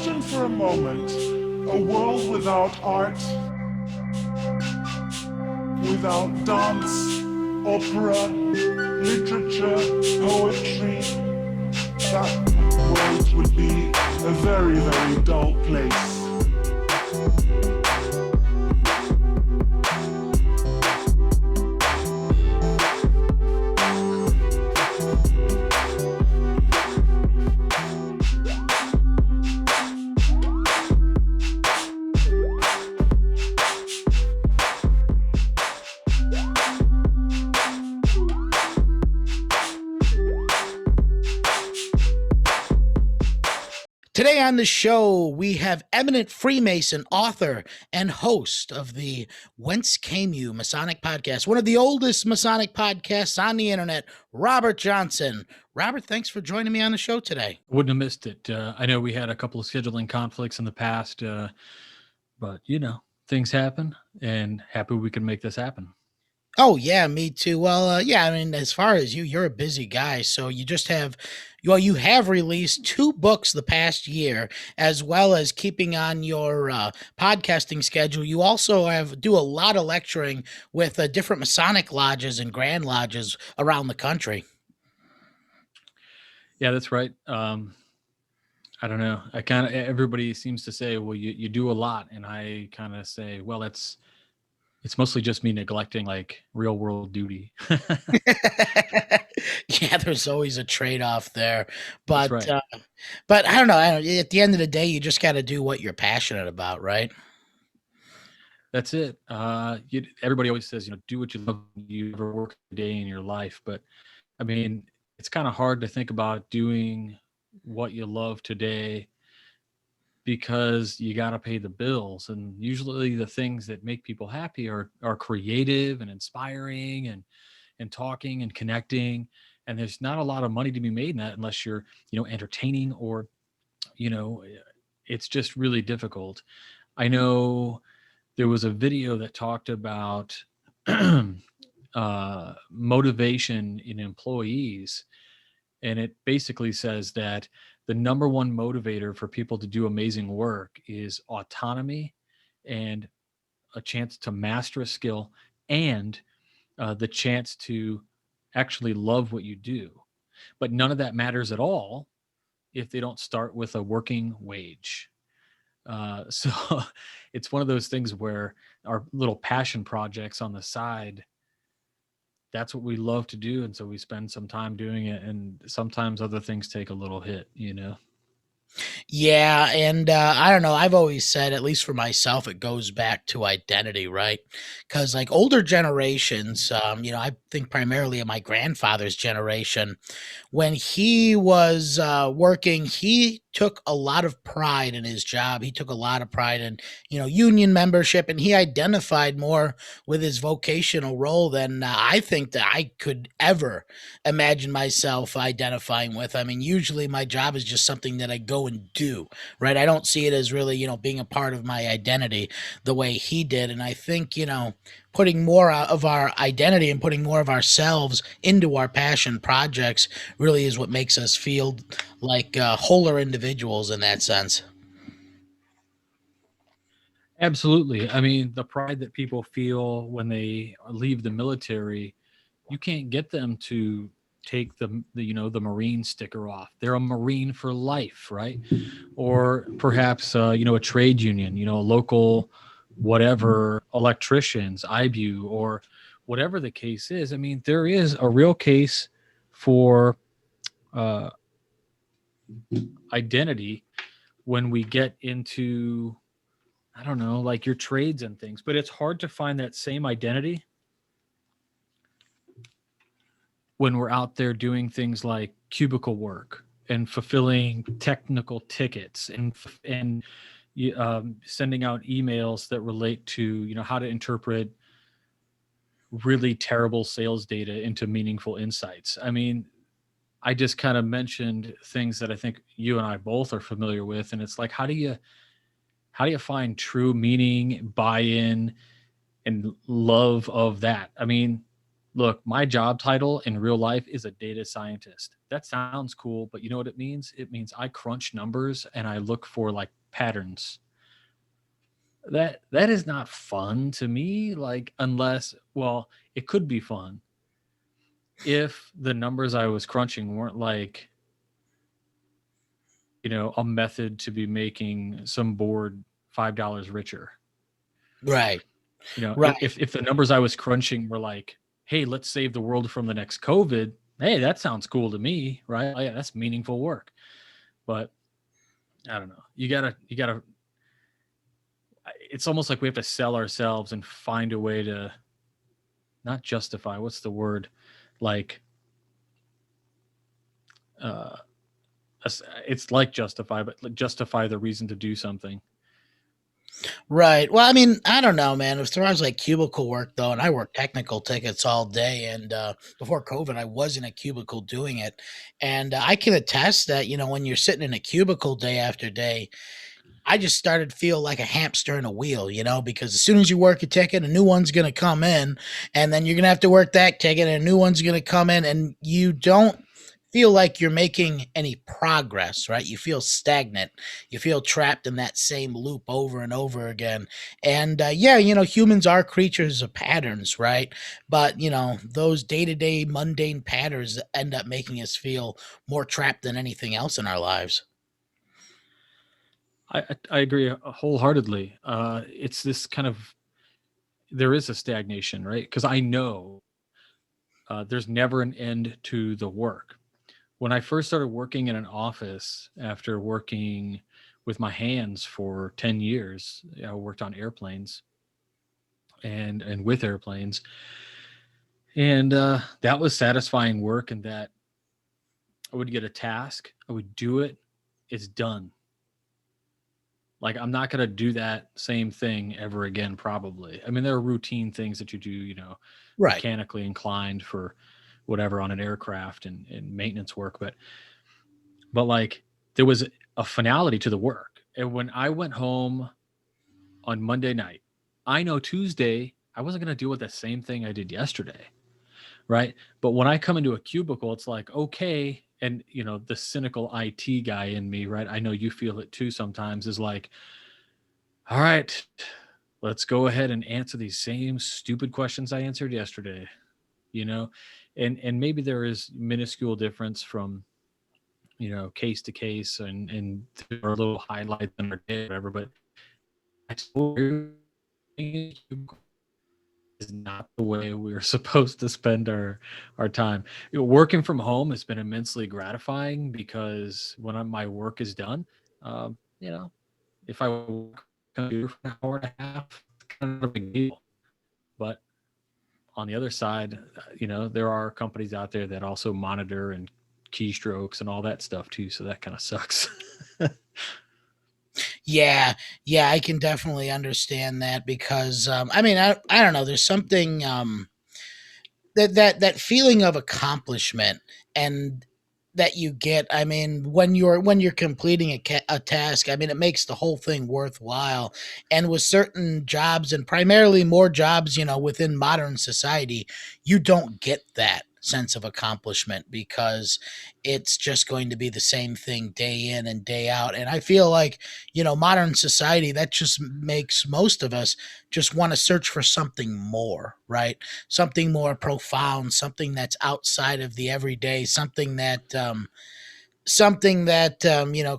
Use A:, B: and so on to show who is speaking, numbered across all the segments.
A: Imagine for a moment a world without art, without dance, opera, literature, poetry. That world would be a very, very dull place.
B: Today on the show, we have eminent Freemason, author, and host of the Whence Masonic podcast, one of the oldest Masonic podcasts on the internet, Robert Johnson. Robert, thanks for joining me on the show today.
C: Wouldn't have missed it. I know we had a couple of scheduling conflicts in the past, but things happen, and happy we can make this happen.
B: Oh, yeah, me too. Well, yeah, I mean, as far as you're a busy guy, so you have released 2 books the past year, as well as keeping on your podcasting schedule. You also do a lot of lecturing with different Masonic lodges and Grand Lodges around the country.
C: Yeah, that's right. I don't know. Everybody seems to say, well, you do a lot. And I kind of say, well, it's mostly just me neglecting like real world duty.
B: Yeah, there's always a trade-off there,
C: That's
B: but
C: right.
B: but I don't know. At the end of the day, you just got to do what you're passionate about, right?
C: That's it. Everybody always says, do what you love. You never work a day in your life. But I mean, it's kind of hard to think about doing what you love today because you got to pay the bills. And usually the things that make people happy are creative and inspiring and talking and connecting. And there's not a lot of money to be made in that unless you're, entertaining or, it's just really difficult. I know there was a video that talked about motivation in employees. And it basically says that the number one motivator for people to do amazing work is autonomy and a chance to master a skill and the chance to actually love what you do. But none of that matters at all if they don't start with a working wage. So it's one of those things where our little passion projects on the side, that's what we love to do. And so we spend some time doing it. And sometimes other things take a little hit.
B: Yeah, and I don't know. I've always said, at least for myself, it goes back to identity, right? Because like older generations, I think primarily of my grandfather's generation, when he was working, he took a lot of pride in his job. He took a lot of pride in, union membership, and he identified more with his vocational role than I think that I could ever imagine myself identifying with. I mean, usually my job is just something that I go and do, right? I don't see it as really, being a part of my identity the way he did. And I think, putting more of our identity and putting more of ourselves into our passion projects really is what makes us feel like wholer individuals in that sense.
C: Absolutely. I mean, the pride that people feel when they leave the military, you can't get them to take the Marine sticker off. They're a Marine for life, right? Or perhaps a trade union, a local whatever electricians, IBU, or whatever the case is. I mean, there is a real case for uh, identity when we get into, I don't know, like your trades and things, but it's hard to find that same identity when we're out there doing things like cubicle work and fulfilling technical tickets and sending out emails that relate to how to interpret really terrible sales data into meaningful insights. I mean, I just kind of mentioned things that I think you and I both are familiar with, and it's like, how do you find true meaning, buy-in, and love of that? I mean, look, my job title in real life is a data scientist. that sounds cool, but you know what it means? It means I crunch numbers and I look for like patterns. That is not fun to me. Like, unless, well, it could be fun if the numbers I was crunching weren't like, a method to be making some board $5 richer.
B: Right.
C: If,
B: Right.
C: if the numbers I was crunching were like, hey, let's save the world from the next COVID, hey, that sounds cool to me, right? Oh, yeah, that's meaningful work. But I don't know. You gotta. It's almost like we have to sell ourselves and find a way to not justify. What's the word? Like, uh, it's like justify, but like justify the reason to do something.
B: Right. Well, I mean, I don't know, man. As far as like cubicle work though, and I work technical tickets all day, and before COVID, I was in a cubicle doing it, and I can attest that when you're sitting in a cubicle day after day, I just started to feel like a hamster in a wheel, because as soon as you work a ticket, a new one's going to come in, and then you're going to have to work that ticket, and a new one's going to come in, and you don't feel like you're making any progress, right? You feel stagnant. You feel trapped in that same loop over and over again. And yeah, humans are creatures of patterns, right? But, those day to day mundane patterns end up making us feel more trapped than anything else in our lives.
C: I agree wholeheartedly. It's this kind of, there is a stagnation, right? Because I know there's never an end to the work. When I first started working in an office after working with my hands for 10 years, I worked on airplanes and with airplanes. And that was satisfying work, and that I would get a task, I would do it, it's done. Like, I'm not going to do that same thing ever again, probably. I mean, there are routine things that you do,
B: Right.
C: mechanically inclined for whatever on an aircraft and maintenance work. But like, there was a finality to the work. And when I went home on Monday night, I know Tuesday I wasn't going to deal with the same thing I did yesterday. Right. But when I come into a cubicle, it's like, okay. And, the cynical IT guy in me, right? I know you feel it too sometimes, is like, all right, let's go ahead and answer these same stupid questions I answered yesterday, you know? And maybe there is minuscule difference from, case to case, and there are little highlights in our day or whatever, but I swear is not the way we're supposed to spend our time. Working from home has been immensely gratifying, because when my work is done, um, you know, if I work on the computer for an hour and a half, it's kind of a big deal. But on the other side, there are companies out there that also monitor and keystrokes and all that stuff too. So that kind of sucks.
B: Yeah, yeah, I can definitely understand that because I mean, I don't know. There's something that feeling of accomplishment and that you get. I mean, when you're completing a task, I mean, it makes the whole thing worthwhile. And with certain jobs, and primarily more jobs, within modern society, you don't get that sense of accomplishment because it's just going to be the same thing day in and day out. And I feel like, modern society, that just makes most of us just want to search for something more, right? Something more profound, something that's outside of the everyday, something that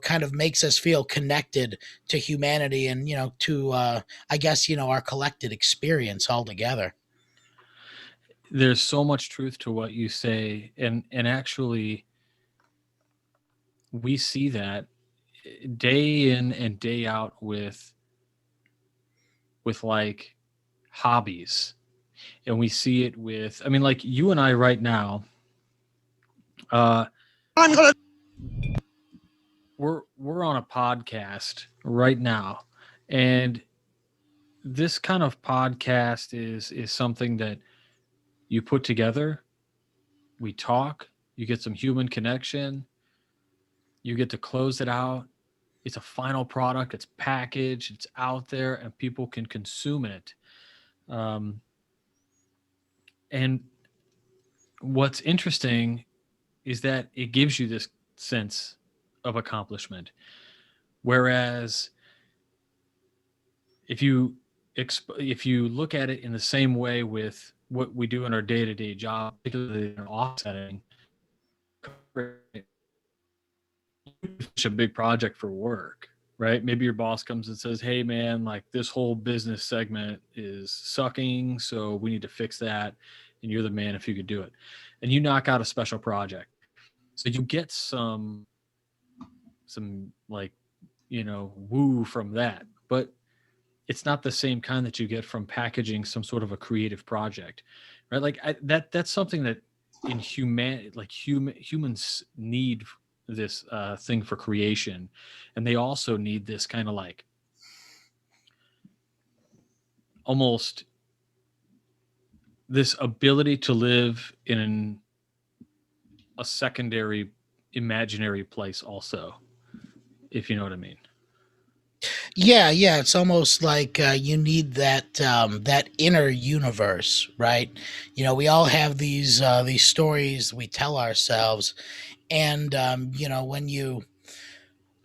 B: kind of makes us feel connected to humanity and to I guess our collected experience altogether.
C: There's so much truth to what you say, and actually we see that day in and day out with like hobbies. And we see it with, I mean, like you and I right now, uh we're on a podcast right now, and this kind of podcast is something that you put together, we talk, you get some human connection, you get to close it out. It's a final product, it's packaged, it's out there, and people can consume it. um, and what's interesting is that it gives you this sense of accomplishment. Whereas if you if you look at it in the same way with what we do in our day-to-day job, particularly in offsetting, such a big project for work, right? Maybe your boss comes and says, "Hey, man, like this whole business segment is sucking, so we need to fix that." And you're the man if you could do it, and you knock out a special project, so you get some like woo from that, but it's not the same kind that you get from packaging some sort of a creative project, right? Like that's something that in humans need this thing for creation, and they also need this kind of like almost this ability to live in a secondary imaginary place also, if you know what I mean.
B: Yeah, yeah, it's almost like you need that inner universe, right? We all have these stories we tell ourselves, and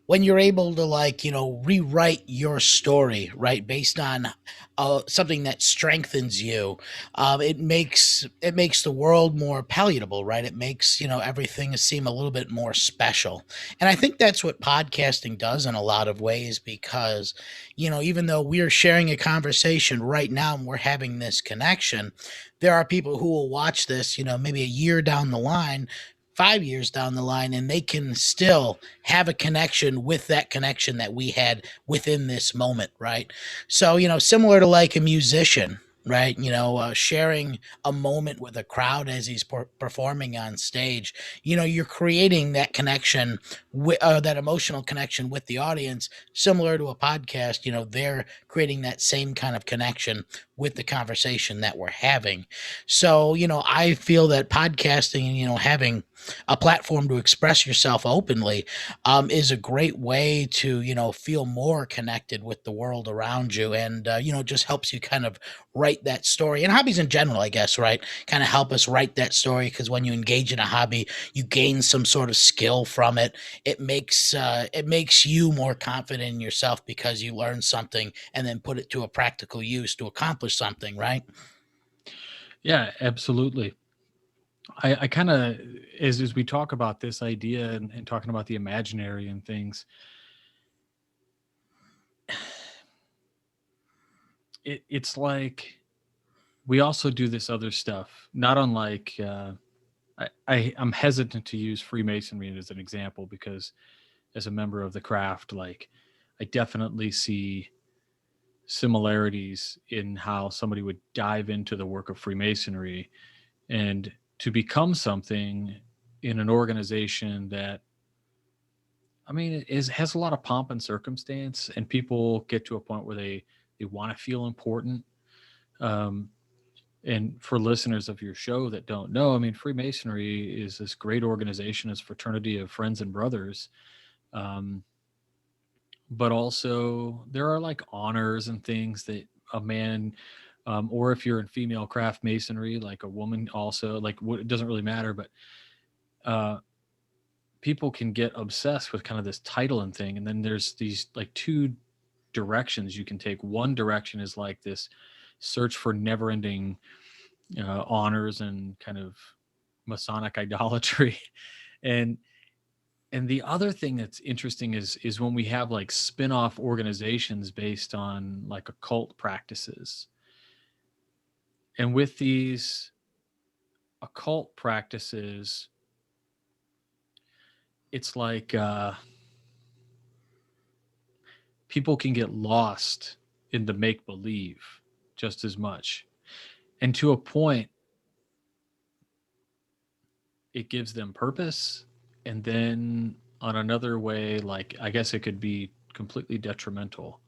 B: when you're able to, like, rewrite your story, right, based on something that strengthens you, it makes the world more palatable, right? It makes everything seem a little bit more special. And I think that's what podcasting does in a lot of ways, because even though we're sharing a conversation right now and we're having this connection, there are people who will watch this, maybe a year down the line, 5 years down the line, and they can still have a connection with that connection that we had within this moment, right? So, similar to like a musician, right? Sharing a moment with a crowd as he's performing on stage, you're creating that connection, that emotional connection with the audience, similar to a podcast. They're creating that same kind of connection with the conversation that we're having. So, I feel that podcasting, having a platform to express yourself openly, is a great way to feel more connected with the world around you, and just helps you kind of write that story. And hobbies in general, I guess, right, kind of help us write that story, because when you engage in a hobby, you gain some sort of skill from it. It makes you more confident in yourself because you learn something and then put it to a practical use to accomplish something, right?
C: Yeah, absolutely. I kind of, as we talk about this idea and talking about the imaginary and things, it's like we also do this other stuff, not unlike I'm hesitant to use Freemasonry as an example, because as a member of the craft, like I definitely see similarities in how somebody would dive into the work of Freemasonry and to become something in an organization that, I mean, it has a lot of pomp and circumstance, and people get to a point where they want to feel important. Um, and for listeners of your show that don't know, I mean, Freemasonry is this great organization, it's fraternity of friends and brothers. Um, but also there are like honors and things that a man, or if you're in female craft masonry, like a woman also, like what, it doesn't really matter, but uh, people can get obsessed with kind of this title and thing. And then there's these like two directions you can take. One direction is like this search for never ending honors and kind of Masonic idolatry. and and the other thing that's interesting is when we have like spin-off organizations based on like occult practices. And with these occult practices, it's like people can get lost in the make believe just as much. And to a point, it gives them purpose. And then on another way, like I guess it could be completely detrimental.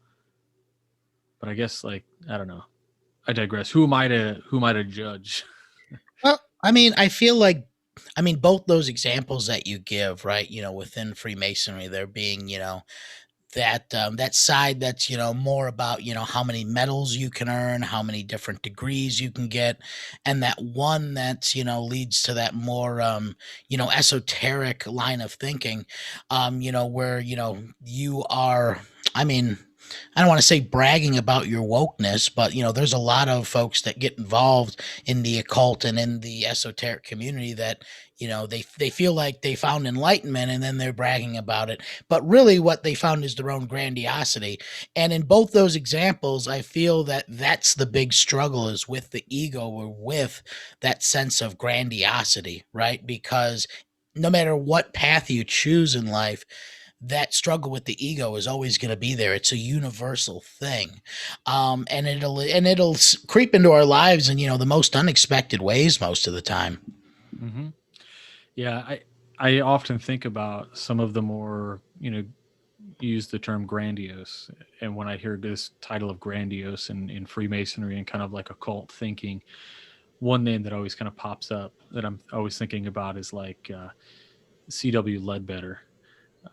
C: But I guess, like, I don't know. I digress. Who am I to judge?
B: Well, I mean, I feel like, both those examples that you give, right, within Freemasonry, there being, that side that's, more about, how many medals you can earn, how many different degrees you can get, and that one that's, leads to that more, esoteric line of thinking, where, you are, I mean, I don't want to say bragging about your wokeness, but there's a lot of folks that get involved in the occult and in the esoteric community that they feel like they found enlightenment, and then they're bragging about it. But really, what they found is their own grandiosity. And in both those examples, I feel that that's the big struggle, is with the ego, or with that sense of grandiosity, right? Because no matter what path you choose in life, that struggle with the ego is always going to be there. It's a universal thing, and it'll creep into our lives in the most unexpected ways most of the time.
C: Hmm. Yeah, I often think about some of the more, use the term grandiose, and when I hear this title of grandiose in Freemasonry and kind of like occult thinking, one name that always kind of pops up that I'm always thinking about is like C.W. Ledbetter.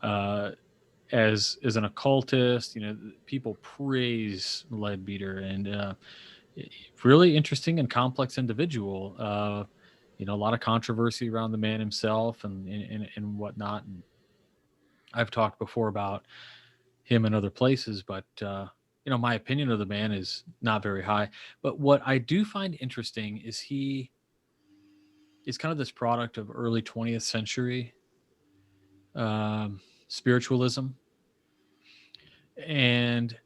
C: Uh, as an occultist, people praise Leadbeater, and really interesting and complex individual. A lot of controversy around the man himself and whatnot. And I've talked before about him in other places, but my opinion of the man is not very high. But what I do find interesting is he is kind of this product of early 20th century spiritualism, and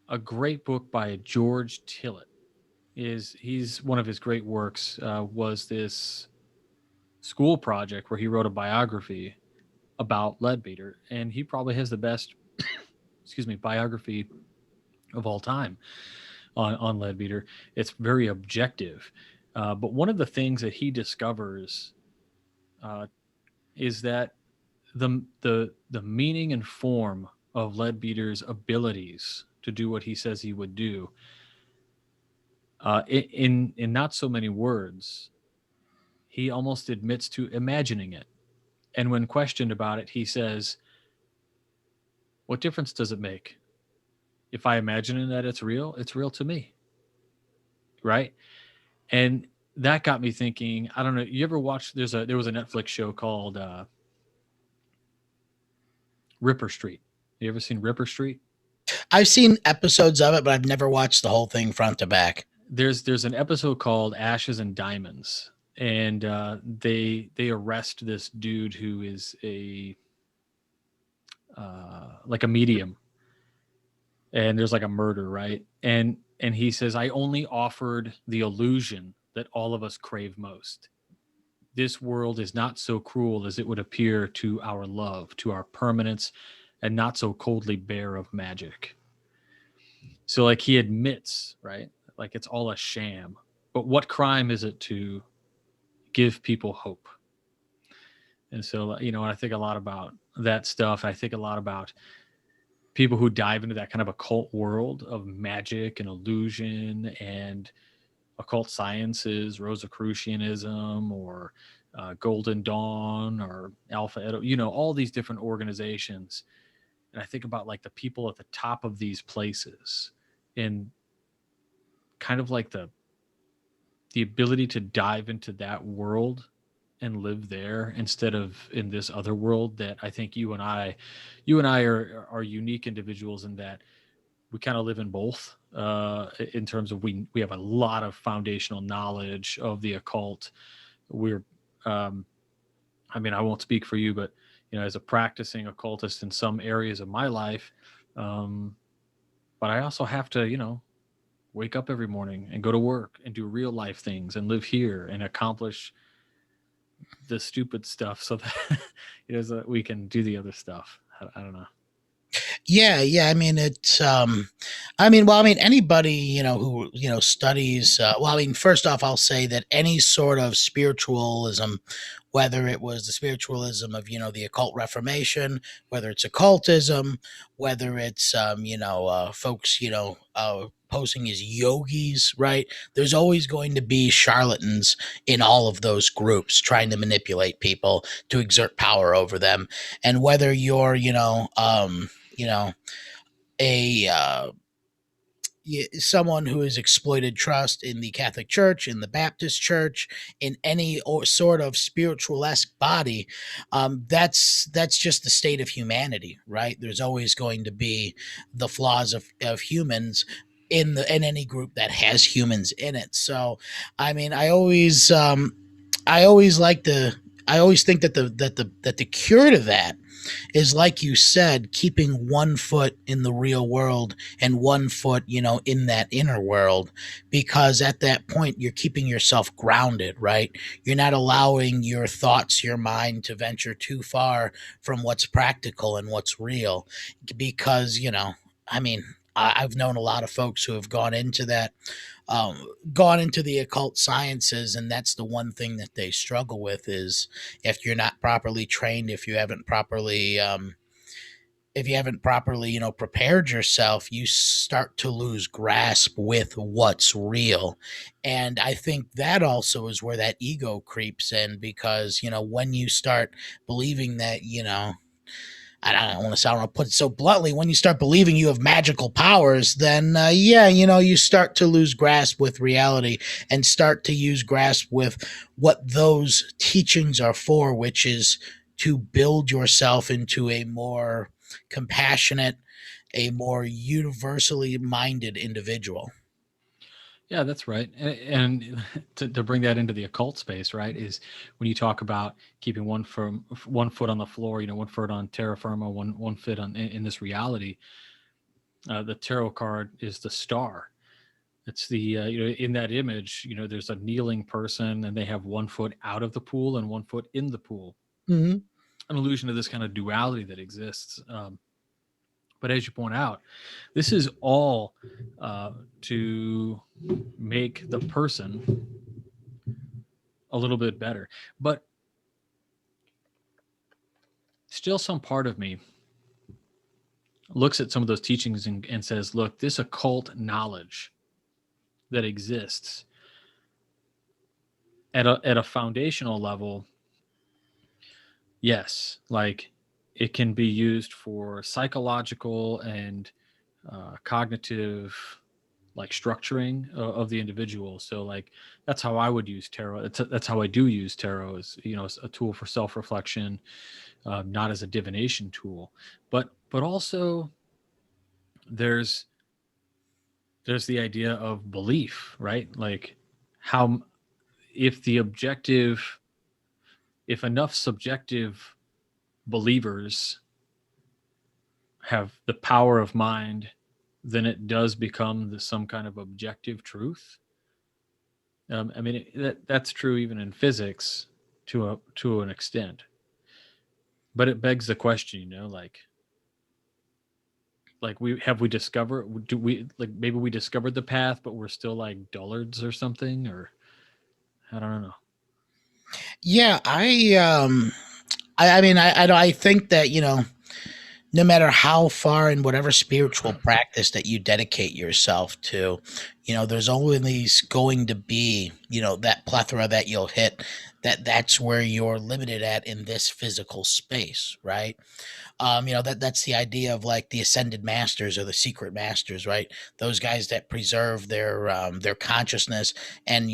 C: a great book by George Tillett is he's one of his great works was this school project where he wrote a biography about Leadbeater, and he probably has the best excuse me biography of all time on Leadbeater. It's very objective, but one of the things that he discovers uh, is that the meaning and form of Leadbeater's abilities to do what he says he would do, in not so many words, he almost admits to imagining it. And when questioned about it, he says, "What difference does it make? If I imagine that it's real to me." Right? And that got me thinking, I don't know, you ever watched there was a Netflix show called Ripper Street. You ever seen Ripper Street?
B: I've seen episodes of it, but I've never watched the whole thing front to back.
C: There's an episode called Ashes and Diamonds, and they arrest this dude who is a like a medium, and there's like a murder, right? And he says, I only offered the illusion that all of us crave most. This world is not so cruel as it would appear to our love, to our permanence, and not so coldly bare of magic. So like he admits, right? Like it's all a sham. But what crime is it to give people hope? And so, I think a lot about that stuff. I think a lot about people who dive into that kind of occult world of magic and illusion and occult sciences, Rosicrucianism, or Golden Dawn, or Alpha Edo, all these different organizations. And I think about like the people at the top of these places, and kind of like the ability to dive into that world and live there instead of in this other world that I think you and I are unique individuals in that we kind of live in both, in terms of we have a lot of foundational knowledge of the occult. We're um, I mean, I won't speak for you, but as a practicing occultist in some areas of my life, um, but I also have to wake up every morning and go to work and do real life things and live here and accomplish the stupid stuff so that so that we can do the other stuff. I don't know.
B: Yeah, yeah. I mean, I mean, well, I mean, anybody, who, studies, well, I mean, first off, I'll say that any sort of spiritualism, whether it was the spiritualism of, the occult reformation, whether it's occultism, whether it's, folks, posing as yogis, right? There's always going to be charlatans in all of those groups trying to manipulate people to exert power over them. And whether you're, you know, a someone who has exploited trust in the Catholic Church, in the Baptist Church, in any or sort of spiritualesque body, that's just the state of humanity, right? There's always going to be the flaws of humans in any group that has humans in it. So, I mean, I always like to. I always think that the cure to that is, like you said, keeping one foot in the real world and one foot, in that inner world, because at that point you're keeping yourself grounded, right? You're not allowing your thoughts, your mind to venture too far from what's practical and what's real, because, I mean, I've known a lot of folks who have gone into the occult sciences, and that's the one thing that they struggle with is if you're not properly trained, if you haven't properly, prepared yourself, you start to lose grasp with what's real. And I think that also is where that ego creeps in, because, when you start believing that, I don't want to sound, I'll put it so bluntly, when you start believing you have magical powers, then, yeah, you start to lose grasp with reality and start to use grasp with what those teachings are for, which is to build yourself into a more compassionate, a more universally minded individual.
C: Yeah, that's right. And to bring that into the occult space, right, is when you talk about keeping one foot on the floor, one foot on terra firma, one foot in this reality. The tarot card is the star. It's the in that image, there's a kneeling person, and they have one foot out of the pool and one foot in the pool.
B: Mm-hmm.
C: An illusion of this kind of duality that exists. But as you point out, this is all to make the person a little bit better. But still, some part of me looks at some of those teachings and says, look, this occult knowledge that exists at a foundational level, yes, like it can be used for psychological and cognitive, like structuring of the individual. So like that's how I would use tarot. That's how I do use tarot, as as a tool for self-reflection, not as a divination tool. But also there's the idea of belief, right? Like how, if the objective, if enough subjective believers have the power of mind, then it does become some kind of objective truth. I mean, that's true even in physics to an extent, but it begs the question, like we discovered, do we, like, maybe we discovered the path, but we're still like dullards or something, or I don't know.
B: Yeah, I mean, I think that, no matter how far in whatever spiritual practice that you dedicate yourself to, there's always going to be, that plethora that you'll hit, that's where you're limited at in this physical space, right? That's the idea of like the ascended masters or the secret masters, right? Those guys that preserve their consciousness and,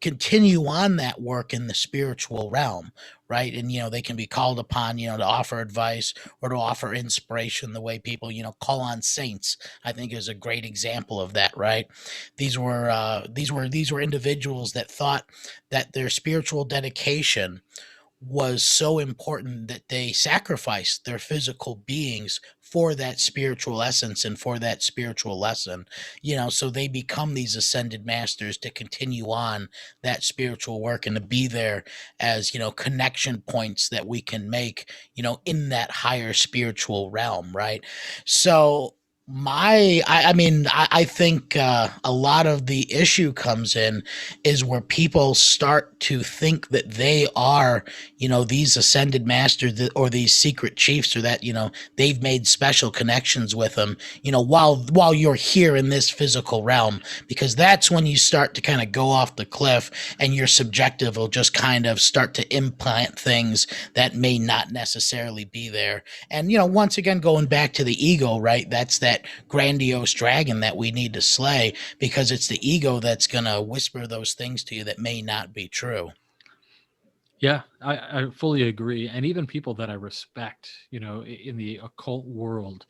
B: continue on that work in the spiritual realm, right? And, they can be called upon, to offer advice or to offer inspiration, the way people, call on saints, I think, is a great example of that, right? These were individuals that thought that their spiritual dedication was so important that they sacrificed their physical beings for that spiritual essence and for that spiritual lesson. So they become these ascended masters to continue on that spiritual work and to be there as, connection points that we can make, in that higher spiritual realm, right? So I think a lot of the issue comes in is where people start to think that they are, these ascended masters or these secret chiefs, or that, they've made special connections with them, while you're here in this physical realm, because that's when you start to kind of go off the cliff, and your subjective will just kind of start to implant things that may not necessarily be there. And, once again, going back to the ego, right? That's that grandiose dragon that we need to slay, because it's the ego that's going to whisper those things to you that may not be true.
C: Yeah, I fully agree. And even people that I respect, in the occult world,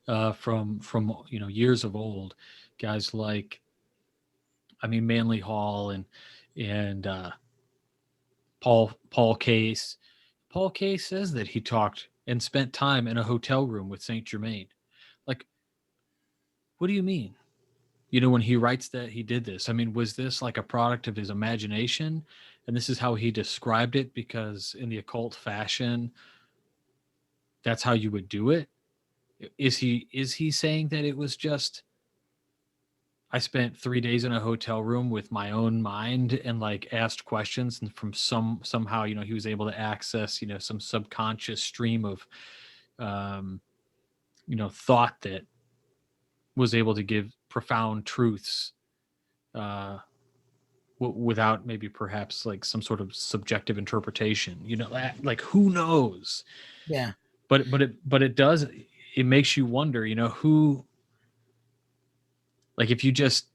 C: from years of old, guys like, I mean, Manly Hall and Paul Case. Paul Case says that he talked and spent time in a hotel room with Saint Germain. Like, what do you mean? When he writes that he did this, I mean, was this like a product of his imagination? And this is how he described it, because in the occult fashion, that's how you would do it. Is he saying that it was just, I spent 3 days in a hotel room with my own mind and like asked questions, and from somehow, he was able to access, some subconscious stream of um, thought that was able to give profound truths, uh, without maybe perhaps like some sort of subjective interpretation, like who knows.
B: Yeah.
C: But it does, it makes you wonder, who, like, if you just,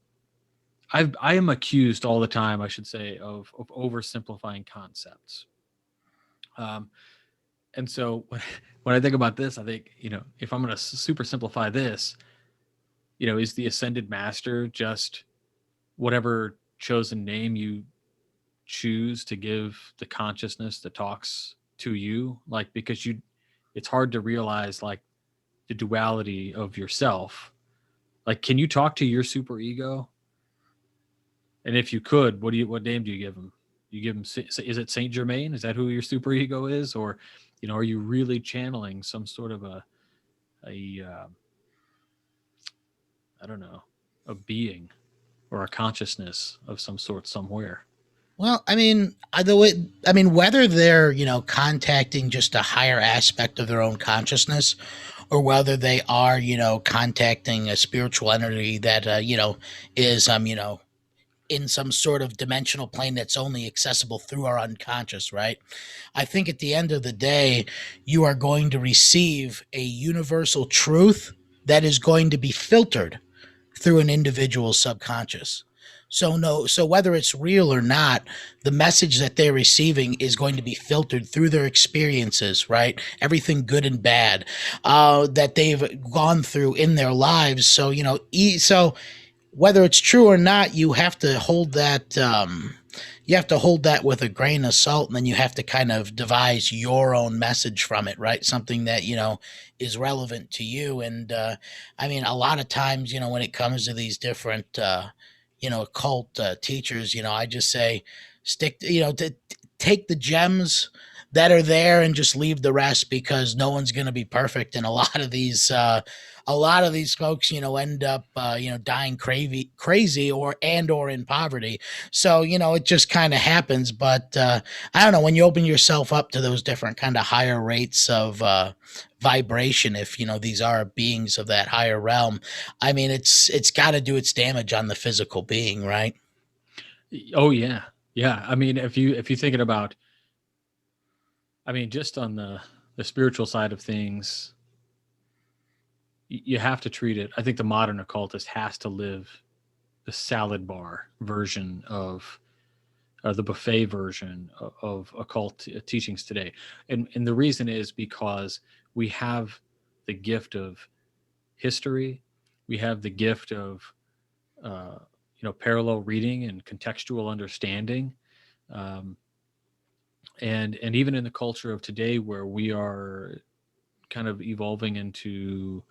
C: I am accused all the time, I should say, of oversimplifying concepts. Um, and so when I think about this, I think, if I'm going to super simplify this, is the ascended master just whatever chosen name you choose to give the consciousness that talks to you? Like, because it's hard to realize like the duality of yourself. Like, can you talk to your super ego? And if you could, what name do you give him? You give him, is it Saint Germain? Is that who your super ego is? Or, are you really channeling some sort of a I don't know, a being or a consciousness of some sort somewhere?
B: Well, whether they're, contacting just a higher aspect of their own consciousness, or whether they are, contacting a spiritual entity that, is, in some sort of dimensional plane that's only accessible through our unconscious, right? I think at the end of the day, you are going to receive a universal truth that is going to be filtered through an individual's subconscious. So no, so whether it's real or not, the message that they're receiving is going to be filtered through their experiences, right? Everything good and bad that they've gone through in their lives. So so whether it's true or not, you have to hold that. You have to hold that with a grain of salt, and then you have to kind of devise your own message from it, right? Something that is relevant to you. And a lot of times, when it comes to these different, occult teachers, I just say stick. To take the gems that are there and just leave the rest, because no one's going to be perfect, and a lot of these folks, end up, dying crazy, or in poverty. So, it just kind of happens. But I don't know, when you open yourself up to those different kind of higher rates of vibration, if these are beings of that higher realm, it's got to do its damage on the physical being, right?
C: Oh yeah. Yeah. I mean, if you thinking about, I mean, just on the spiritual side of things, you have to treat it. I think the modern occultist has to live the salad bar version of the buffet version of occult teachings today. And the reason is because we have the gift of history, we have the gift of parallel reading and contextual understanding. Um, and even in the culture of today, where we are kind of evolving into,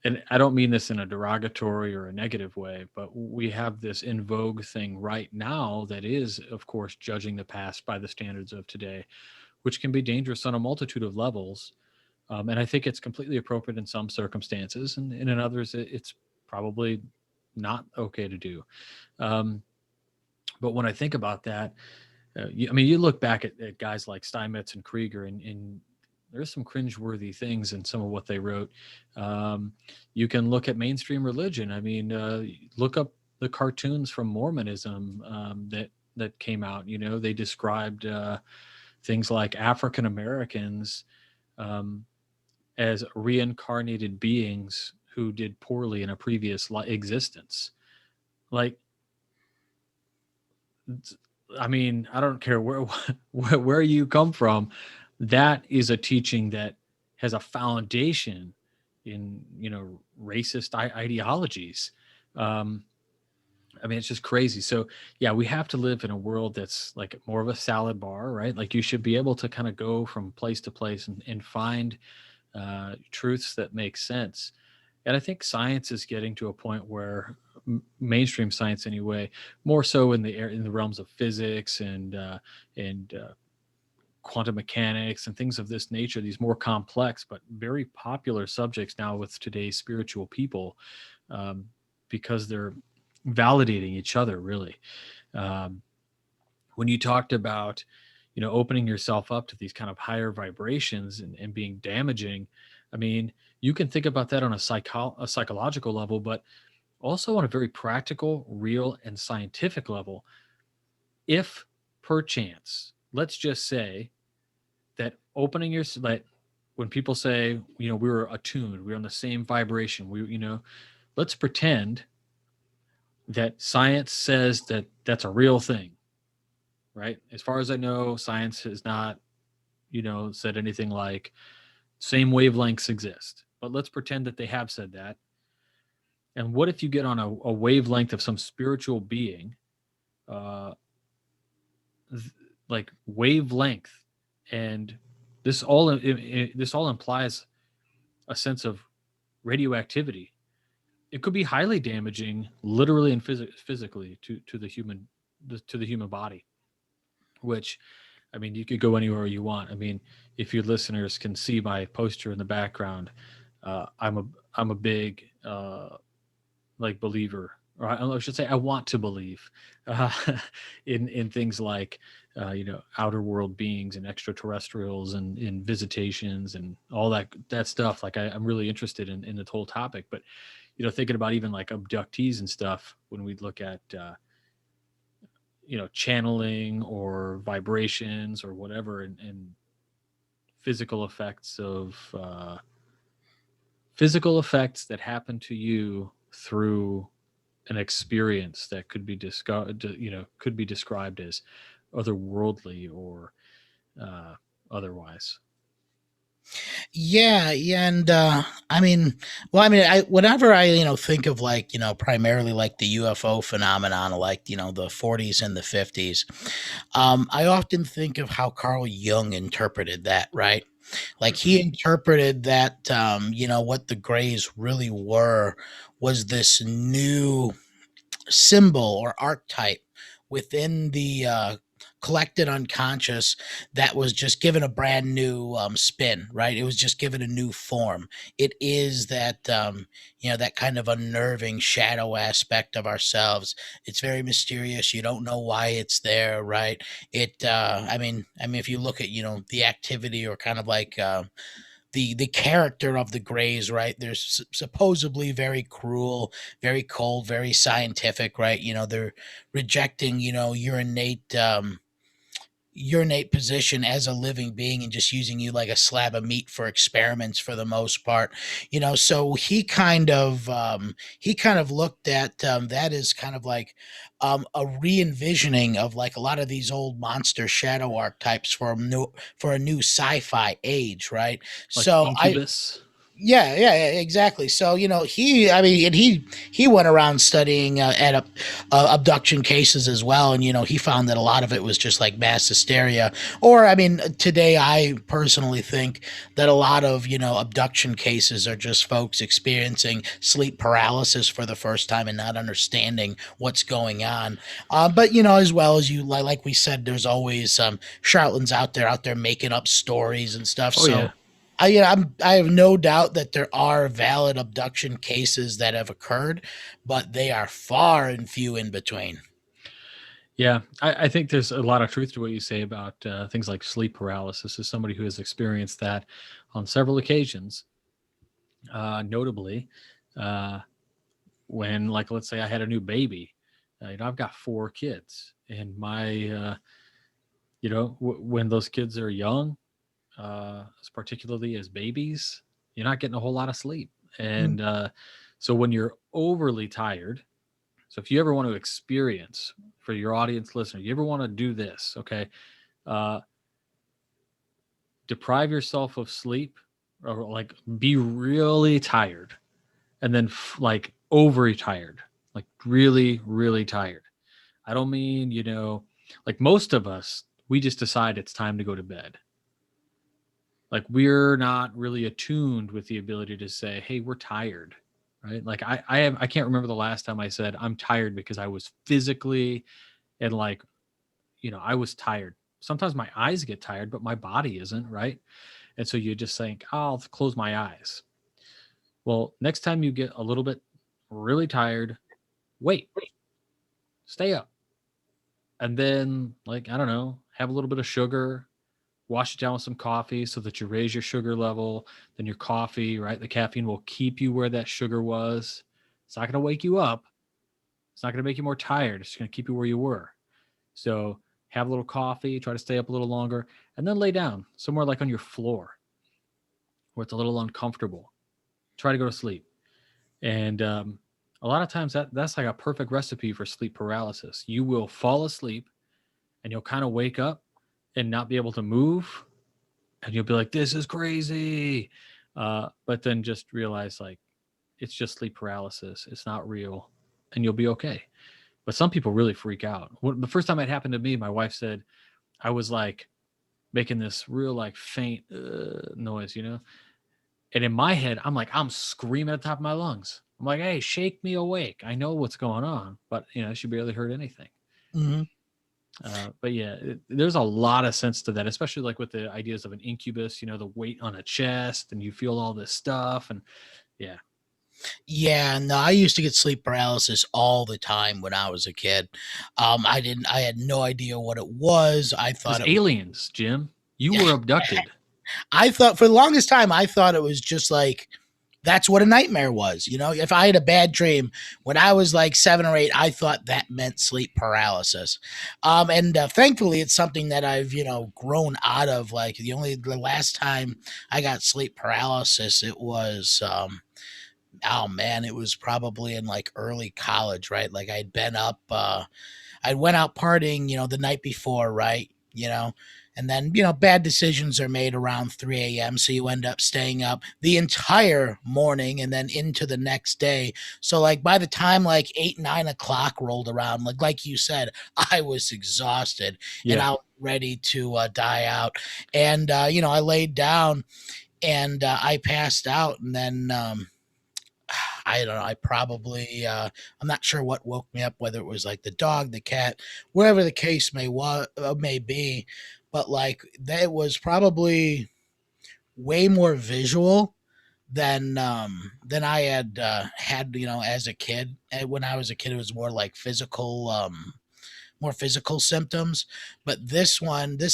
C: and I don't mean this in a derogatory or a negative way, but we have this in vogue thing right now that is, of course, judging the past by the standards of today, which can be dangerous on a multitude of levels. And I think it's completely appropriate in some circumstances, and in others, it's probably not okay to do. Um, but when I think about that, I mean, you look back at guys like Steinmetz and Krieger, and there's some cringeworthy things in some of what they wrote. You can look at mainstream religion. I mean, look up the cartoons from Mormonism that came out. You know, they described things like African Americans um, as reincarnated beings who did poorly in a previous existence. Like, I mean, I don't care where you come from. That is a teaching that has a foundation in, you know, racist ideologies. Um, I mean, it's just crazy. So yeah, we have to live in a world that's like more of a salad bar, right? Like you should be able to kind of go from place to place and find truths that make sense. And I think science is getting to a point where mainstream science, anyway, more so in the realms of physics and quantum mechanics and things of this nature, these more complex but very popular subjects now with today's spiritual people, um, because they're validating each other, really. Um, when you talked about, you know, opening yourself up to these kind of higher vibrations and being damaging, I mean, you can think about that on a psychological level, but also on a very practical, real, and scientific level. If perchance, let's just say that opening your, like, when people say, you know, we were attuned, we were on the same vibration, we, you know, let's pretend that science says that that's a real thing, right? As far as I know, science has not, you know, said anything like same wavelengths exist. But let's pretend that they have said that. And what if you get on a wavelength of some spiritual being, uh, like wavelength, and this all implies a sense of radioactivity. It could be highly damaging, literally and physically, to the human body. Which, I mean, you could go anywhere you want. I mean, if your listeners can see my poster in the background, I'm a big like believer, or I should say, I want to believe uh, in things like you know, outer world beings and extraterrestrials and in visitations and all that stuff. Like I'm really interested in the whole topic. But you know, thinking about even like abductees and stuff, when we look at you know, channeling or vibrations or whatever, and physical effects of physical effects that happen to you through an experience that could be you know, could be described as otherworldly or uh, otherwise.
B: Yeah, yeah, and I mean, well, I mean, I whenever I think of like primarily like the UFO phenomenon, like the 40s and the 50s, I often think of how Carl Jung interpreted that, right? Like he interpreted that, what the Greys really were was this new symbol or archetype within the collected unconscious that was just given a brand new spin, right? It was just given a new form. It is that that kind of unnerving shadow aspect of ourselves. It's very mysterious. You don't know why it's there, right? It I mean if you look at the activity or kind of like the character of the Greys, right? They're supposedly very cruel, very cold, very scientific, right? They're rejecting your innate position as a living being and just using you like a slab of meat for experiments for the most part. So he kind of looked at that as kind of like a re-envisioning of like a lot of these old monster shadow archetypes for a new sci-fi age, right?
C: Like
B: So I
C: incubus.
B: Yeah, exactly. So I mean, and he went around studying at abduction cases as well, and he found that a lot of it was just like mass hysteria. Or, I mean, today I personally think that a lot of abduction cases are just folks experiencing sleep paralysis for the first time and not understanding what's going on. But as well as like we said, there's always charlatans out there making up stories and stuff.
C: Oh
B: So
C: yeah.
B: I have no doubt that there are valid abduction cases that have occurred, but they are far and few in between.
C: Yeah, I think there's a lot of truth to what you say about things like sleep paralysis. As somebody who has experienced that on several occasions, notably uh, when, like, let's say I had a new baby. I've got 4 kids, and when those kids are young, particularly as babies, you're not getting a whole lot of sleep,
B: Mm.
C: and so when you're overly tired. So if you ever want to experience, for your audience listener, you ever want to do this, okay? Uh, Deprive yourself of sleep, or like be really tired, and then like overly tired, like really, really tired. I don't mean, like most of us, we just decide it's time to go to bed. Like we're not really attuned with the ability to say, "Hey, we're tired." Right? Like I can't remember the last time I said I'm tired because I was physically and like I was tired. Sometimes my eyes get tired, but my body isn't, right? And so you just think, oh, I'll close my eyes. Well, next time you get a little bit really tired, wait, stay up. And then, like, I don't know, have a little bit of sugar, wash it down with some coffee so that you raise your sugar level. Then your coffee, right? The caffeine will keep you where that sugar was. It's not going to wake you up. It's not going to make you more tired. It's going to keep you where you were. So have a little coffee, try to stay up a little longer, and then lay down somewhere like on your floor where it's a little uncomfortable. Try to go to sleep. And a lot of times that's like a perfect recipe for sleep paralysis. You will fall asleep and you'll kind of wake up and not be able to move. And you'll be like, this is crazy. But then just realize like it's just sleep paralysis. It's not real. And you'll be okay. But some people really freak out. The first time it happened to me, my wife said I was like making this real like faint noise, And in my head, I'm screaming at the top of my lungs. I'm like, hey, shake me awake. I know what's going on, but she barely heard anything.
B: Hmm.
C: But yeah, there's a lot of sense to that, especially like with the ideas of an incubus, the weight on a chest and you feel all this stuff. And yeah,
B: Yeah, no, I used to get sleep paralysis all the time when I was a kid. I had no idea what it was. I
C: it was
B: thought it was,
C: aliens, Jim. You were abducted.
B: I thought for the longest time, I thought it was just like, that's what a nightmare was. If I had a bad dream when I was like 7 or 8, I thought that meant sleep paralysis. And thankfully, it's something that I've grown out of. Like the last time I got sleep paralysis, it was oh man, it was probably in like early college, right? Like I'd been up, I went out partying, the night before, right? And then, bad decisions are made around 3 a.m. So you end up staying up the entire morning and then into the next day. So, like, by the time like 8, 9 o'clock rolled around, like you said, I was exhausted and
C: Yeah.
B: I was ready to die out. And, I laid down and I passed out. And then, I don't know. I probably I'm not sure what woke me up, whether it was like the dog, the cat, whatever the case may be, but like that was probably way more visual than I had as a kid. And when I was a kid, it was more like more physical symptoms. But this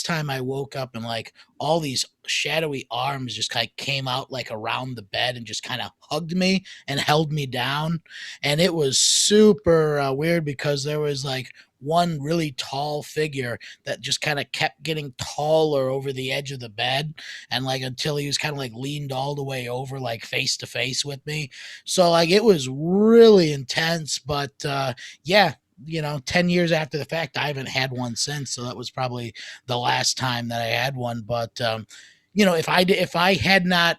B: time I woke up and like all these shadowy arms just kind of came out like around the bed and just kind of hugged me and held me down. And it was super weird because there was like one really tall figure that just kind of kept getting taller over the edge of the bed and like until he was kind of like leaned all the way over like face to face with me. So like it was really intense, but yeah, 10 years after the fact, I haven't had one since. So that was probably the last time that I had one. But, if I had not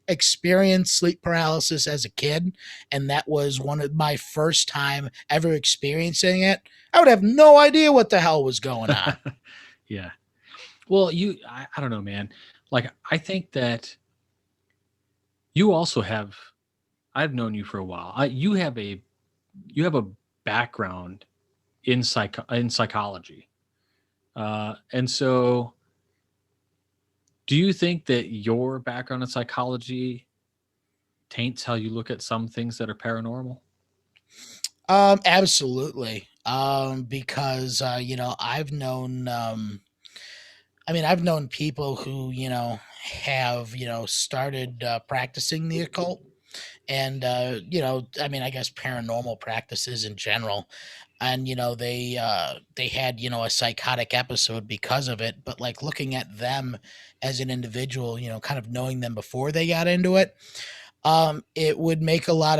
B: experienced sleep paralysis as a kid, and that was one of my first time ever experiencing it, I would have no idea what the hell was going on.
C: Yeah. Well, I don't know, man. Like, I think that you also have, I've known you for a while. You have a background in psychology. And so do you think that your background in psychology taints how you look at some things that are paranormal?
B: Absolutely. Because I've known people who, have, started practicing the occult, and I guess paranormal practices in general, and they had, a psychotic episode because of it, but like looking at them as an individual, kind of knowing them before they got into it, it would make a lot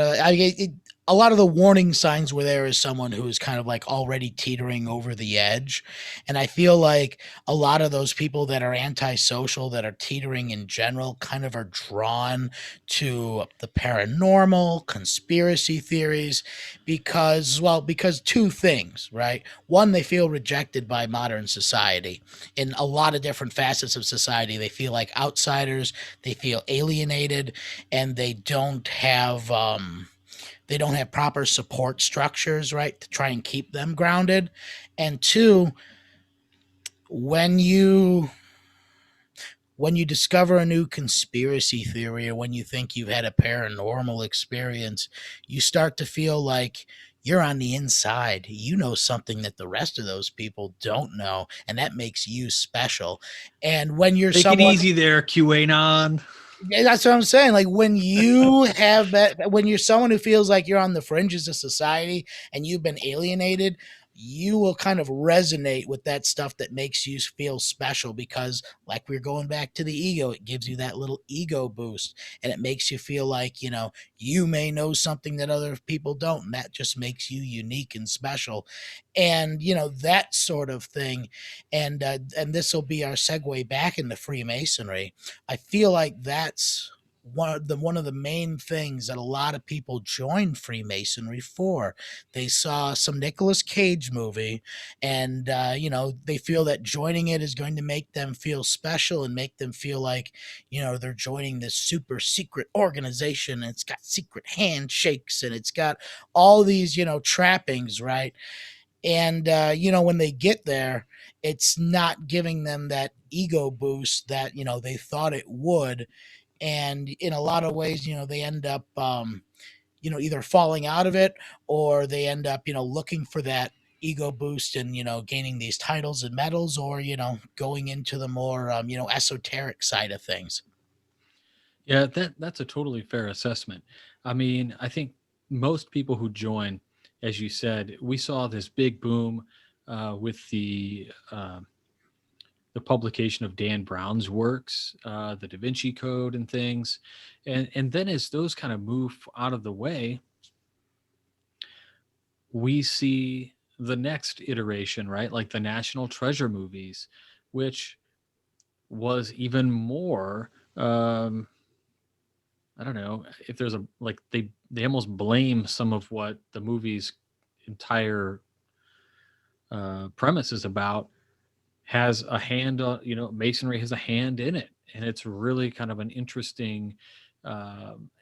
B: of the warning signs were there as someone who is kind of like already teetering over the edge. And I feel like a lot of those people that are antisocial, that are teetering in general, kind of are drawn to the paranormal, conspiracy theories, because two things, right? One, they feel rejected by modern society in a lot of different facets of society. They feel like outsiders, they feel alienated, and they don't have proper support structures, right, to try and keep them grounded. And two, when you discover a new conspiracy theory, or when you think you've had a paranormal experience, you start to feel like you're on the inside. You know something that the rest of those people don't know, and that makes you special. And when you're
C: Take it
B: someone,
C: easy there, QAnon.
B: yeah, that's what I'm saying. Like when you have that, when you're someone who feels like you're on the fringes of society and you've been alienated, you will kind of resonate with that stuff that makes you feel special because, like, we're going back to the ego, it gives you that little ego boost, and it makes you feel like, you may know something that other people don't, and that just makes you unique and special. And, that sort of thing. And this will be our segue back into Freemasonry. I feel like that's one of the main things that a lot of people join Freemasonry for. They saw some Nicolas Cage movie, and they feel that joining it is going to make them feel special and make them feel like they're joining this super secret organization. And it's got secret handshakes and it's got all these trappings, right? And when they get there, it's not giving them that ego boost that they thought it would. And in a lot of ways, they end up either falling out of it, or they end up looking for that ego boost and gaining these titles and medals, or going into the more esoteric side of things.
C: Yeah, that's a totally fair assessment. I mean, I think most people who join, as you said, we saw this big boom with the publication of Dan Brown's works, the Da Vinci Code, and things, and then as those kind of move out of the way, we see the next iteration, right? Like the National Treasure movies, which was even more. I don't know if there's a like they almost blame some of what the movie's entire premise is about has a hand on, masonry has a hand in it, and it's really kind of an interesting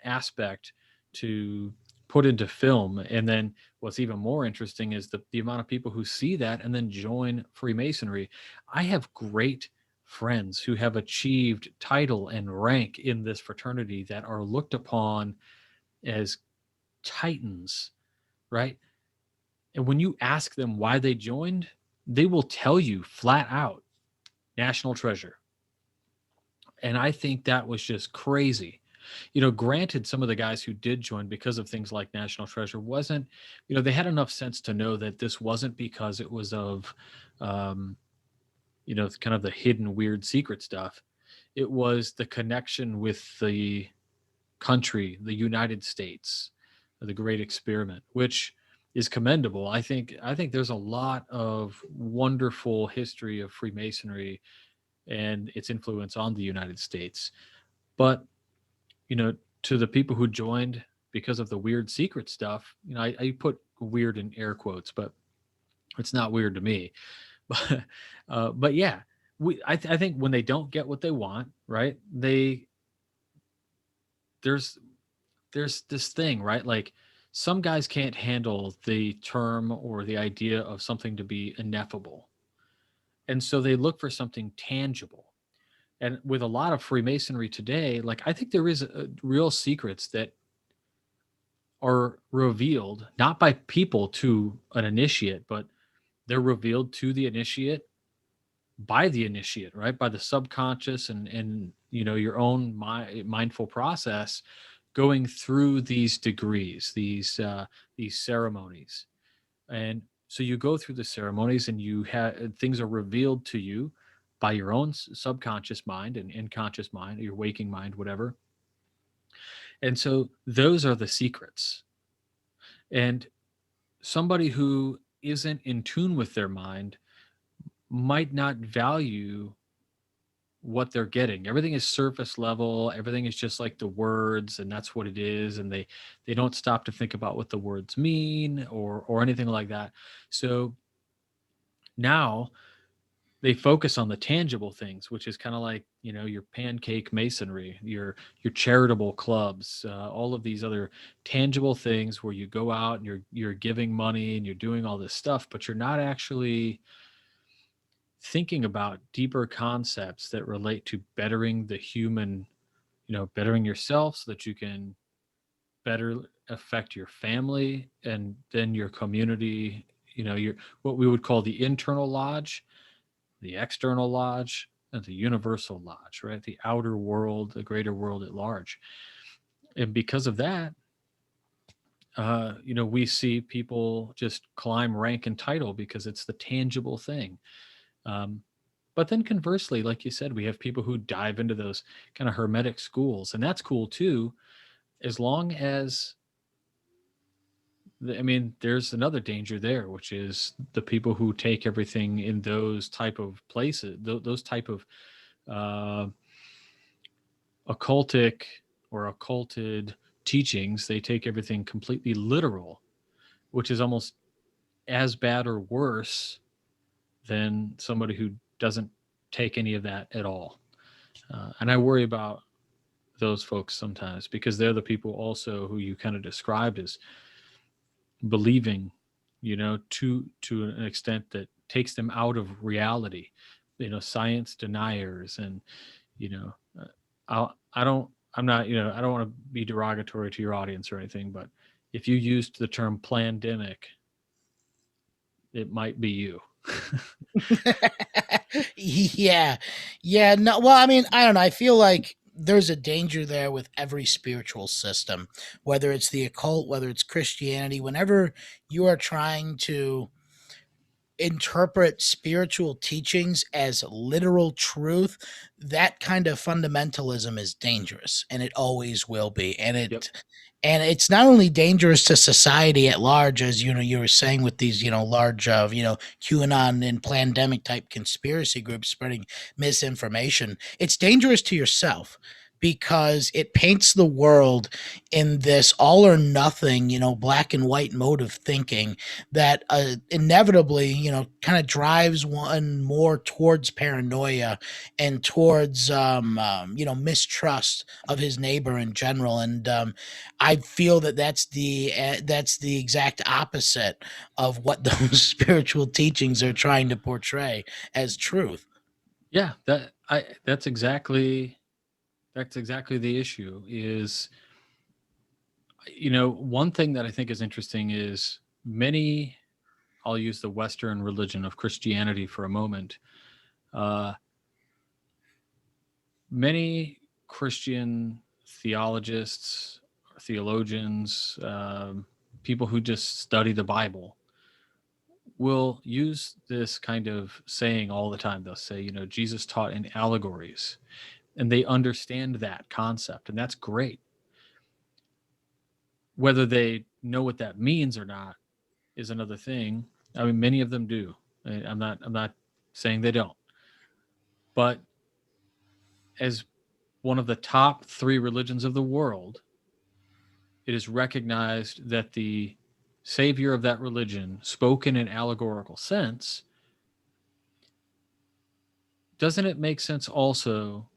C: aspect to put into film. And then what's even more interesting is the amount of people who see that and then join Freemasonry. I have great friends who have achieved title and rank in this fraternity that are looked upon as titans, right? And when you ask them why they joined, they will tell you flat out National Treasure. And I think that was just crazy. Granted, some of the guys who did join because of things like National Treasure wasn't, they had enough sense to know that this wasn't because it was of, um, kind of the hidden weird secret stuff. It was the connection with the country, the United States, the great experiment, which is commendable. I think there's a lot of wonderful history of Freemasonry and its influence on the United States. But you know, to the people who joined because of the weird secret stuff, you know, I put weird in air quotes, but it's not weird to me. But yeah, I think when they don't get what they want, right? There's there's this thing, right? Like some guys can't handle the term or the idea of something to be ineffable, and so they look for something tangible. And with a lot of Freemasonry today, like I think there is real secrets that are revealed not by people to an initiate, but they're revealed to the initiate by the initiate, right? By the subconscious and you know your own mindful process going through these degrees, these ceremonies. And so you go through the ceremonies and you have things are revealed to you by your own subconscious mind and unconscious mind, your waking mind, whatever. And so those are the secrets. And somebody who isn't in tune with their mind might not value what they're getting. Everything is surface level, everything is just like the words and that's what it is, and they don't stop to think about what the words mean or anything like that. So now they focus on the tangible things, which is kind of like, you know, your pancake masonry, your charitable clubs, all of these other tangible things where you go out and you're giving money and you're doing all this stuff, but you're not actually thinking about deeper concepts that relate to bettering the human, you know, bettering yourself so that you can better affect your family and then your community, you know, your what we would call the internal lodge, the external lodge, and the universal lodge, right? The outer world, the greater world at large. And because of that, you know, we see people just climb rank and title because it's the tangible thing. Um, but then conversely, like you said, we have people who dive into those kind of hermetic schools, and that's cool too, as long as I mean, there's another danger there, which is the people who take everything in those type of places, those type of uh, occultic or occulted teachings. They take everything completely literal, which is almost as bad or worse than somebody who doesn't take any of that at all. And I worry about those folks sometimes because they're the people also who you kind of described as believing, you know, to an extent that takes them out of reality, you know, science deniers. And you know, I don't, I'm not, you know, I don't want to be derogatory to your audience or anything, but if you used the term plandemic, it might be you.
B: Yeah. Yeah. No, well, I mean, I don't know. I feel like there's a danger there with every spiritual system, whether it's the occult, whether it's Christianity, whenever you are trying to interpret spiritual teachings as literal truth, that kind of fundamentalism is dangerous and it always will be.
C: Yep.
B: And it's not only dangerous to society at large, as you know, you were saying with these, you know, large you know, QAnon and pandemic type conspiracy groups spreading misinformation. It's dangerous to yourself because it paints the world in this all or nothing, you know, black and white mode of thinking that inevitably, you know, kind of drives one more towards paranoia and towards, you know, mistrust of his neighbor in general. And I feel that that's the exact opposite of what those spiritual teachings are trying to portray as truth.
C: Yeah, that's exactly the issue is, you know, one thing that I think is interesting is many, I'll use the Western religion of Christianity for a moment. Uh, Many Christian theologists, theologians, people who just study the Bible will use this kind of saying all the time. They'll say, you know, Jesus taught in allegories, and they understand that concept, and that's great. Whether they know what that means or not is another thing. I mean, many of them do. I'm not saying they don't, but as one of the top 3 religions of the world, it is recognized that the savior of that religion spoke in an allegorical sense. Doesn't it make sense also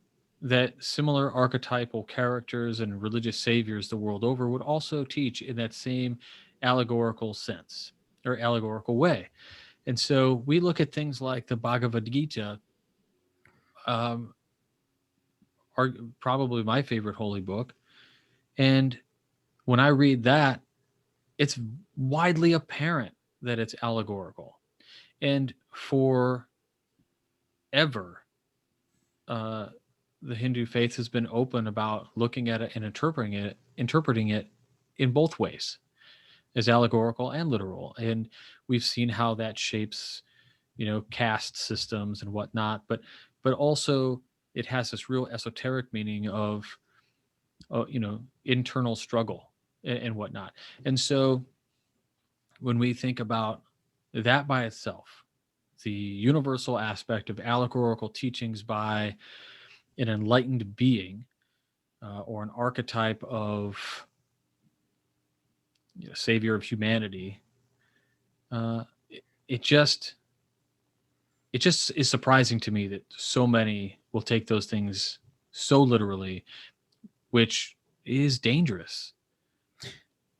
C: that similar archetypal characters and religious saviors the world over would also teach in that same allegorical sense or allegorical way? And so we look at things like the Bhagavad Gita, um, are probably my favorite holy book. And when I read that, it's widely apparent that it's allegorical. And forever, uh, the Hindu faith has been open about looking at it and interpreting it in both ways, as allegorical and literal. And we've seen how that shapes, caste systems and whatnot. But also it has this real esoteric meaning of, internal struggle and whatnot. And so when we think about that by itself, the universal aspect of allegorical teachings by an enlightened being, or an archetype of, savior of humanity, uh, it just is surprising to me that so many will take those things so literally, which is dangerous.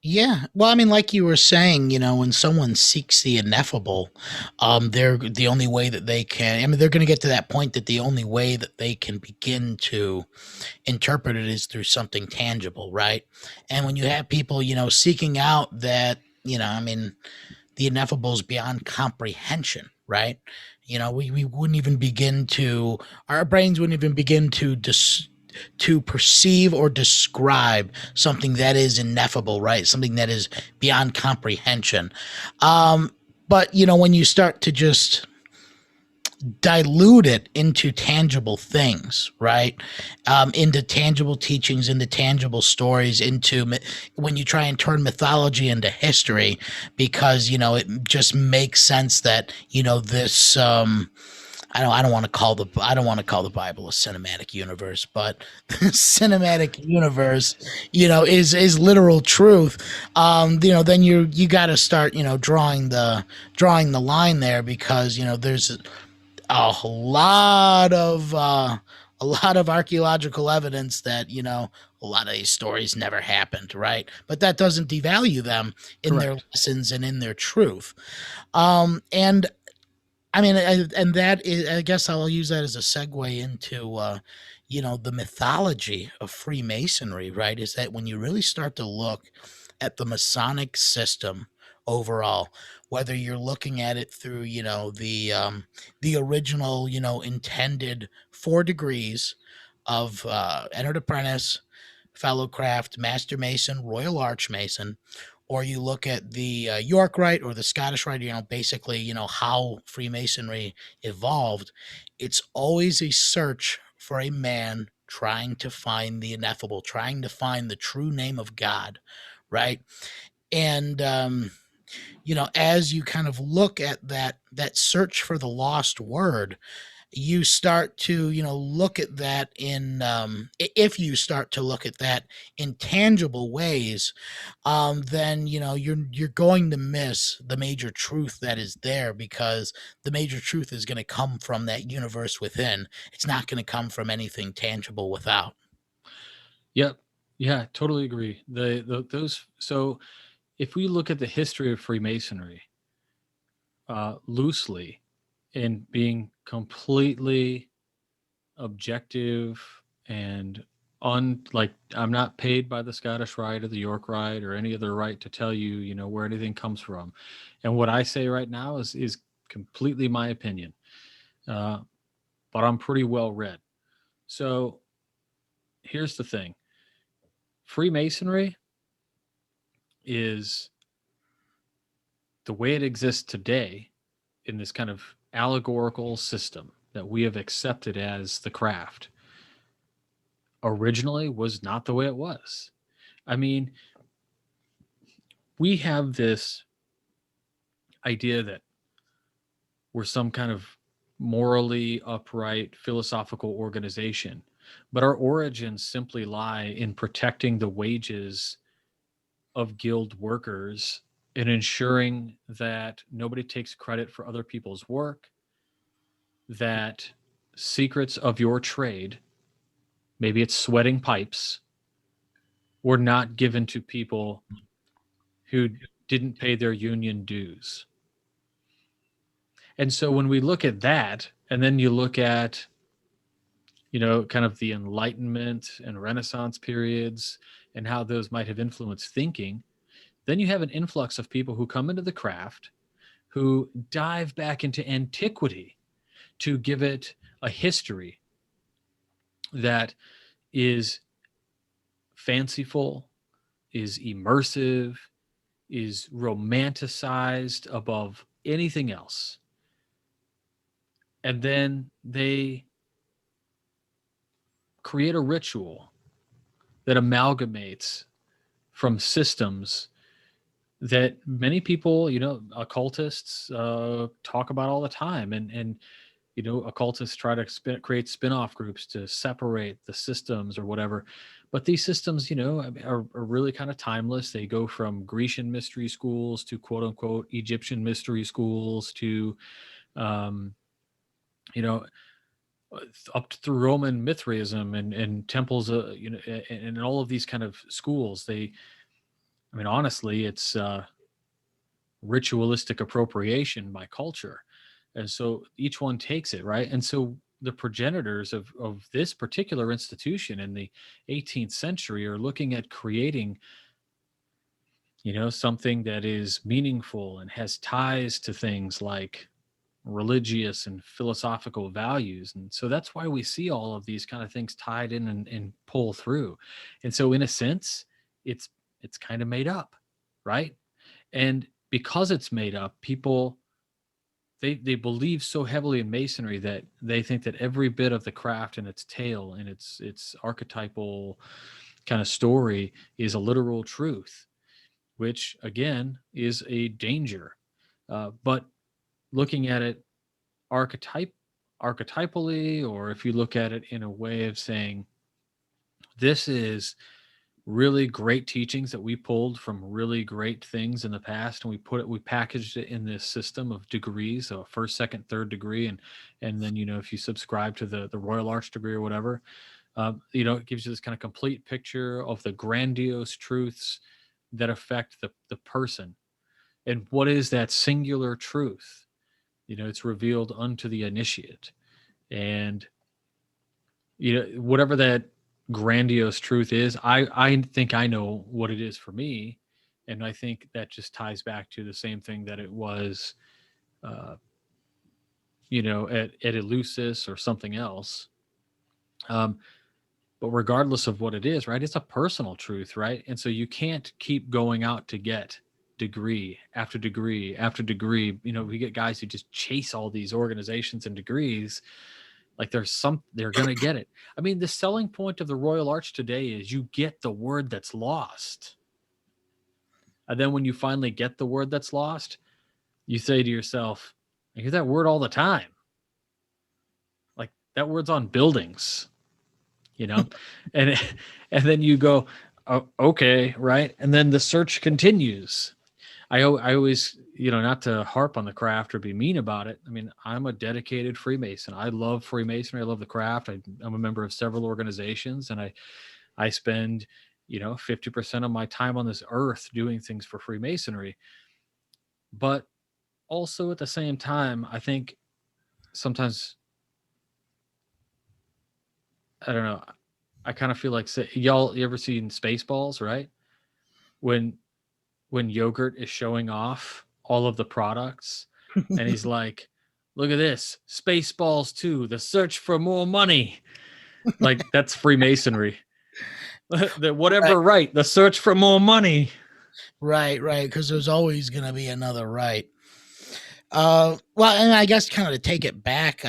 B: Yeah. Well, I mean, like you were saying, when someone seeks the ineffable, they're the only way that they can. I mean, they're going to get to that point that the only way that they can begin to interpret it is through something tangible, right? And when you have people, seeking out that, I mean, the ineffable is beyond comprehension, right? We wouldn't even begin to, our brains wouldn't even begin to perceive or describe something that is ineffable, right? Something that is beyond comprehension. But when you start to just dilute it into tangible things, right? Into tangible teachings, into tangible stories, when you try and turn mythology into history, because it just makes sense that this. I don't want to call the Bible a cinematic universe, but the cinematic universe, is literal truth. Then you got to start, drawing the line there, because there's a lot of archaeological evidence that a lot of these stories never happened, right? But that doesn't devalue them in their
C: Correct.
B: lessons and in their truth. And I mean, and that is, I guess I'll use that as a segue into, the mythology of Freemasonry, right? Is that when you really start to look at the Masonic system overall, whether you're looking at it through, the original, intended 4 degrees of entered apprentice, fellow craft, master mason, royal archmason, or you look at the York Rite or the Scottish Rite, basically, how Freemasonry evolved. It's always a search for a man trying to find the ineffable, trying to find the true name of God, right? And as you kind of look at that search for the lost word, you start to look at that in if you start to look at that in tangible ways, then you're going to miss the major truth that is there, because the major truth is going to come from that universe within. It's not going to come from anything tangible without.
C: Yep. Yeah, totally agree. Those so if we look at the history of Freemasonry, loosely, in being completely objective and like, I'm not paid by the Scottish Rite or the York Rite or any other right to tell you, where anything comes from. And what I say right now is completely my opinion. Uh, but I'm pretty well read. So here's the thing. Freemasonry is the way it exists today in this kind of allegorical system that we have accepted as the craft originally was not the way it was. I mean, we have this idea that we're some kind of morally upright philosophical organization. but our origins simply lie in protecting the wages of guild workers and ensuring that nobody takes credit for other people's work, that secrets of your trade, maybe it's sweating pipes, were not given to people who didn't pay their union dues. And so when we look at that, and then you look at, kind of the Enlightenment and Renaissance periods and how those might have influenced thinking, then you have an influx of people who come into the craft who dive back into antiquity to give it a history that is fanciful, is immersive, is romanticized above anything else. And then they create a ritual that amalgamates from systems that many people, occultists talk about all the time. And occultists try to create spin-off groups to separate the systems or whatever. But these systems, are really kind of timeless. They go from Grecian mystery schools to quote unquote Egyptian mystery schools to, you know, up through Roman Mithraism and temples, and all of these kind of schools. Honestly, it's ritualistic appropriation by culture. And so each one takes it, right? And so the progenitors of this particular institution in the 18th century are looking at creating, something that is meaningful and has ties to things like religious and philosophical values. And so that's why we see all of these kind of things tied in and pull through. And so in a sense, it's kind of made up, right? And because it's made up, people they believe so heavily in Masonry that they think that every bit of the craft and its tale and its archetypal kind of story is a literal truth, which again is a danger. But looking at it archetypally, or if you look at it in a way of saying this is really great teachings that we pulled from really great things in the past, and we packaged it in this system of degrees, so first, second, third degree, and then if you subscribe to the Royal Arch degree or whatever, it gives you this kind of complete picture of the grandiose truths that affect the person. And what is that singular truth? It's revealed unto the initiate. And whatever that grandiose truth is, I think I know what it is for me. And I think that just ties back to the same thing that it was at Eleusis or something else. But regardless of what it is, right, it's a personal truth, right? And so you can't keep going out to get degree after degree after degree. We get guys who just chase all these organizations and degrees like they're going to get it. The selling point of the Royal Arch today is you get the word that's lost. And then when you finally get the word that's lost, you say to yourself, I hear that word all the time. Like that word's on buildings, and then you go, oh, okay, right. And then the search continues. I always, not to harp on the craft or be mean about it. I'm a dedicated Freemason. I love Freemasonry. I love the craft. I'm a member of several organizations, and I spend, 50% of my time on this earth doing things for Freemasonry. But also at the same time, I think sometimes, I don't know, I kind of feel like, you ever seen Spaceballs, right? When Yogurt is showing off all of the products and he's like, look at this, Spaceballs 2, the search for more money. Like that's Freemasonry. Right, the search for more money.
B: Right, because there's always going to be another right. Well, and I guess kind of to take it back,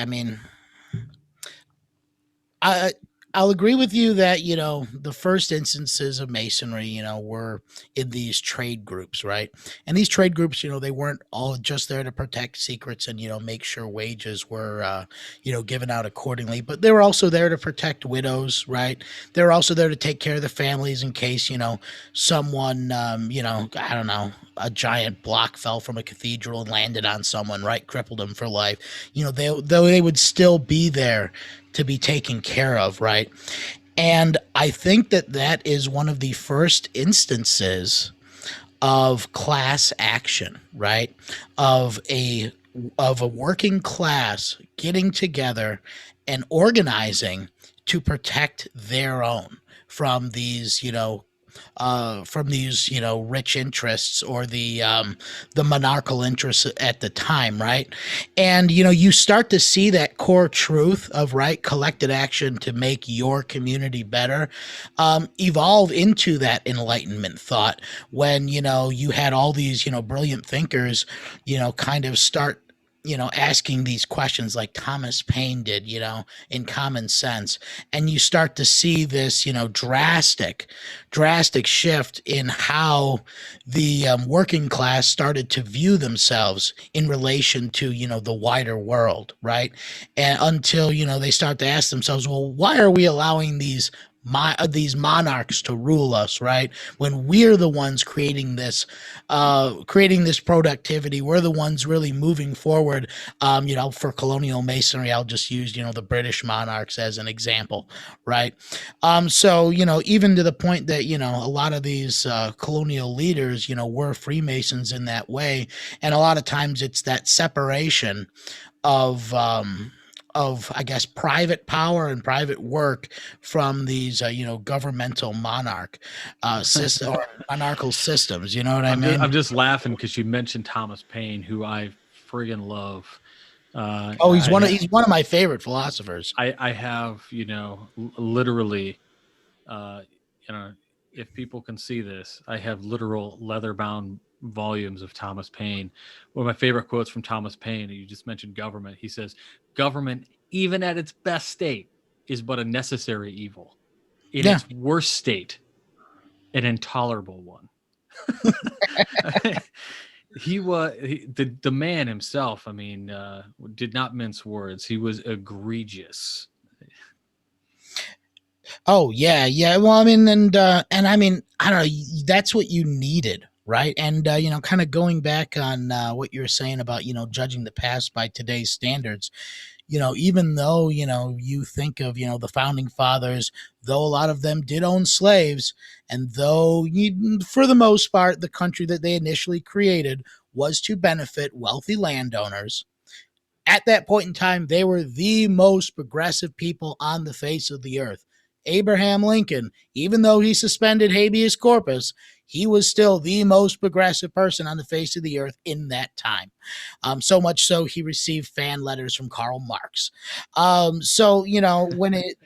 B: I'll agree with you that, the first instances of masonry, were in these trade groups, right? And these trade groups, they weren't all just there to protect secrets and, make sure wages were, given out accordingly, but they were also there to protect widows, right? They were also there to take care of the families in case, someone, I don't know, a giant block fell from a cathedral and landed on someone, right? Crippled them for life. They would still be there to be taken care of, right? And I think that that is one of the first instances of class action, right? Of a of a working class getting together and organizing to protect their own from these rich interests or the monarchical interests at the time, right? And you start to see that core truth of right collected action to make your community better evolve into that enlightenment thought when you had all these brilliant thinkers kind of start asking these questions like Thomas Paine did, in Common Sense. And you start to see this, drastic shift in how the working class started to view themselves in relation to, the wider world, right? And until, they start to ask themselves, well, why are we allowing these monarchs to rule us, right? When we're the ones creating this productivity, we're the ones really moving forward. For colonial masonry, I'll just use the British monarchs as an example, right? So even to the point that a lot of these colonial leaders were Freemasons in that way, and a lot of times it's that separation of I guess private power and private work from these governmental system or monarchical systems. You know what I mean?
C: I'm just laughing because you mentioned Thomas Paine, who I friggin' love.
B: Oh, he's one of my favorite philosophers.
C: I have literally, uh, if people can see this, I have literal leather-bound volumes of Thomas Paine. One of my favorite quotes from Thomas Paine, you just mentioned government. He says, "Government, even at its best state, is but a necessary evil. In
B: Yeah.
C: its worst state, an intolerable one." The man himself. I mean, did not mince words. He was egregious.
B: Oh yeah, yeah. Well, I mean, and I mean, I don't know. That's what you needed, right? And kind of going back on what you were saying about judging the past by today's standards. Even though you think of the founding fathers, though a lot of them did own slaves, and though for the most part the country that they initially created was to benefit wealthy landowners. At that point in time, they were the most progressive people on the face of the earth. Abraham Lincoln, even though he suspended habeas corpus, he was still the most progressive person on the face of the earth in that time. So much so he received fan letters from Karl Marx. So when it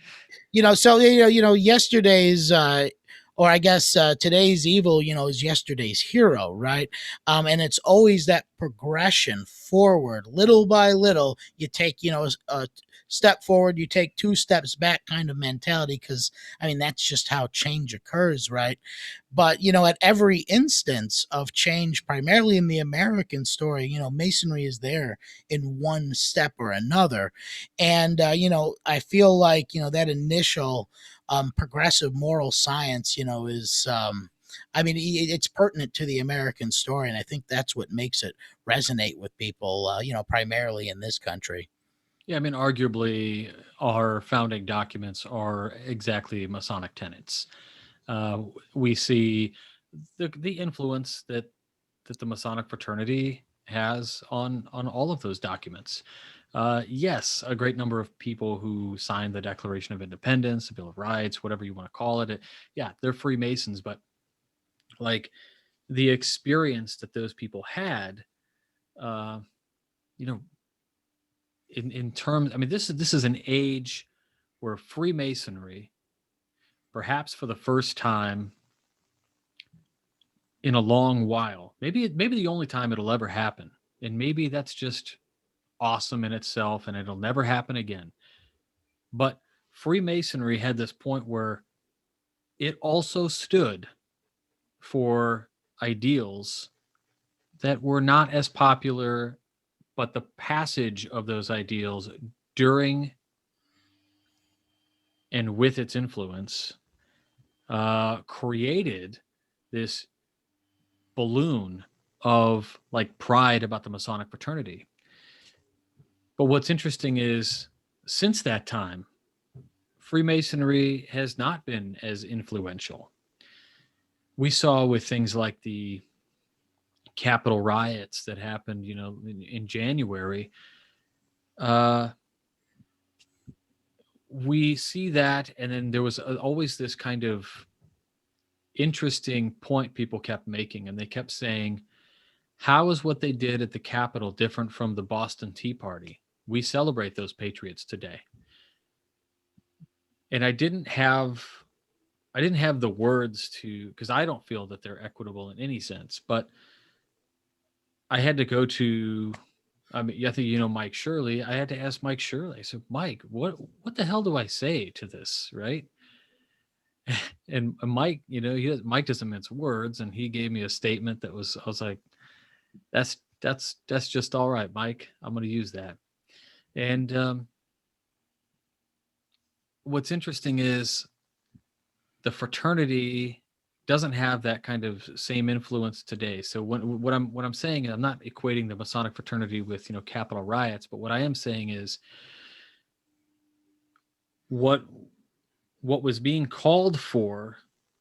B: so yesterday's or I guess today's evil is yesterday's hero, right? And it's always that progression forward, little by little. You take a step forward, you take two steps back kind of mentality, because I mean that's just how change occurs, right? But at every instance of change, primarily in the American story, masonry is there in one step or another. And I feel like that initial progressive moral science is I mean, it's pertinent to the American story, and I think that's what makes it resonate with people, primarily in this country.
C: Yeah, I mean, arguably, our founding documents are exactly Masonic tenets. We see the influence that the Masonic fraternity has on all of those documents. Yes, a great number of people who signed the Declaration of Independence, the Bill of Rights, whatever you want to call it, yeah, they're Freemasons, but like the experience that those people had, uh, you know, in terms, I mean, this is an age where Freemasonry, perhaps for the first time in a long while, maybe the only time it'll ever happen, and maybe that's just awesome in itself, and it'll never happen again. But Freemasonry had this point where it also stood for ideals that were not as popular, but the passage of those ideals during and with its influence created this balloon of like pride about the Masonic fraternity. But what's interesting is since that time, Freemasonry has not been as influential. We saw with things like the Capitol riots that happened, in January. We see that, and then there was always this kind of interesting point people kept making, and they kept saying, how is what they did at the Capitol different from the Boston Tea Party? We celebrate those patriots today. And I didn't have the words to, because I don't feel that they're equitable in any sense, but I had to go to, I think Mike Shirley. I had to ask Mike Shirley. I said, Mike, what the hell do I say to this, right? And Mike, Mike doesn't mince words, and he gave me a statement that was, I was like, that's just all right, Mike. I'm going to use that. And what's interesting is the fraternity doesn't have that kind of same influence today. So what I'm saying is I'm not equating the Masonic fraternity with Capitol riots, but what I am saying is what was being called for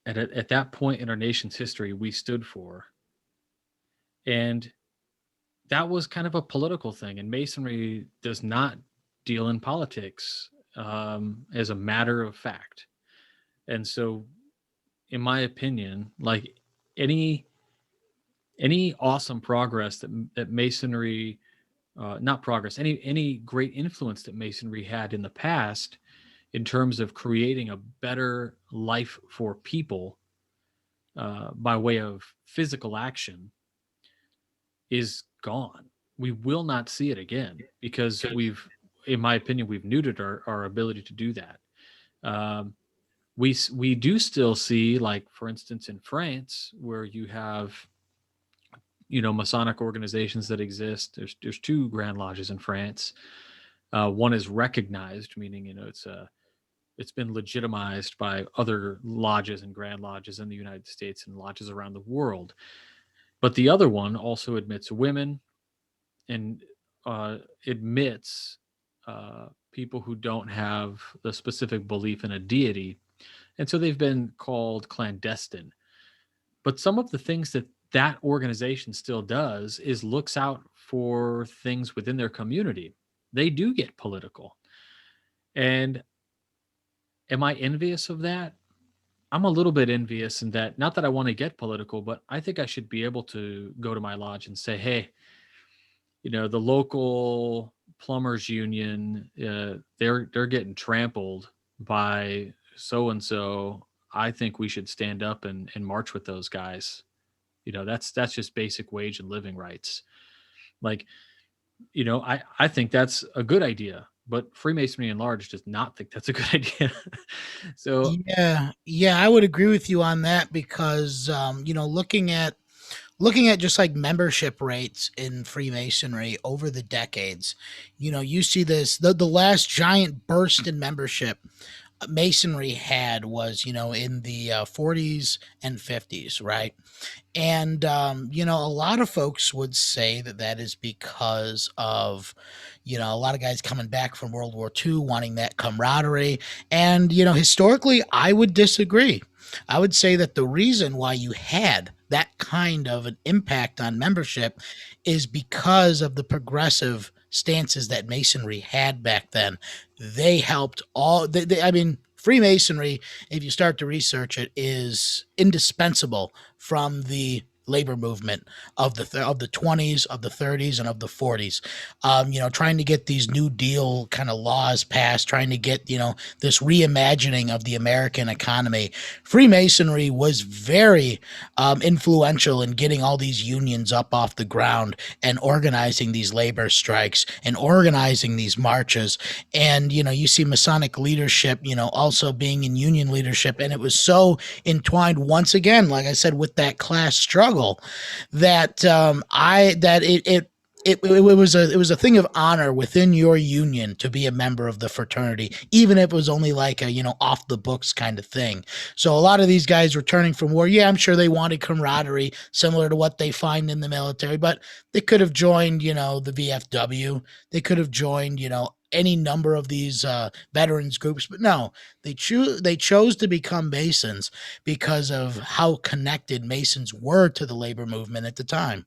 C: at that point in our nation's history, we stood for, and that was kind of a political thing. And Masonry does not deal in politics as a matter of fact. And so, in my opinion, like any awesome progress that Masonry, not progress, any great influence that Masonry had in the past in terms of creating a better life for people by way of physical action is gone. We will not see it again because in my opinion, we've neutered our ability to do that. We do still see, like, for instance, in France, where you have Masonic organizations that exist. There's two Grand Lodges in France. One is recognized, meaning it's been legitimized by other lodges and Grand Lodges in the United States and lodges around the world. But the other one also admits women and admits people who don't have the specific belief in a deity. And so they've been called clandestine. But some of the things that organization still does is looks out for things within their community. They do get political. And am I envious of that? I'm a little bit envious in that, not that I want to get political, but I think I should be able to go to my lodge and say, hey, the local plumbers union, they're getting trampled by so-and-so. I think we should stand up and march with those guys. That's just basic wage and living rights. Like, I think that's a good idea, but Freemasonry at large does not think that's a good idea. So
B: yeah, I would agree with you on that because looking at just like membership rates in Freemasonry over the decades, you see this, the last giant burst in membership Masonry had was, in the 40s and 50s, right? And, a lot of folks would say that that is because of, a lot of guys coming back from World War II wanting that camaraderie. And, historically, I would disagree. I would say that the reason why you had that kind of an impact on membership is because of the progressive stances that Masonry had back then. They helped I mean, Freemasonry, if you start to research it, is indispensable from the labor movement of the 20s, of the 30s, and of the 40s. Trying to get these New Deal kind of laws passed, trying to get this reimagining of the American economy. Freemasonry was very influential in getting all these unions up off the ground and organizing these labor strikes and organizing these marches. And you see Masonic leadership, also being in union leadership, and it was so entwined once again, like I said, with that class struggle that it was a thing of honor within your union to be a member of the fraternity, even if it was only like a off the books kind of thing. So a lot of these guys returning from war, yeah, I'm sure they wanted camaraderie similar to what they find in the military, but they could have joined the VFW, they could have joined any number of these veterans groups, but no, they chose to become Masons because of how connected Masons were to the labor movement at the time.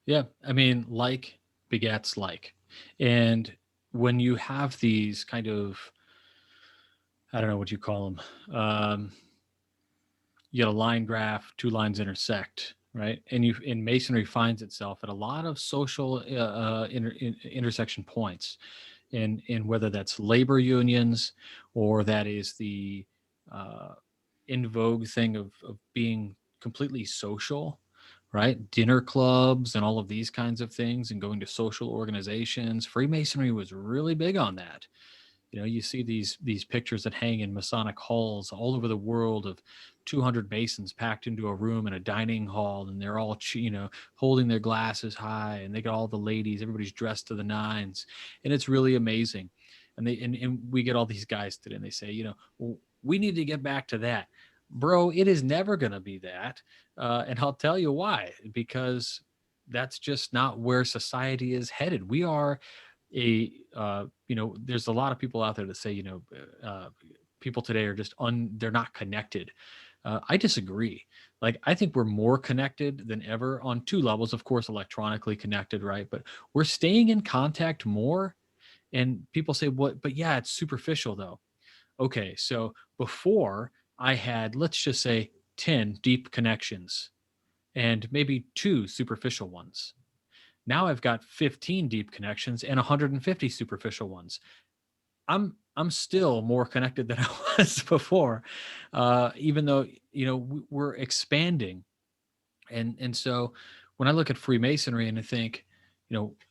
C: Yeah, I mean, like begets like. And when you have these kind of, I don't know what you call them, you get a line graph, two lines intersect, right? And in Masonry finds itself at a lot of social intersection points, in whether that's labor unions or that is the uh, in vogue thing of being completely social, right? Dinner clubs and all of these kinds of things, and going to social organizations. Freemasonry was really big on that. You see these pictures that hang in Masonic halls all over the world of 200 Masons packed into a room in a dining hall, and they're all holding their glasses high, and they got all the ladies, everybody's dressed to the nines, and it's really amazing. And we get all these guys today, and they say, well, we need to get back to that. Bro, it is never going to be that, and I'll tell you why. Because that's just not where society is headed. We are there's a lot of people out there that say people today are just they're not connected. I disagree. Like, I think we're more connected than ever on two levels. Of course, electronically connected, right? But we're staying in contact more. And people say, what? But yeah, it's superficial though. Okay, so before I had, let's just say, 10 deep connections and maybe two superficial ones. Now I've got 15 deep connections and 150 superficial ones. I'm still more connected than I was before, even though we're expanding. And so when I look at Freemasonry and I think,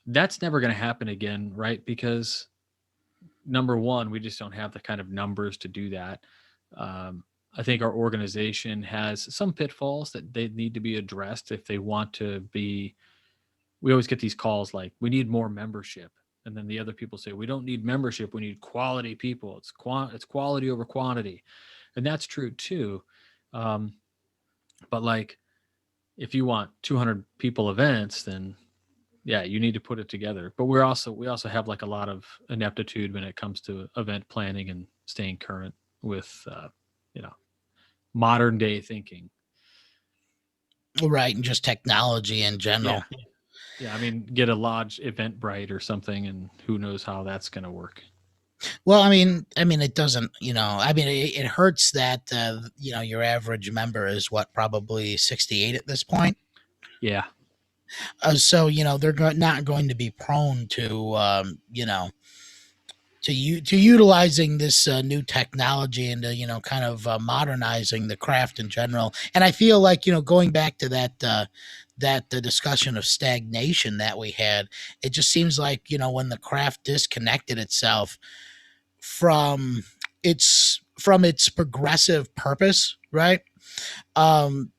C: that's never going to happen again, right? Because number one, we just don't have the kind of numbers to do that. I think our organization has some pitfalls that they need to be addressed if they want to be. We always get these calls like, we need more membership. And then the other people say, we don't need membership. We need quality people. It's quality over quantity. And that's true too. But like, if you want 200 people events, then yeah, you need to put it together. But we also have like a lot of ineptitude when it comes to event planning and staying current with, modern day thinking.
B: Right, and just technology in general.
C: Yeah. Yeah, I mean, get a lodge Eventbrite or something, and who knows how that's going to work.
B: Well, it doesn't. It hurts that your average member is what, probably 68 at this point.
C: Yeah,
B: So they're not going to be prone to to utilizing this new technology and to kind of modernizing the craft in general. And I feel like going back to that the discussion of stagnation that we had, it just seems like when the craft disconnected itself from its progressive purpose, right?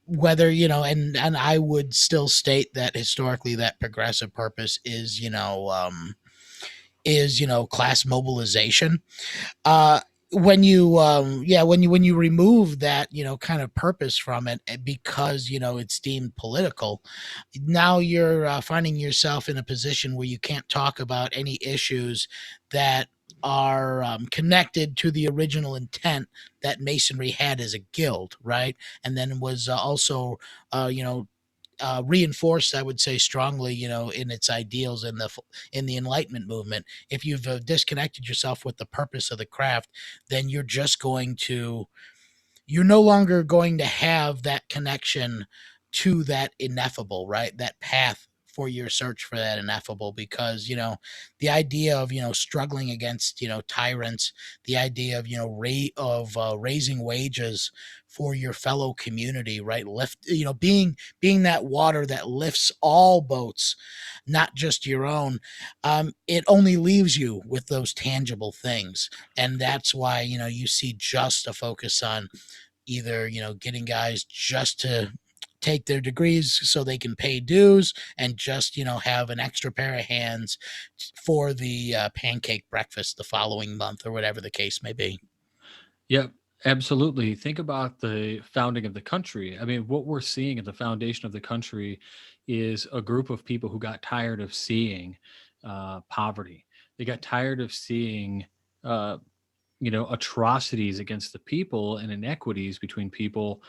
B: Whether and I would still state that historically that progressive purpose is class mobilization. When you when you remove that kind of purpose from it, because it's deemed political, now you're finding yourself in a position where you can't talk about any issues that are connected to the original intent that Masonry had as a guild, right? And then was also reinforced, I would say, strongly, in its ideals in the Enlightenment movement. If you've disconnected yourself with the purpose of the craft, then you're no longer going to have that connection to that ineffable, right? That path for your search for that ineffable, because the idea of struggling against tyrants, the idea of raising wages for your fellow community, right? Lift, being that water that lifts all boats, not just your own. It only leaves you with those tangible things, and that's why you see just a focus on either getting guys just to take their degrees so they can pay dues, and just have an extra pair of hands for the pancake breakfast the following month, or whatever the case may be.
C: Yep, absolutely. Think about the founding of the country. I mean, what we're seeing at the foundation of the country is a group of people who got tired of seeing poverty. They got tired of seeing, atrocities against the people and inequities between people.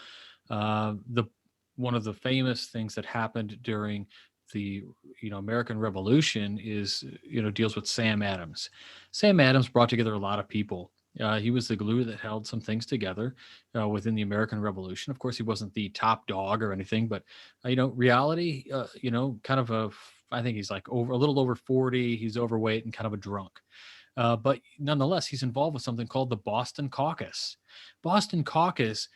C: The One of the famous things that happened during the American Revolution is deals with Sam Adams. Sam Adams brought together a lot of people. He was the glue that held some things together within the American Revolution. Of course, he wasn't the top dog or anything, but reality, kind of I think he's like a little over 40. He's overweight and kind of a drunk. But nonetheless, he's involved with something called the Boston Caucus. Boston Caucus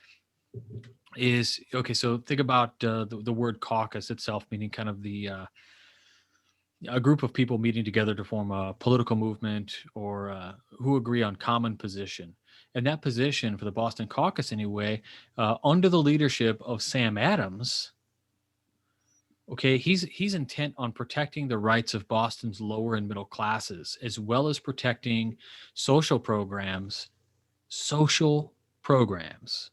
C: is okay. So think about the word caucus itself, meaning kind of a group of people meeting together to form a political movement, or who agree on common position. And that position for the Boston Caucus, anyway, under the leadership of Sam Adams. Okay, he's intent on protecting the rights of Boston's lower and middle classes, as well as protecting social programs, social programs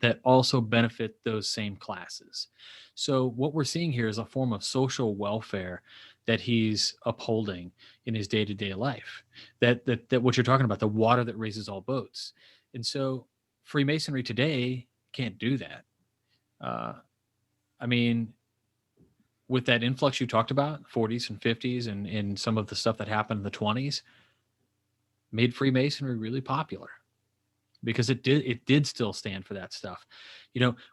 C: that also benefit those same classes. So what we're seeing here is a form of social welfare that he's upholding in his day-to-day life. That what you're talking about, the water that raises all boats. And so Freemasonry today can't do that. I mean, with that influx you talked about, 40s and 50s, and some of the stuff that happened in the 20s, made Freemasonry really popular, because it did still stand for that stuff.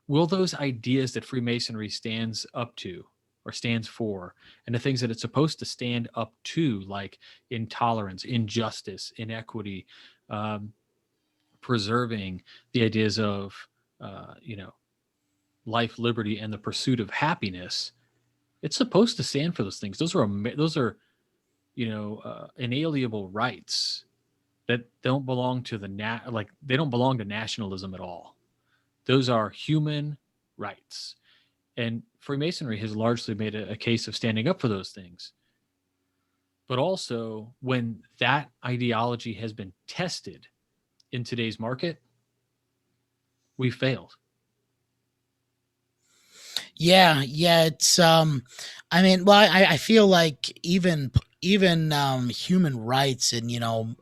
C: Will those ideas that Freemasonry stands up to, or stands for, and the things that it's supposed to stand up to, like intolerance, injustice, inequity, preserving the ideas of life, liberty, and the pursuit of happiness, it's supposed to stand for those things. Those are inalienable rights that don't belong to they don't belong to nationalism at all. Those are human rights. And Freemasonry has largely made a case of standing up for those things. But also, when that ideology has been tested in today's market, we failed.
B: Yeah, it's I mean, well, I feel like even human rights, and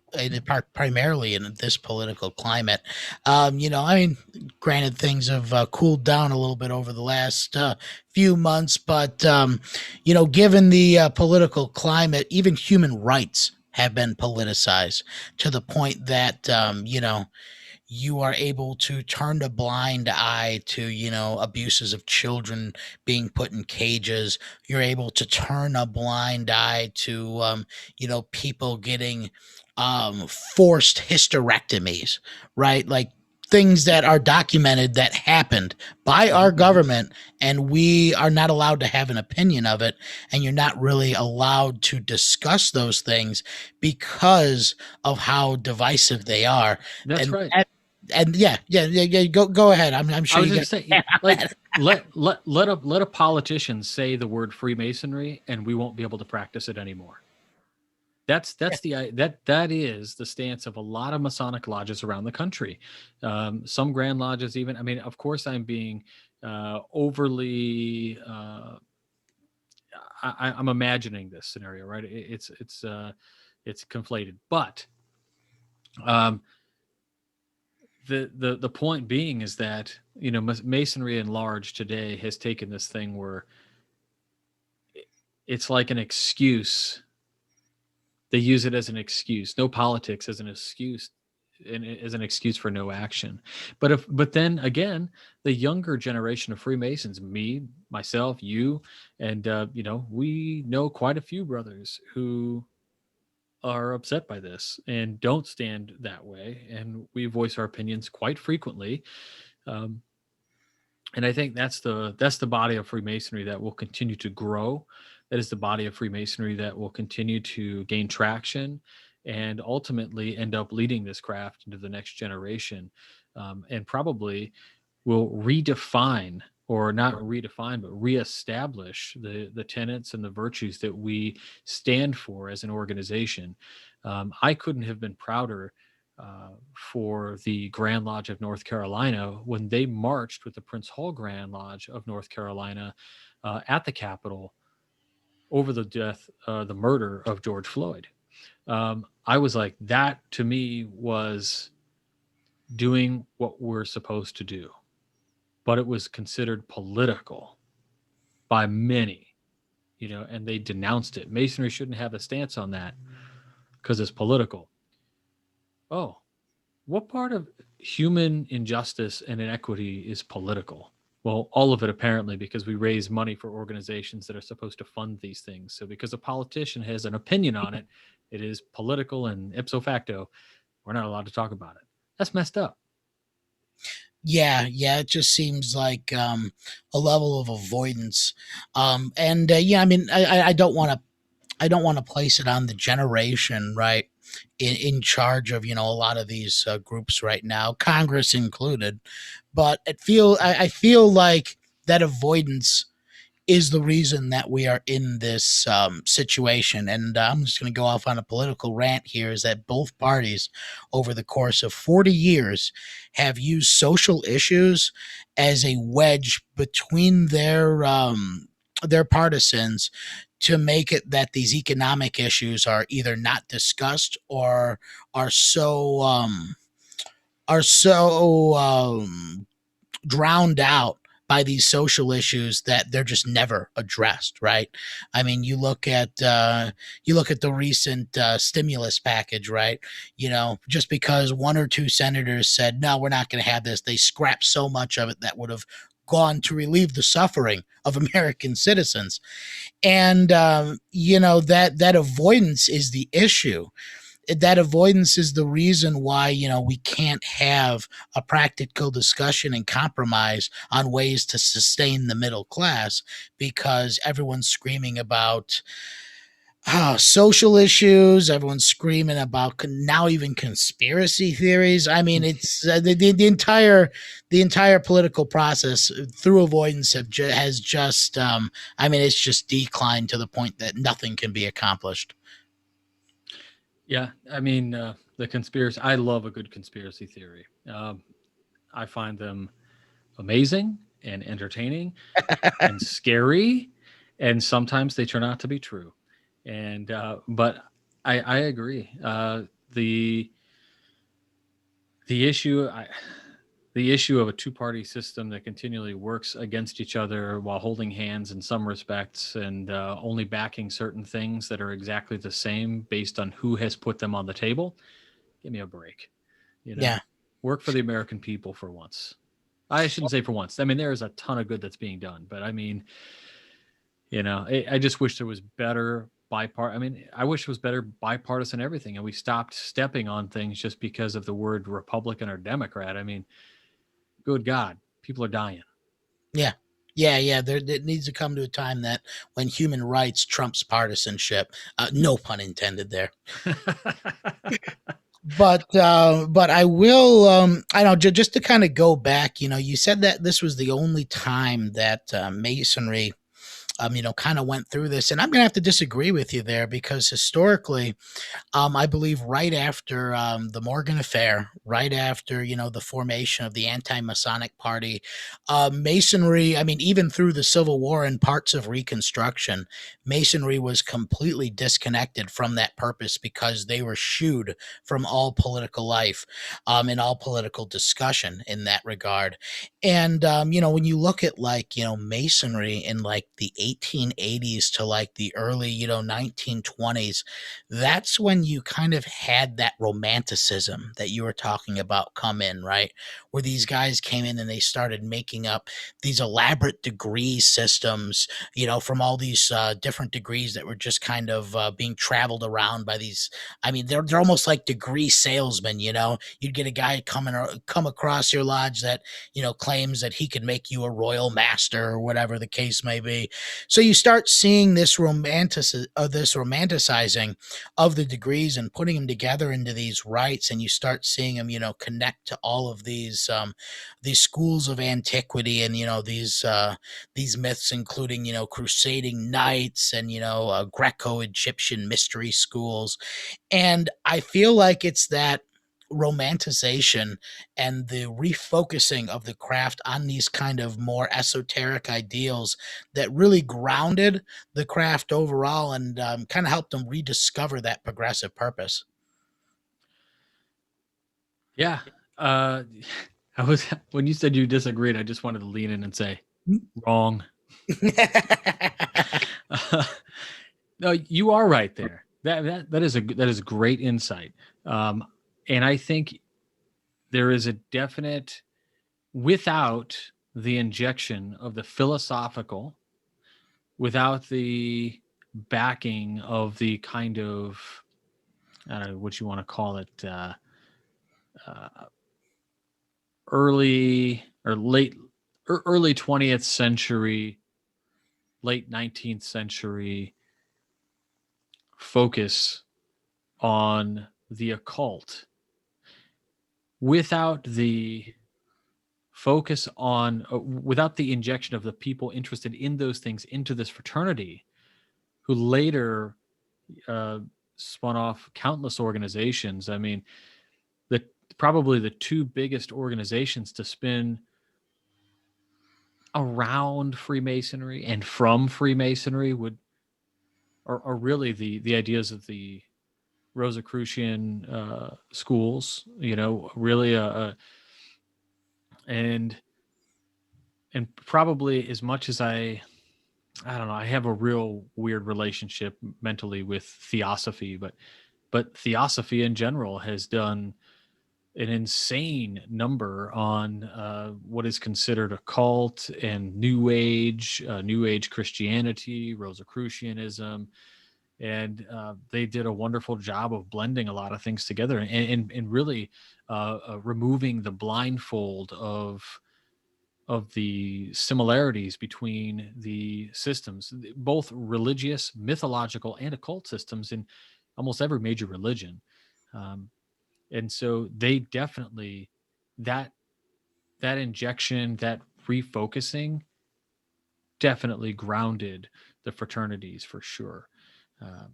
B: primarily in this political climate, I mean, granted, things have cooled down a little bit over the last few months, but given the political climate, even human rights have been politicized to the point that you are able to turn a blind eye to abuses of children being put in cages. You're able to turn a blind eye to people getting forced hysterectomies, right? Like things that are documented that happened by our government, and we are not allowed to have an opinion of it, and you're not really allowed to discuss those things because of how divisive they are.
C: That's
B: and
C: right.
B: and yeah. Go ahead. I'm sure
C: I was
B: you
C: just saying, like, let a politician say the word Freemasonry, and we won't be able to practice it anymore. That is the stance of a lot of Masonic lodges around the country. Some Grand Lodges, even. I mean, of course, I'm being overly. I'm imagining this scenario, right? It's conflated, but the point being is that Masonry in large today has taken this thing where it's like an excuse. They use it as an excuse. No politics as an excuse as an excuse for no action. But then again, the younger generation of Freemasons, me, myself, you, and we know quite a few brothers who are upset by this and don't stand that way, and we voice our opinions quite frequently. Um, and I think that's the body of Freemasonry that will continue to grow. That is the body of Freemasonry that will continue to gain traction and ultimately end up leading this craft into the next generation, and probably will redefine, or not redefine, but reestablish the tenets and the virtues that we stand for as an organization. I couldn't have been prouder for the Grand Lodge of North Carolina when they marched with the Prince Hall Grand Lodge of North Carolina at the Capitol over the murder of George Floyd. I was like, that to me was doing what we're supposed to do, but it was considered political by many, and they denounced it. Masonry shouldn't have a stance on that because it's political. Oh, what part of human injustice and inequity is political? Well, all of it apparently, because we raise money for organizations that are supposed to fund these things. So because a politician has an opinion on it, it is political, and ipso facto, we're not allowed to talk about it. That's messed up.
B: Yeah, it just seems like a level of avoidance. And yeah, I mean, I don't want to place it on the generation, right, in charge of a lot of these groups right now, Congress included. But I feel like that avoidance is the reason that we are in this situation. And I'm just going to go off on a political rant here, is that both parties over the course of 40 years have used social issues as a wedge between their partisans, to make it that these economic issues are either not discussed or are so drowned out by these social issues that they're just never addressed, right? I mean, you look at the recent stimulus package, right? Just because one or two senators said no, we're not going to have this, they scrapped so much of it that would have gone to relieve the suffering of American citizens. And that avoidance is the issue. That avoidance is the reason why we can't have a practical discussion and compromise on ways to sustain the middle class, because everyone's screaming about social issues. Everyone's screaming about now even conspiracy theories. I mean, it's the entire political process through avoidance has just I mean, it's just declined to the point that nothing can be accomplished.
C: Yeah, I mean, the conspiracy. I love a good conspiracy theory. I find them amazing and entertaining and scary, and sometimes they turn out to be true. And but I agree. The the issue I, the issue of a two-party system that continually works against each other while holding hands in some respects, and only backing certain things that are exactly the same based on who has put them on the table. Give me a break.
B: Yeah.
C: Work for the American people for once. I shouldn't say for once. I mean, there is a ton of good that's being done, but I mean, I just wish there was better I mean, I wish it was better bipartisan everything, and we stopped stepping on things just because of the word Republican or Democrat. I mean, good God, people are dying.
B: Yeah. Yeah. There it needs to come to a time that when human rights trumps partisanship. No pun intended there. But I will. I know, just to kind of go back. You said that this was the only time that Masonry, kind of went through this, and I'm gonna have to disagree with you there, because historically, I believe right after the Morgan affair, right after the formation of the anti-Masonic party, Masonry. I mean, even through the Civil War and parts of Reconstruction, Masonry was completely disconnected from that purpose, because they were shooed from all political life, and all political discussion in that regard. And when you look at, like, Masonry in like the 1880s to like the early, 1920s, that's when you kind of had that romanticism that you were talking about come in, right? Where these guys came in and they started making up these elaborate degree systems, from all these different degrees that were just kind of being traveled around by these. I mean, they're almost like degree salesmen. You'd get a guy come across your lodge that claims that he could make you a royal master or whatever the case may be. So you start seeing this romanticizing of the degrees and putting them together into these rites, and you start seeing them, connect to all of these schools of antiquity, and these myths, including crusading knights and Greco-Egyptian mystery schools. And I feel like it's that romanticization and the refocusing of the craft on these kind of more esoteric ideals that really grounded the craft overall, and kind of helped them rediscover that progressive purpose.
C: Yeah. Uh, I was when you said you disagreed, I just wanted to lean in and say wrong. No, you are right there. That is great insight. And I think there is a definite, without the injection of the philosophical, without the backing of the kind of, I don't know what you want to call it, uh, early or late or early 20th century, late 19th century focus on the occult, without the focus on, without the injection of the people interested in those things into this fraternity, who later uh, spun off countless organizations. I mean, the probably the two biggest organizations to spin around Freemasonry and from Freemasonry are really the ideas of the Rosicrucian schools. Really and probably, as much as I don't know, I have a real weird relationship mentally with theosophy, but theosophy in general has done an insane number on what is considered occult and New Age Christianity, Rosicrucianism, and they did a wonderful job of blending a lot of things together, and really removing the blindfold of the similarities between the systems, both religious, mythological, and occult systems in almost every major religion. Um, and so they definitely, that injection, that refocusing, definitely grounded the fraternities for sure. Uh,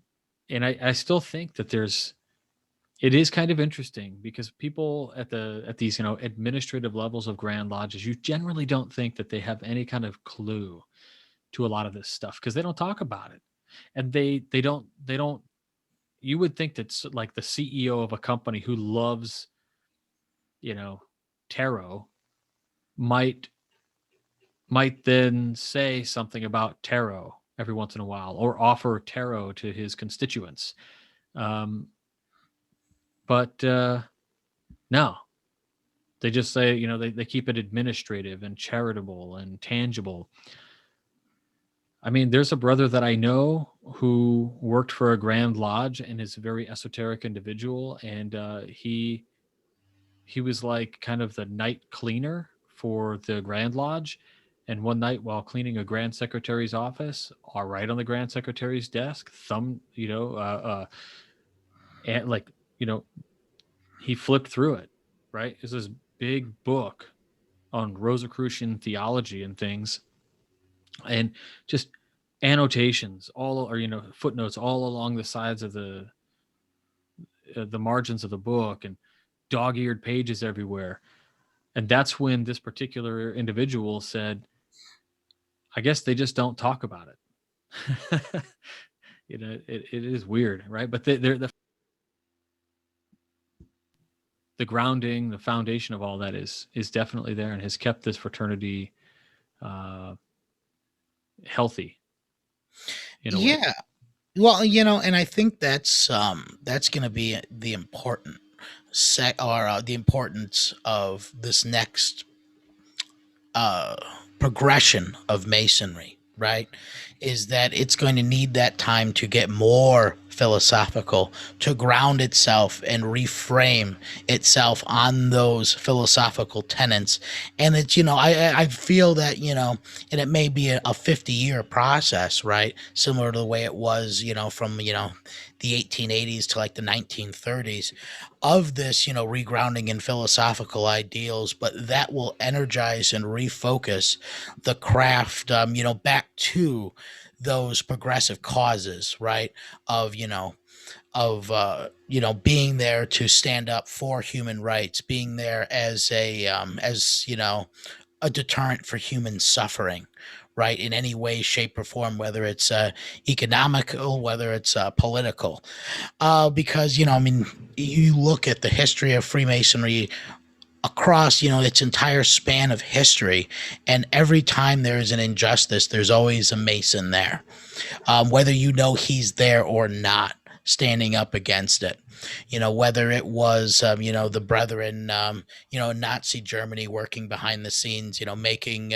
C: and I still think that it is kind of interesting, because people at these administrative levels of Grand Lodges, you generally don't think that they have any kind of clue to a lot of this stuff, because they don't talk about it, and they don't. You would think that like the CEO of a company who loves tarot might then say something about tarot every once in a while, or offer tarot to his constituents. Um, but no, they just say, they keep it administrative and charitable and tangible. I mean, there's a brother that I know who worked for a Grand Lodge and is a very esoteric individual, and he was like kind of the night cleaner for the Grand Lodge. And one night, while cleaning a Grand Secretary's office, all right, on the Grand Secretary's desk, and like, he flipped through it, right? It's this big book on Rosicrucian theology and things, and just annotations footnotes all along the sides of the margins of the book, and dog-eared pages everywhere. And that's when this particular individual said, I guess they just don't talk about it. It is weird, right? But the grounding, the foundation of all that is definitely there, and has kept this fraternity healthy in a way.
B: Yeah. Well, and I think that's going to be the important the importance of this next uh, progression of masonry, right? Is that it's going to need that time to get more philosophical, to ground itself and reframe itself on those philosophical tenets. And it's, I feel that, and it may be a 50-year process, right? Similar to the way it was, from, the 1880s to like the 1930s, of this, regrounding in philosophical ideals, but that will energize and refocus the craft, back to those progressive causes, right? Of, being there to stand up for human rights, being there as a deterrent for human suffering, right? In any way, shape, or form, whether it's economical, whether it's political. Because, I mean, you look at the history of Freemasonry across, its entire span of history, and every time there is an injustice, there's always a Mason there, whether he's there or not, standing up against it. Whether it was, the brethren, Nazi Germany working behind the scenes, making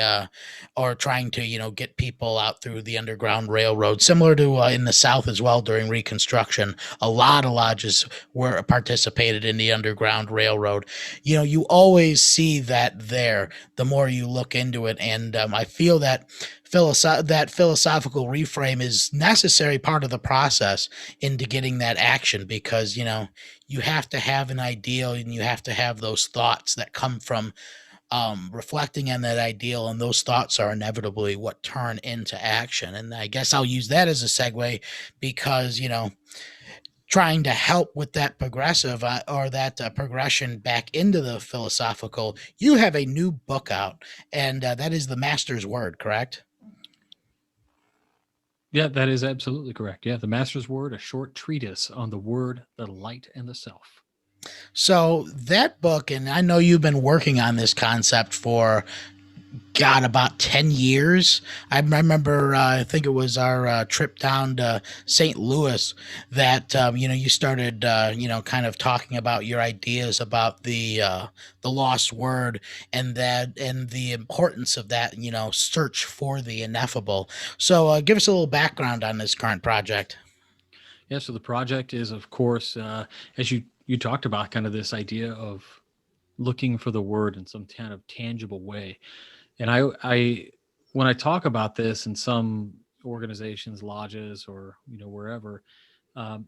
B: or trying to, get people out through the Underground Railroad, similar to in the South as well during Reconstruction. A lot of lodges were participated in the Underground Railroad. You always see that there the more you look into it. And I feel that that philosophical reframe is necessary part of the process into getting that action, because you have to have an ideal, and you have to have those thoughts that come from reflecting on that ideal, and those thoughts are inevitably what turn into action. And I guess I'll use that as a segue, because trying to help with that progressive or that progression back into the philosophical, you have a new book out, and that is The Master's Word, correct?
C: Yeah, that is absolutely correct. Yeah, the Master's Word, a short treatise on the Word, the Light, and the Self.
B: So that book, and I know you've been working on this concept for, God, about 10 years. I remember, I think it was our trip down to St. Louis that, you started, kind of talking about your ideas about the lost word, and the importance of that, search for the ineffable. So give us a little background on this current project.
C: Yeah, so the project is, of course, as you talked about, kind of this idea of looking for the word in some kind of tangible way. And I when I talk about this in some organizations, lodges, or wherever, um,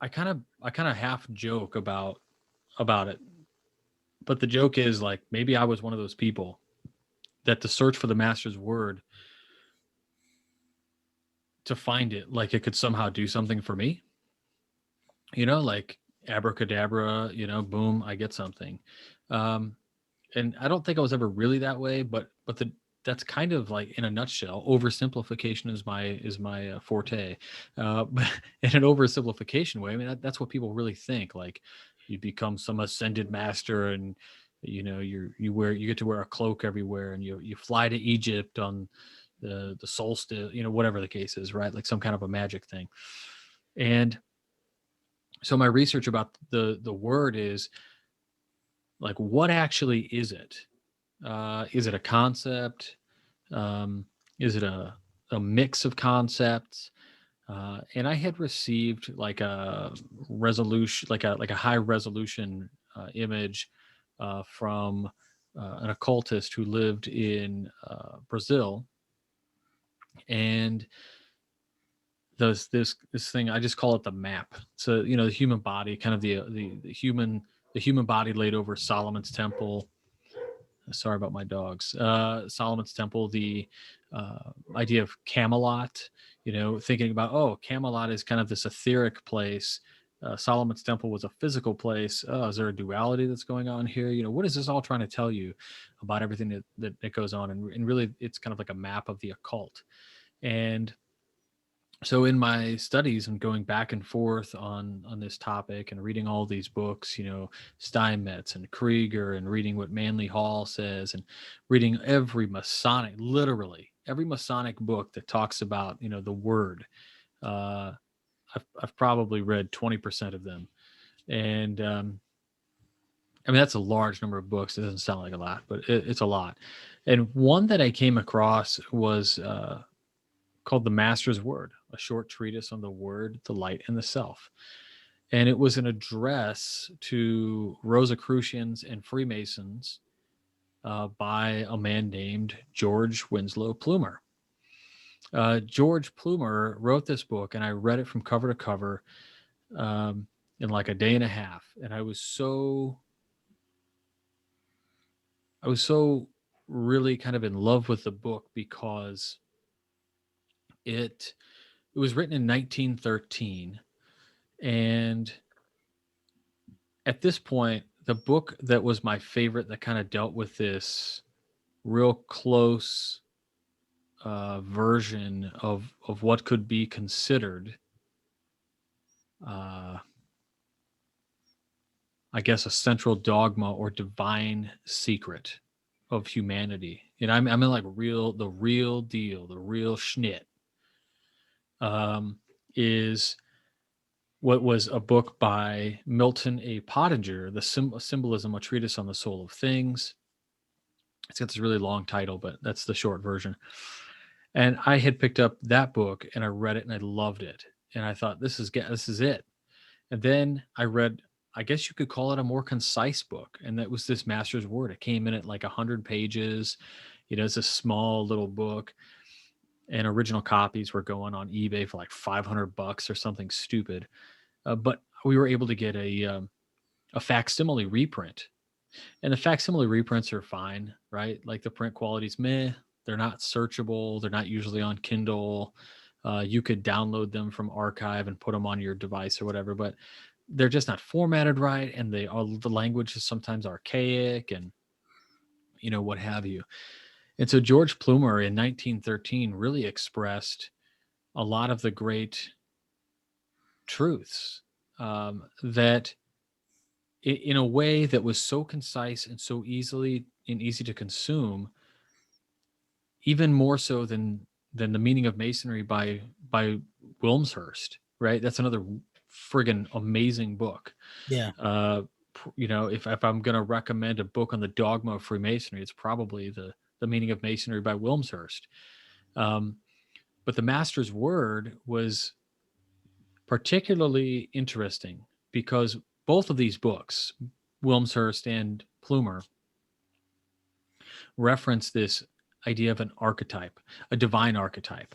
C: I kind of half joke about it. But the joke is, like, maybe I was one of those people that the search for the Master's Word, to find it, like, it could somehow do something for me. Like abracadabra, boom, I get something. Um, and I don't think I was ever really that way, but that's kind of, like, in a nutshell. Oversimplification is my forte, but in an oversimplification way, I mean, that's what people really think. Like, you become some ascended master, and you get to wear a cloak everywhere, and you fly to Egypt on the solstice, whatever the case is, right? Like some kind of a magic thing. And so my research about the word is, like, what actually is it? Is it a concept? Um, is it a mix of concepts? And I had received, like, a resolution, like a high resolution image from an occultist who lived in Brazil. And this thing, I just call it the map. So, the human body, kind of the human body laid over Solomon's temple. Sorry about my dogs. Solomon's temple, the idea of Camelot, thinking about, oh, Camelot is kind of this etheric place. Solomon's temple was a physical place. Oh, is there a duality that's going on here? What is this all trying to tell you about everything that goes on? And really, it's kind of like a map of the occult. And So in my studies and going back and forth on this topic and reading all these books, Steinmetz and Krieger, and reading what Manly Hall says, and reading every Masonic, literally every Masonic book that talks about, the word, uh, I've probably read 20% of them. And I mean, that's a large number of books. It doesn't sound like a lot, but it's a lot. And one that I came across was called The Master's Word, a short treatise on the word, the light, and the self. And it was an address to Rosicrucians and Freemasons by a man named George Winslow Plumer. George Plumer wrote this book, and I read it from cover to cover in like a day and a half. And I was so really kind of in love with the book because it was written in 1913, and at this point, the book that was my favorite that kind of dealt with this real close version of what could be considered, uh, I guess, a central dogma or divine secret of humanity. And I'm in like the real deal, the real schnit. Is what was a book by Milton A. Pottinger, The Symbolism, a Treatise on the Soul of Things. It's got this really long title, but that's the short version. And I had picked up that book and I read it and I loved it. And I thought, this is it. And then I read, I guess you could call it a more concise book. And that was this Master's Word. It came in at like 100 pages. It's a small little book. And original copies were going on eBay for like $500 or something stupid. But we were able to get a facsimile reprint. And the facsimile reprints are fine, right? Like the print quality's meh. They're not searchable. They're not usually on Kindle. You could download them from archive and put them on your device or whatever, but they're just not formatted right. And the language is sometimes archaic and, what have you. And so George Plumer in 1913 really expressed a lot of the great truths that in a way that was so concise and so easy to consume, even more so than The Meaning of Masonry by Wilmshurst, right? That's another friggin' amazing book.
B: Yeah.
C: If I'm going to recommend a book on the dogma of Freemasonry, it's probably the Meaning of Masonry by Wilmshurst. But the Master's Word was particularly interesting because both of these books, Wilmshurst and Plumer, reference this idea of an archetype, a divine archetype.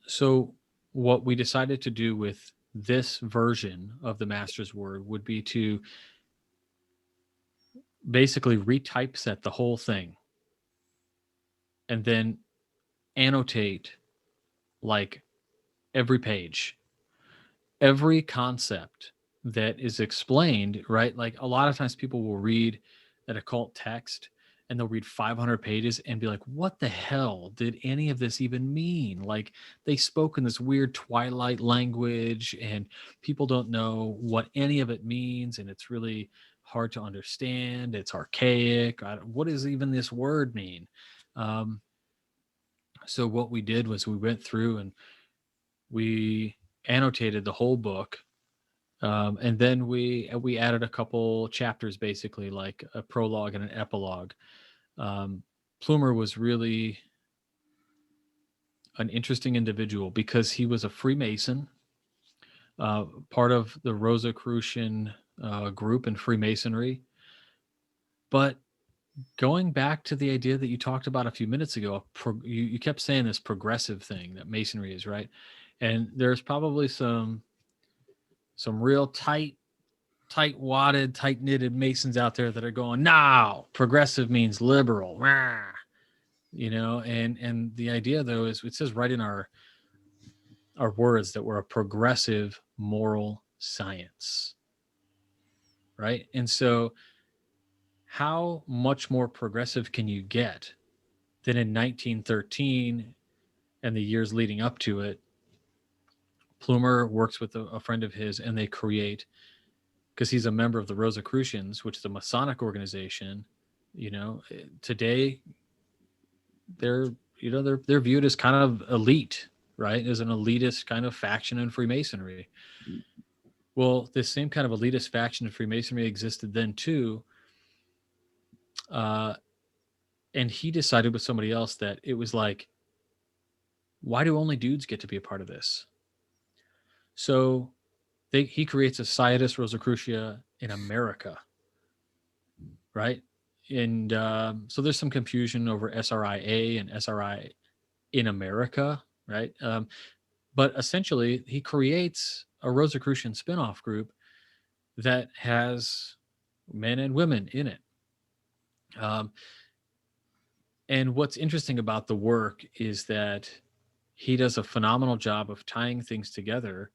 C: So what we decided to do with this version of the Master's Word would be to basically retypeset the whole thing and then annotate like every page, every concept that is explained, right? Like a lot of times people will read an occult text and they'll read 500 pages and be like, what the hell did any of this even mean? Like they spoke in this weird twilight language and people don't know what any of it means. And it's really hard to understand. It's archaic. What does even this word mean? So what we did was we went through and we annotated the whole book. And then we added a couple chapters, basically like a prologue and an epilogue. Plumer was really an interesting individual because he was a Freemason, part of the Rosicrucian group in Freemasonry. But going back to the idea that you talked about a few minutes ago, you kept saying this progressive thing that Masonry is, right? And there's probably some real tight-wadded, tight-knitted Masons out there that are going, no, progressive means liberal. Rah. And the idea though is it says right in our words that we're a progressive moral science, right? And so how much more progressive can you get than in 1913 and the years leading up to it Plumer works with a friend of his, and they create, because he's a member of the Rosicrucians, which is a Masonic organization. Today they're viewed as kind of elite, right? As an elitist kind of faction in Freemasonry. Well, this same kind of elitist faction in Freemasonry existed then too. And he decided with somebody else that it was like, why do only dudes get to be a part of this? So he creates a Sciatus Rosicrucia in America, right? And so there's some confusion over SRIA and SRI in America, right? But essentially, he creates a Rosicrucian spinoff group that has men and women in it. And what's interesting about the work is that he does a phenomenal job of tying things together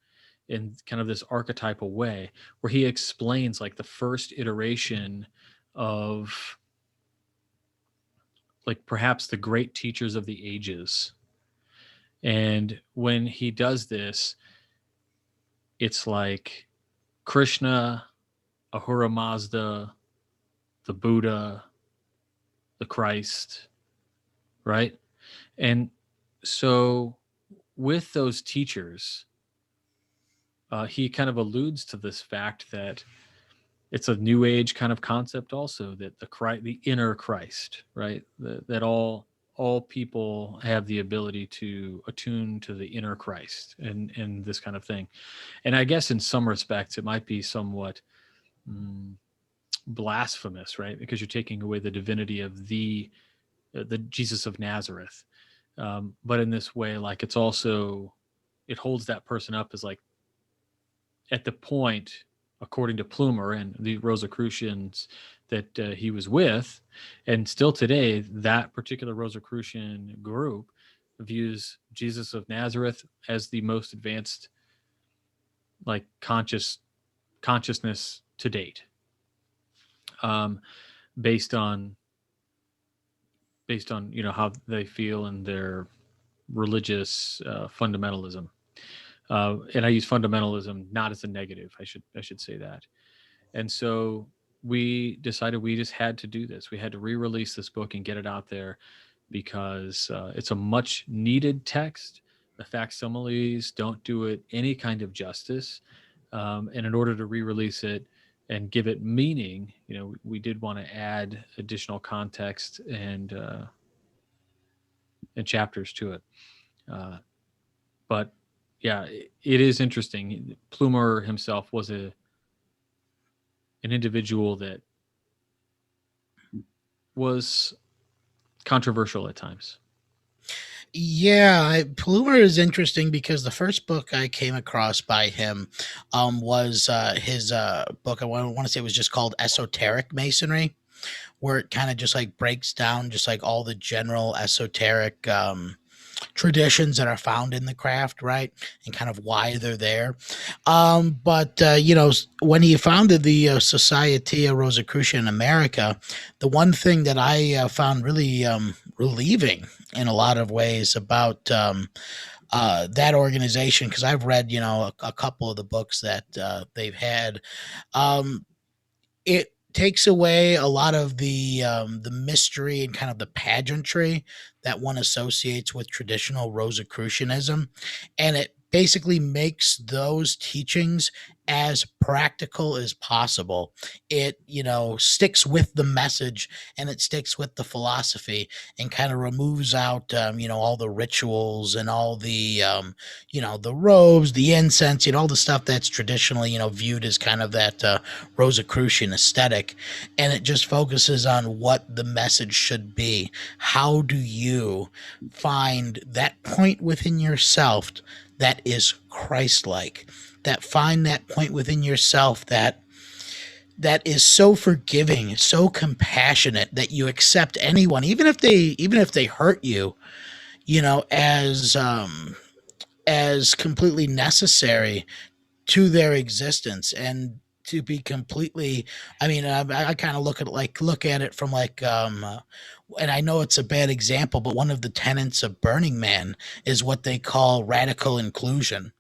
C: in kind of this archetypal way, where he explains like the first iteration of like perhaps the great teachers of the ages. And when he does this, it's like Krishna, Ahura Mazda, the Buddha, the Christ, right? And so with those teachers, he kind of alludes to this fact that it's a new age kind of concept also, that the inner Christ, right? That all people have the ability to attune to the inner Christ and this kind of thing. And I guess in some respects it might be somewhat blasphemous, right? Because you're taking away the divinity of the Jesus of Nazareth. But in this way, like it holds that person up as like at the point, according to Plumer and the Rosicrucians that he was with, and still today, that particular Rosicrucian group views Jesus of Nazareth as the most advanced, like consciousness to date, based on how they feel in their religious fundamentalism. And I use fundamentalism not as a negative. I should say that. And so we decided we just had to do this. We had to re-release this book and get it out there because it's a much needed text. The facsimiles don't do it any kind of justice. And in order to re-release it and give it meaning, we did want to add additional context and chapters to it. But yeah, it is interesting. Plumer himself was an individual that was controversial at times.
B: Yeah, Plumer is interesting because the first book I came across by him was his book. I want to say it was just called Esoteric Masonry, where it kind of just like breaks down just like all the general esoteric traditions that are found in the craft, right? And kind of why they're there. But when he founded the Society Rosicrucian in America, the one thing that I found really relieving in a lot of ways about that organization, because I've read, a couple of the books that they've had, it takes away a lot of the mystery and kind of the pageantry that one associates with traditional Rosicrucianism, and it basically makes those teachings as practical as possible. It sticks with the message and it sticks with the philosophy and kind of removes out all the rituals and all the the robes, the incense, all the stuff that's traditionally viewed as kind of that Rosicrucian aesthetic, and it just focuses on what the message should be. How do you find that point within yourself that is Christ-like, that find that point within yourself that is so forgiving, so compassionate, that you accept anyone, even if they hurt you, as completely necessary to their existence, and to be completely, I kind of look at it from like and I know it's a bad example, but one of the tenets of Burning Man is what they call radical inclusion,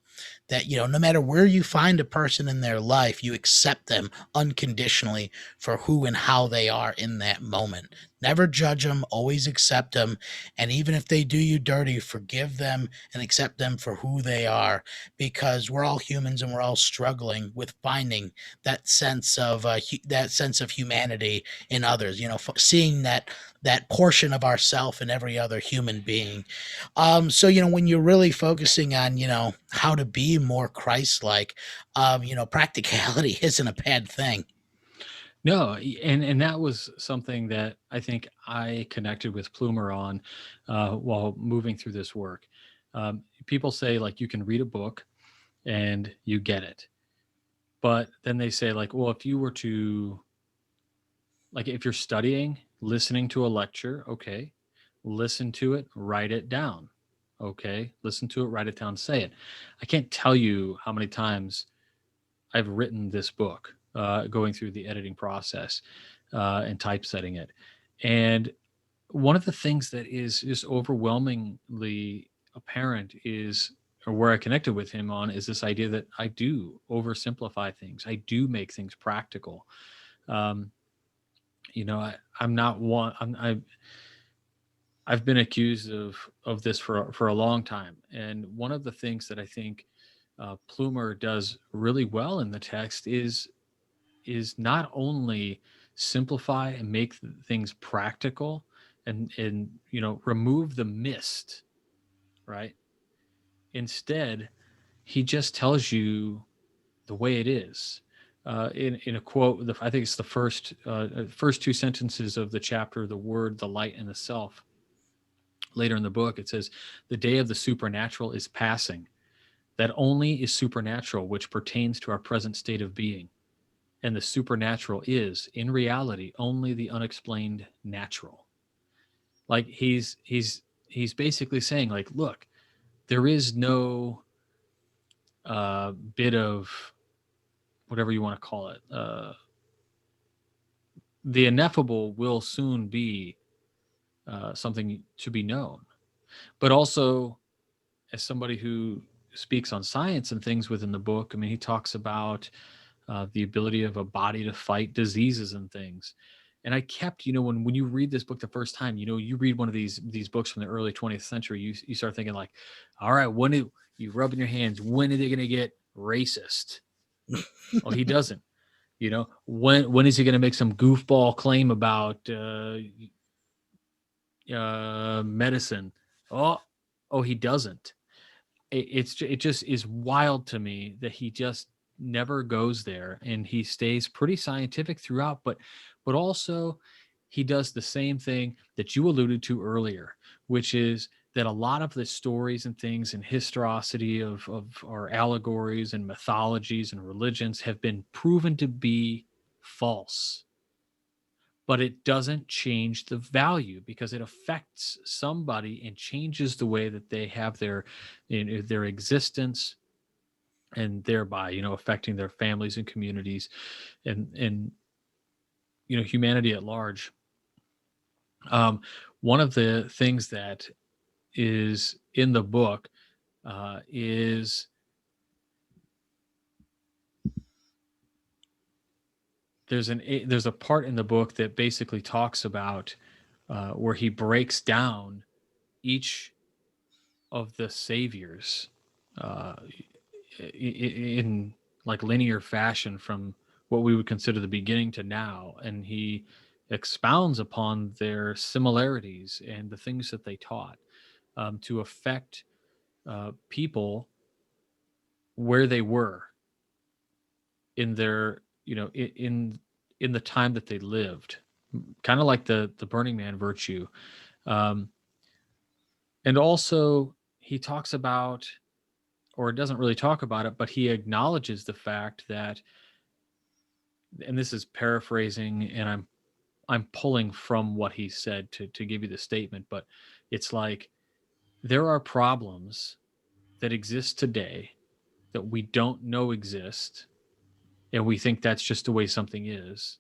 B: that, no matter where you find a person in their life, you accept them unconditionally for who and how they are in that moment. Never judge them, always accept them. And even if they do you dirty, forgive them and accept them for who they are, because we're all humans and we're all struggling with finding that sense of humanity in others, seeing that portion of ourself in every other human being. So, when you're really focusing on, how to be more Christ-like, practicality isn't a bad thing.
C: No, and that was something that I think I connected with Plumer on while moving through this work. People say like you can read a book and you get it, but then they say like, well, if you were to like if you're studying, listening to a lecture, okay, listen to it, write it down. Okay, listen to it, write it down, say it. I can't tell you how many times I've written this book, going through the editing process and typesetting it. And one of the things that is just overwhelmingly apparent is, or where I connected with him on, is this idea that I do oversimplify things. I do make things practical. Um, I'm not one. I've been accused of this for a long time, and one of the things that I think Plumer does really well in the text is not only simplify and make things practical and remove the mist, right? Instead, he just tells you the way it is. In a quote, I think it's the first two sentences of the chapter, the word, the light, and the self. Later in the book, it says, "The day of the supernatural is passing. That only is supernatural which pertains to our present state of being. And the supernatural is, in reality, only the unexplained natural." Like he's basically saying, like, look, there is no bit of whatever you want to call it. The ineffable will soon be something to be known. But also, as somebody who speaks on science and things within the book, I mean, he talks about the ability of a body to fight diseases and things. And I kept, when you read this book the first time, you read one of these books from the early 20th century, you start thinking like, all right, when do you rub in your hands? When are they going to get racist? Oh, he doesn't. When is he going to make some goofball claim about medicine? Oh, he doesn't. It just is wild to me that he just never goes there, and he stays pretty scientific throughout, but also he does the same thing that you alluded to earlier, which is that a lot of the stories and things and historicity of our allegories and mythologies and religions have been proven to be false, but it doesn't change the value because it affects somebody and changes the way that they have their existence, and thereby affecting their families and communities and humanity at large. One of the things that is in the book is there's a part in the book that basically talks about where he breaks down each of the saviors uh, in like linear fashion from what we would consider the beginning to now, and he expounds upon their similarities and the things that they taught to affect people where they were in their in the time that they lived, kind of like the Burning Man virtue. um, and also he talks about, or doesn't really talk about it, but he acknowledges the fact that, and this is paraphrasing, and I'm pulling from what he said to give you the statement, but it's like there are problems that exist today that we don't know exist, and we think that's just the way something is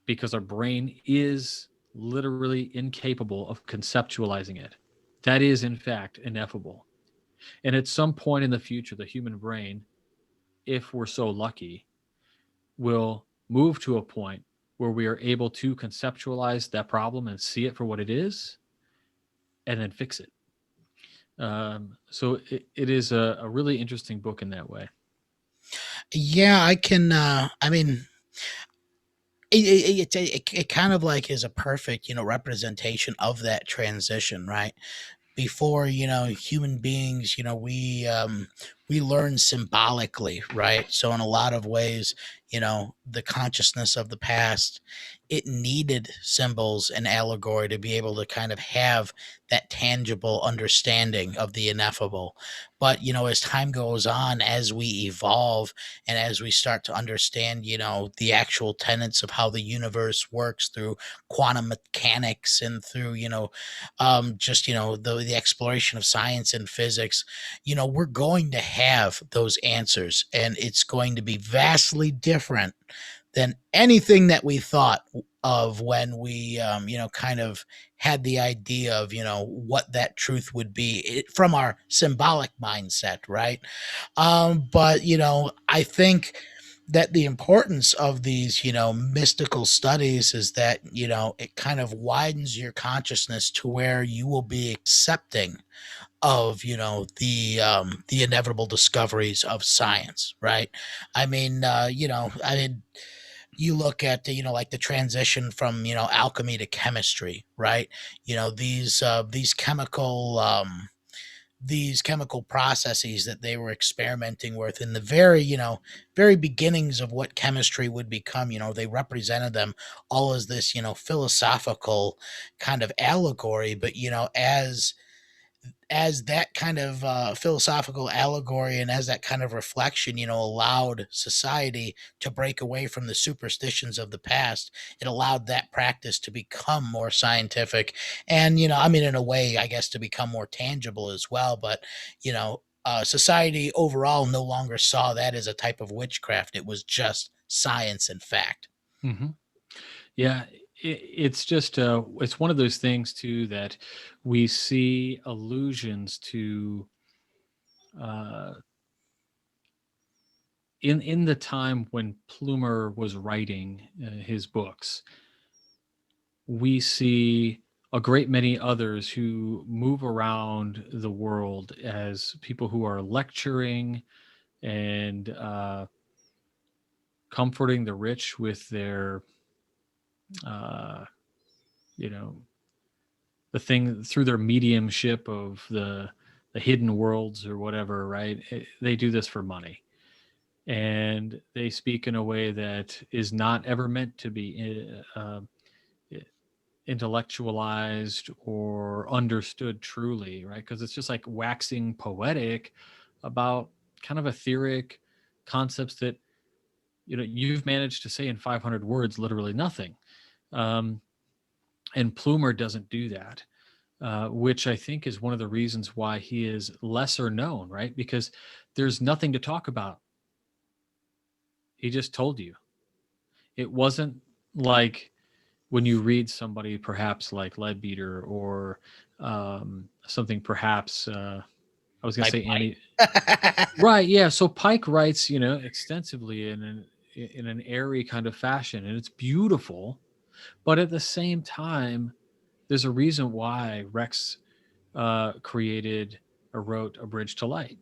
C: because our brain is literally incapable of conceptualizing it. That is, in fact, ineffable. And at some point in the future, the human brain, if we're so lucky, will move to a point where we are able to conceptualize that problem and see it for what it is and then fix it. So it is a really interesting book in that way.
B: Yeah, I can. I mean, it kind of like is a perfect, representation of that transition, right? Before, human beings, we learn symbolically, right? So in a lot of ways, the consciousness of the past, it needed symbols and allegory to be able to kind of have that tangible understanding of the ineffable. But as time goes on, as we evolve, and as we start to understand, the actual tenets of how the universe works through quantum mechanics and through, just the exploration of science and physics, we're going to have those answers, and it's going to be vastly different than anything that we thought of when we kind of had the idea of what that truth would be, from our symbolic mindset, right? But I think that the importance of these, mystical studies is that, it kind of widens your consciousness to where you will be accepting of, the inevitable discoveries of science, right? I mean, you look at like the transition from alchemy to chemistry, right? These chemical processes that they were experimenting with in the very beginnings of what chemistry would become. They represented them all as this philosophical kind of allegory, but as that kind of philosophical allegory and as that kind of reflection, allowed society to break away from the superstitions of the past. It allowed that practice to become more scientific and, I mean, in a way, I guess, to become more tangible as well. But, society overall no longer saw that as a type of witchcraft. It was just science and fact.
C: Hmm. Yeah, it's just it's one of those things too that we see allusions to uh, in the time when Plumer was writing his books. We see a great many others who move around the world as people who are lecturing and comforting the rich with their uh, you know the thing through their mediumship of the hidden worlds or whatever, right? They do this for money, and they speak in a way that is not ever meant to be intellectualized or understood truly, right? Because it's just like waxing poetic about kind of etheric concepts that you've managed to say in 500 words literally nothing. um, and Plumer doesn't do that, which I think is one of the reasons why he is lesser known, right? Because there's nothing to talk about. He just told you. It wasn't like when you read somebody perhaps like Leadbeater or something perhaps I was going to
B: Like
C: say Annie.
B: Pike.
C: Right, yeah. So Pike writes, extensively in an airy kind of fashion, and it's beautiful. But at the same time, there's a reason why Rex created or wrote A Bridge to Light.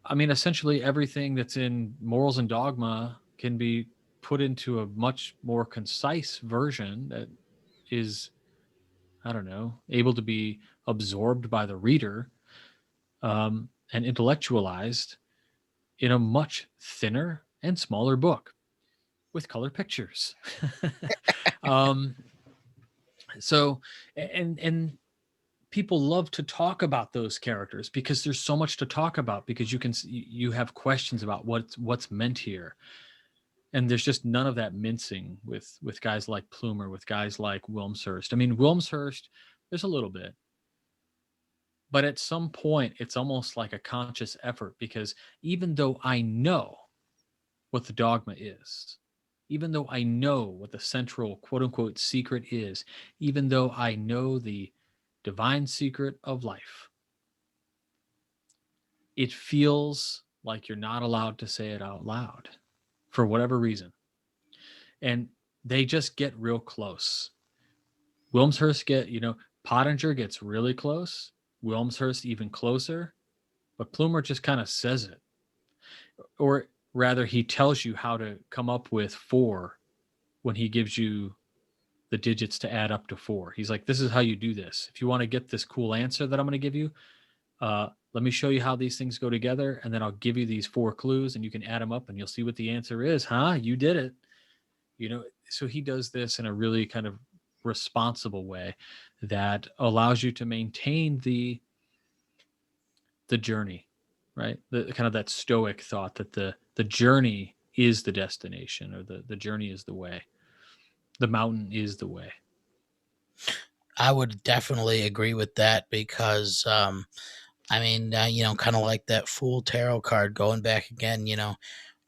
C: I mean, essentially everything that's in Morals and Dogma can be put into a much more concise version that is, I don't know, able to be absorbed by the reader, and intellectualized in a much thinner and smaller book with color pictures. um, so, and people love to talk about those characters because there's so much to talk about, because you have questions about what's meant here, and there's just none of that mincing with guys like Plumer, with guys like Wilmshurst. I mean, Wilmshurst, there's a little bit, but at some point it's almost like a conscious effort, because even though I know what the dogma is, even though I know what the central quote unquote secret is, even though I know the divine secret of life, it feels like you're not allowed to say it out loud for whatever reason. And they just get real close. Wilmshurst Pottinger gets really close. Wilmshurst even closer. But Plumer just kind of says it. Or rather, he tells you how to come up with 4 when he gives you the digits to add up to 4. He's like, this is how you do this. If you want to get this cool answer that I'm going to give you, let me show you how these things go together, and then I'll give you these 4 clues, and you can add them up, and you'll see what the answer is. You did it. So he does this in a really kind of responsible way that allows you to maintain the journey, right? The kind of that stoic thought that the journey is the destination, or the journey is the way. The mountain is the way.
B: I would definitely agree with that because, kind of like that Fool Tarot card going back again,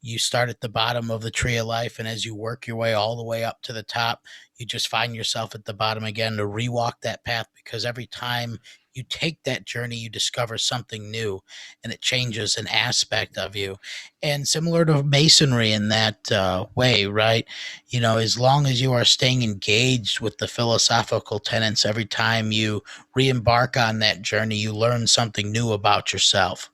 B: you start at the bottom of the tree of life, and as you work your way all the way up to the top, you just find yourself at the bottom again to rewalk that path, because every time you take that journey, you discover something new, and it changes an aspect of you. And similar to Masonry in that way, right? As long as you are staying engaged with the philosophical tenets, every time you re-embark on that journey, you learn something new about yourself.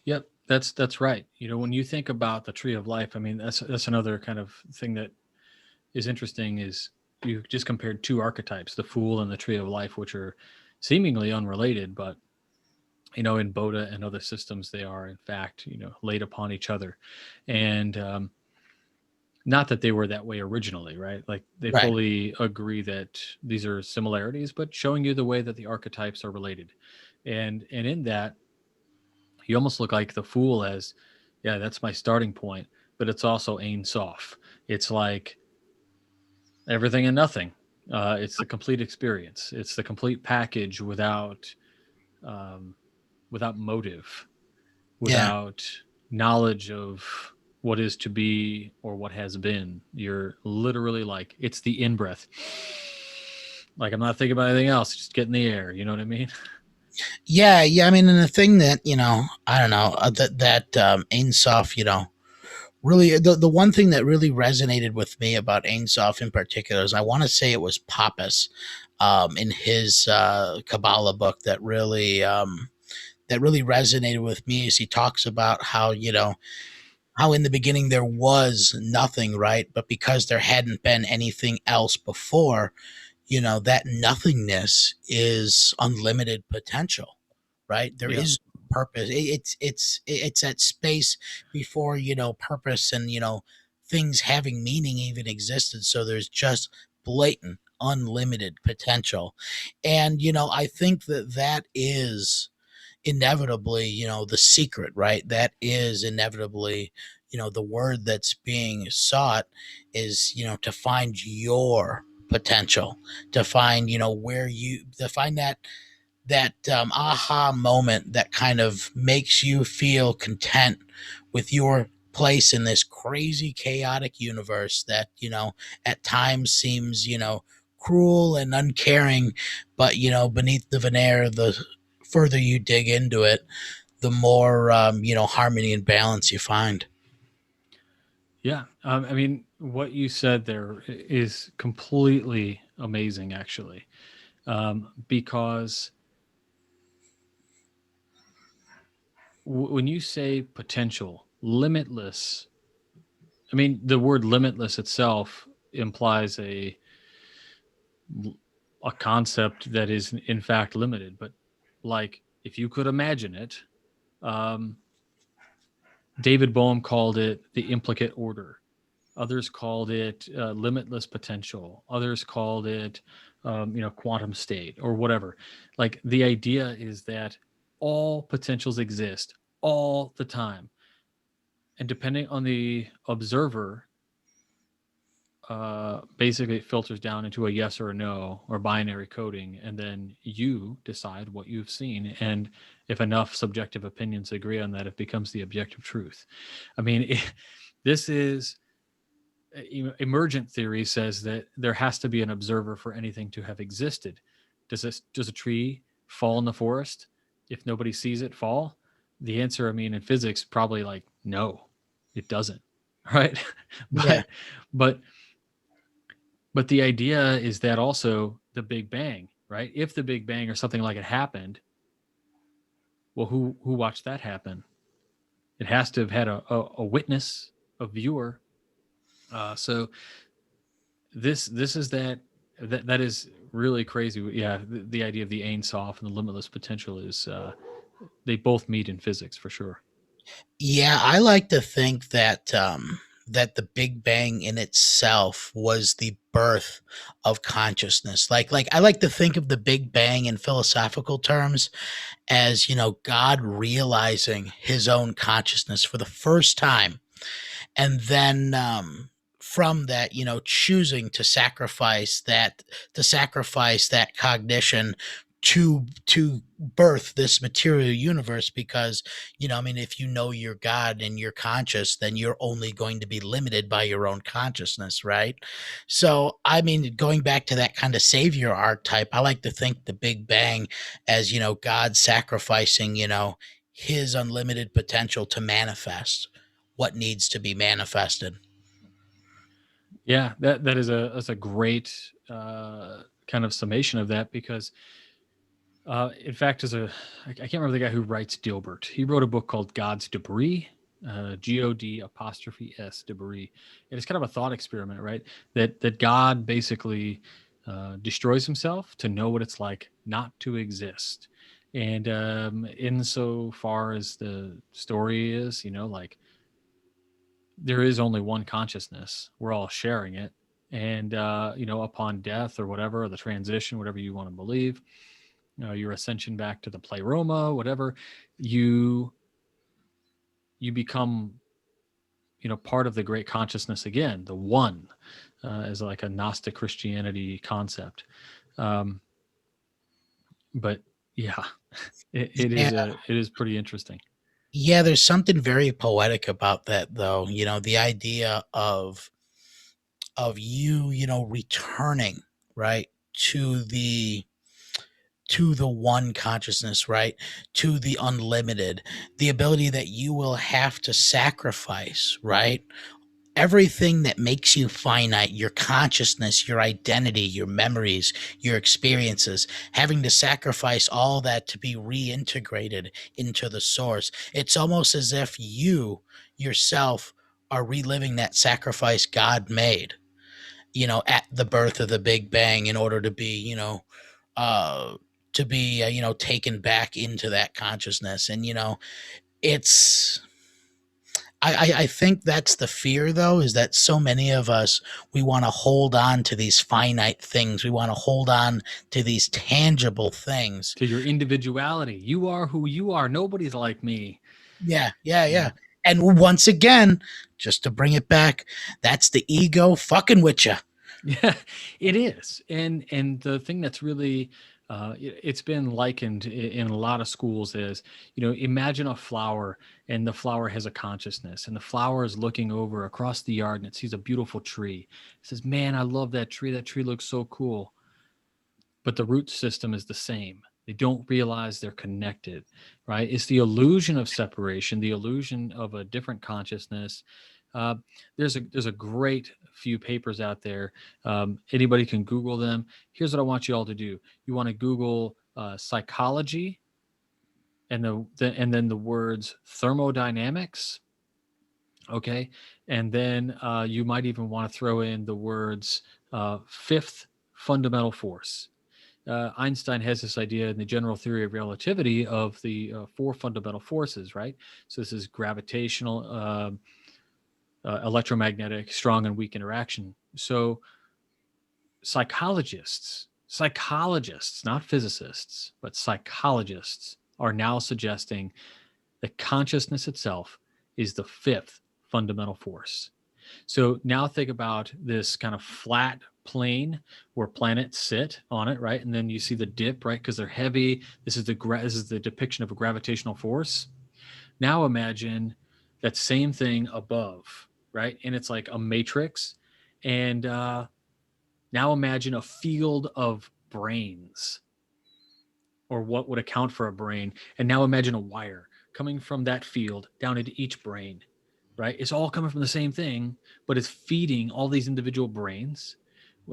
C: Yep, that's right. When you think about the tree of life, I mean, that's another kind of thing that is interesting, is you just compared 2 archetypes, the Fool and the tree of life, which are seemingly unrelated, but in Boda and other systems, they are in fact, laid upon each other. And not that they were that way originally, right? Like they
B: Right.
C: fully agree that these are similarities, but showing you the way that the archetypes are related. And in that, you almost look like the Fool as, yeah, that's my starting point, but it's also Ein Sof. It's like everything and nothing. It's the complete experience. It's the complete package without motive,
B: Yeah.
C: without knowledge of what is to be or what has been. You're literally like, it's the in breath. Like, I'm not thinking about anything else. Just get in the air. You know what I mean?
B: Yeah, yeah. I mean, and the thing that I don't know, that Ein Sof, really the one thing that really resonated with me about Ein Sof in particular is, I want to say it was Pappas, in his Kabbalah book, that really resonated with me, as he talks about how how in the beginning there was nothing, right? But because there hadn't been anything else before, that nothingness is unlimited potential, right? There
C: Yeah.
B: is purpose. It's that space before purpose and things having meaning even existed. So there's just blatant unlimited potential. And I think that is inevitably the secret, right? That is inevitably the word that's being sought, is to find your potential, to find where you to find that aha moment that kind of makes you feel content with your place in this crazy chaotic universe that at times seems cruel and uncaring, but beneath the veneer, the further you dig into it, the more harmony and balance you find.
C: Yeah. I mean, what you said there is completely amazing, actually, because when you say potential, limitless, I mean, the word limitless itself implies a concept that is in fact limited. But like, if you could imagine it, um, David Bohm called it the implicate order. Others called it limitless potential. Others called it, quantum state or whatever. Like, the idea is that all potentials exist all the time, and depending on the observer, basically it filters down into a yes or a no or binary coding, and then you decide what you've seen. And if enough subjective opinions agree on that, it becomes the objective truth. I mean, this is emergent theory says that there has to be an observer for anything to have existed. Does a tree fall in the forest if nobody sees it fall? the answer, I mean, in physics, probably like, no, it doesn't. Right.
B: Yeah.
C: but, but, but the idea is that also the Big Bang, right? If the Big Bang or something like it happened, well, who watched that happen? It has to have had a witness, a viewer. So this is that is really crazy. Yeah, the idea of the Ein Sof and the limitless potential is they both meet in physics for sure.
B: Yeah, I like to think that that the Big Bang in itself was the birth of consciousness. Like I like to think of the Big Bang in philosophical terms as, God realizing his own consciousness for the first time, and then from that, choosing to sacrifice that cognition to birth this material universe. Because, I mean, if you know you're God and you're conscious, then you're only going to be limited by your own consciousness, right? So, I mean, going back to that kind of savior archetype, I like to think the Big Bang as, God sacrificing, his unlimited potential to manifest what needs to be manifested.
C: Yeah, that's a great kind of summation of that, because in fact, I can't remember the guy who writes Dilbert. He wrote a book called God's Debris, God''S debris, and it's kind of a thought experiment, right? That God basically destroys himself to know what it's like not to exist. And insofar as the story is, like there is only one consciousness. We're all sharing it. And, upon death or whatever, or the transition, whatever you want to believe, your ascension back to the pleroma, whatever, you become, part of the great consciousness again, the one, as like a Gnostic Christianity concept. Um, but yeah,
B: Yeah,
C: it is pretty interesting.
B: yeah, there's something very poetic about that, though. The idea of you, returning, right, to the one consciousness, right, to the unlimited, the ability that you will have to sacrifice, right, everything that makes you finite, your consciousness, your identity, your memories, your experiences, having to sacrifice all that to be reintegrated into the source. It's almost as if you yourself are reliving that sacrifice God made, at the birth of the Big Bang, in order uh, to be, taken back into that consciousness. And, it's, I think that's the fear, though, is that so many of us, we want to hold on to these finite things. We want to hold on to these tangible things.
C: To your individuality, you are who you are. Nobody's like me.
B: Yeah, yeah,
C: Yeah.
B: yeah. And once again, just to bring it back, that's the ego fucking with you.
C: Yeah, it is. And the thing that's really it's been likened in a lot of schools is, imagine a flower, and the flower has a consciousness, and the flower is looking over across the yard and it sees a beautiful tree. It says, "Man, I love that tree. That tree looks so cool." But the root system is the same. They don't realize they're connected, right? It's the illusion of separation, the illusion of a different consciousness. Uh, there's a great few papers out there. Anybody can Google them. Here's what I want you all to do. You want to Google psychology, and and then the words thermodynamics. Okay, and then you might even want to throw in the words fifth fundamental force. Einstein has this idea in the general theory of relativity of the four fundamental forces, right? So this is gravitational, electromagnetic, strong and weak interaction. So psychologists, not physicists, but psychologists are now suggesting that consciousness itself is the fifth fundamental force. So now think about this kind of flat plane where planets sit on it, right? And then you see the dip, right? Because they're heavy. This is the depiction of a gravitational force. Now imagine that same thing above, right? And it's like a matrix. And now imagine a field of brains, or what would account for a brain. And now imagine a wire. coming from that field down into each brain, right? It's all coming from the same thing, but it's feeding all these individual brains.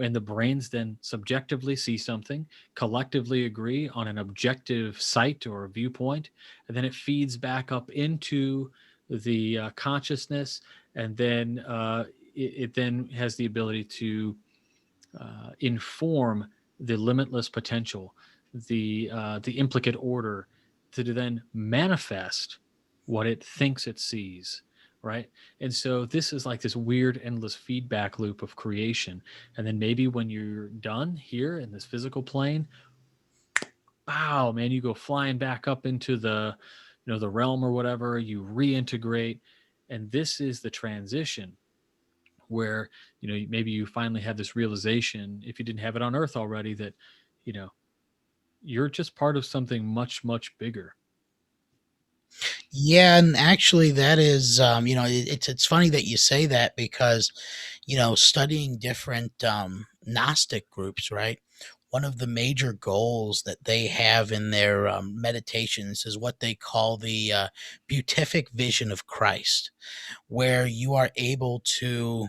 C: And the brains then subjectively see something, collectively agree on an objective sight or viewpoint, and then it feeds back up into the consciousness, and then it then has the ability to inform the limitless potential, the implicate order, to then manifest what it thinks it sees, right? And so this is like this weird endless feedback loop of creation. And then maybe when you're done here in this physical plane, wow, man, you go flying back up into the, the realm or whatever, you reintegrate. And this is the transition where, maybe you finally have this realization, if you didn't have it on earth already, that, you know, you're just part of something much, much bigger.
B: Yeah, and actually, that is, it's funny that you say that because, studying different Gnostic groups, right? One of the major goals that they have in their meditations is what they call the beatific vision of Christ, where you are able to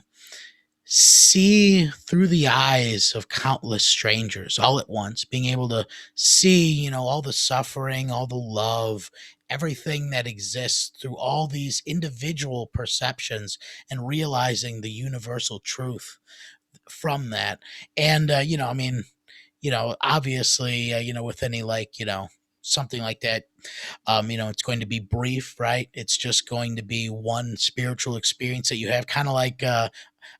B: see through the eyes of countless strangers all at once, being able to see, all the suffering, all the love, everything that exists through all these individual perceptions and realizing the universal truth from that. And, obviously, with any like, something like that, it's going to be brief, right? It's just going to be one spiritual experience that you have, kind of like,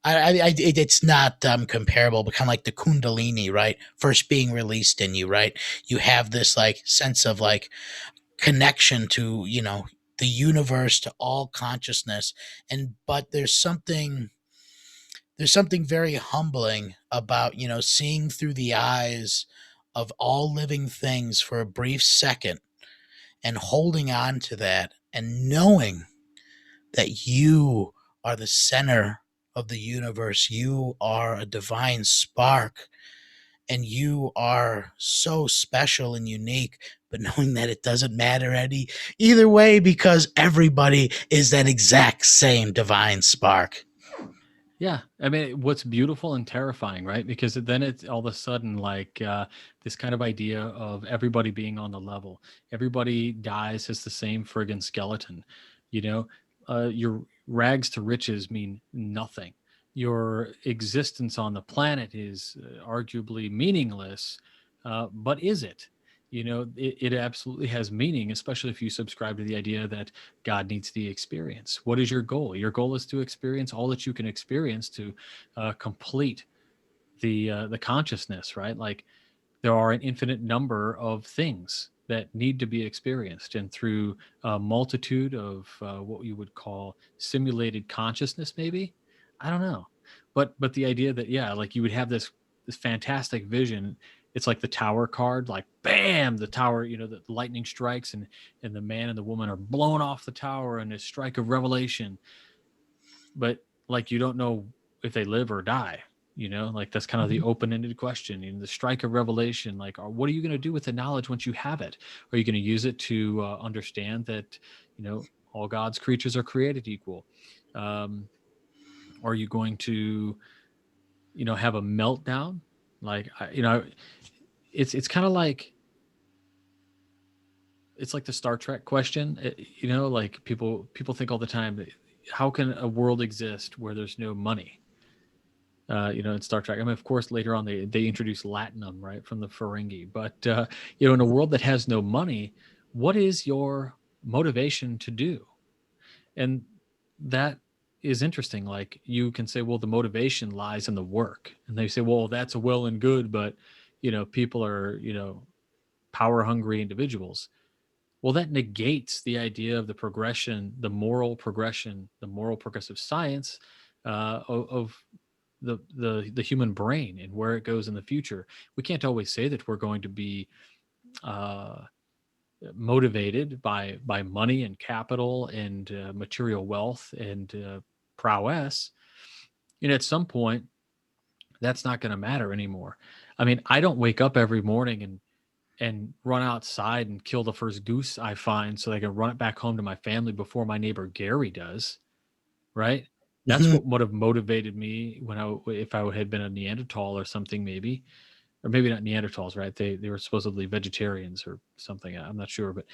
B: it's not comparable, but kind of like the Kundalini, right? First being released in you, right? You have this like sense of like connection to, the universe, to all consciousness, and but there's something very humbling about, seeing through the eyes of all living things for a brief second and holding on to that and knowing that you are the center of the universe. You are a divine spark and you are so special and unique, but knowing that it doesn't matter either way because everybody is that exact same divine spark.
C: Yeah, I mean, what's beautiful and terrifying, right? Because then it's all of a sudden like this kind of idea of everybody being on the level. Everybody dies as the same friggin' skeleton. You know, your rags to riches mean nothing. Your existence on the planet is arguably meaningless, but is it? It absolutely has meaning, especially if you subscribe to the idea that God needs the experience. What is your goal? Your goal is to experience all that you can experience to complete the consciousness, right? Like there are an infinite number of things that need to be experienced, and through a multitude of what you would call simulated consciousness, maybe. I don't know, but the idea that, yeah, like you would have this fantastic vision. It's like the tower card, like bam, the tower, the lightning strikes, and the man and the woman are blown off the tower in a strike of revelation. But like you don't know if they live or die. Like that's kind of the open-ended question. The strike of revelation, like, what are you going to do with the knowledge once you have it? Are you going to use it to understand that all God's creatures are created equal? Are you going to have a meltdown? Like it's kind of like, it's like the Star Trek question. Like people think all the time, how can a world exist where there's no money? In Star Trek. I mean, of course, later on they introduce latinum, right, from the Ferengi. But in a world that has no money, what is your motivation to do? And that is interesting. Like you can say, well, the motivation lies in the work, and they say, well, that's well and good, but people are power hungry individuals. Well, that negates the idea of the progression, the moral progression, the moral progressive science of the human brain and where it goes in the future. We can't always say that we're going to be uh, motivated by money and capital and material wealth and prowess. At some point, that's not going to matter anymore. I mean, I don't wake up every morning and run outside and kill the first goose I find so I can run it back home to my family before my neighbor Gary does, right? That's
B: Mhm.
C: what would have motivated me if I had been a Neanderthal or something, maybe, or maybe not Neanderthals, right? They were supposedly vegetarians or something. I'm not sure, but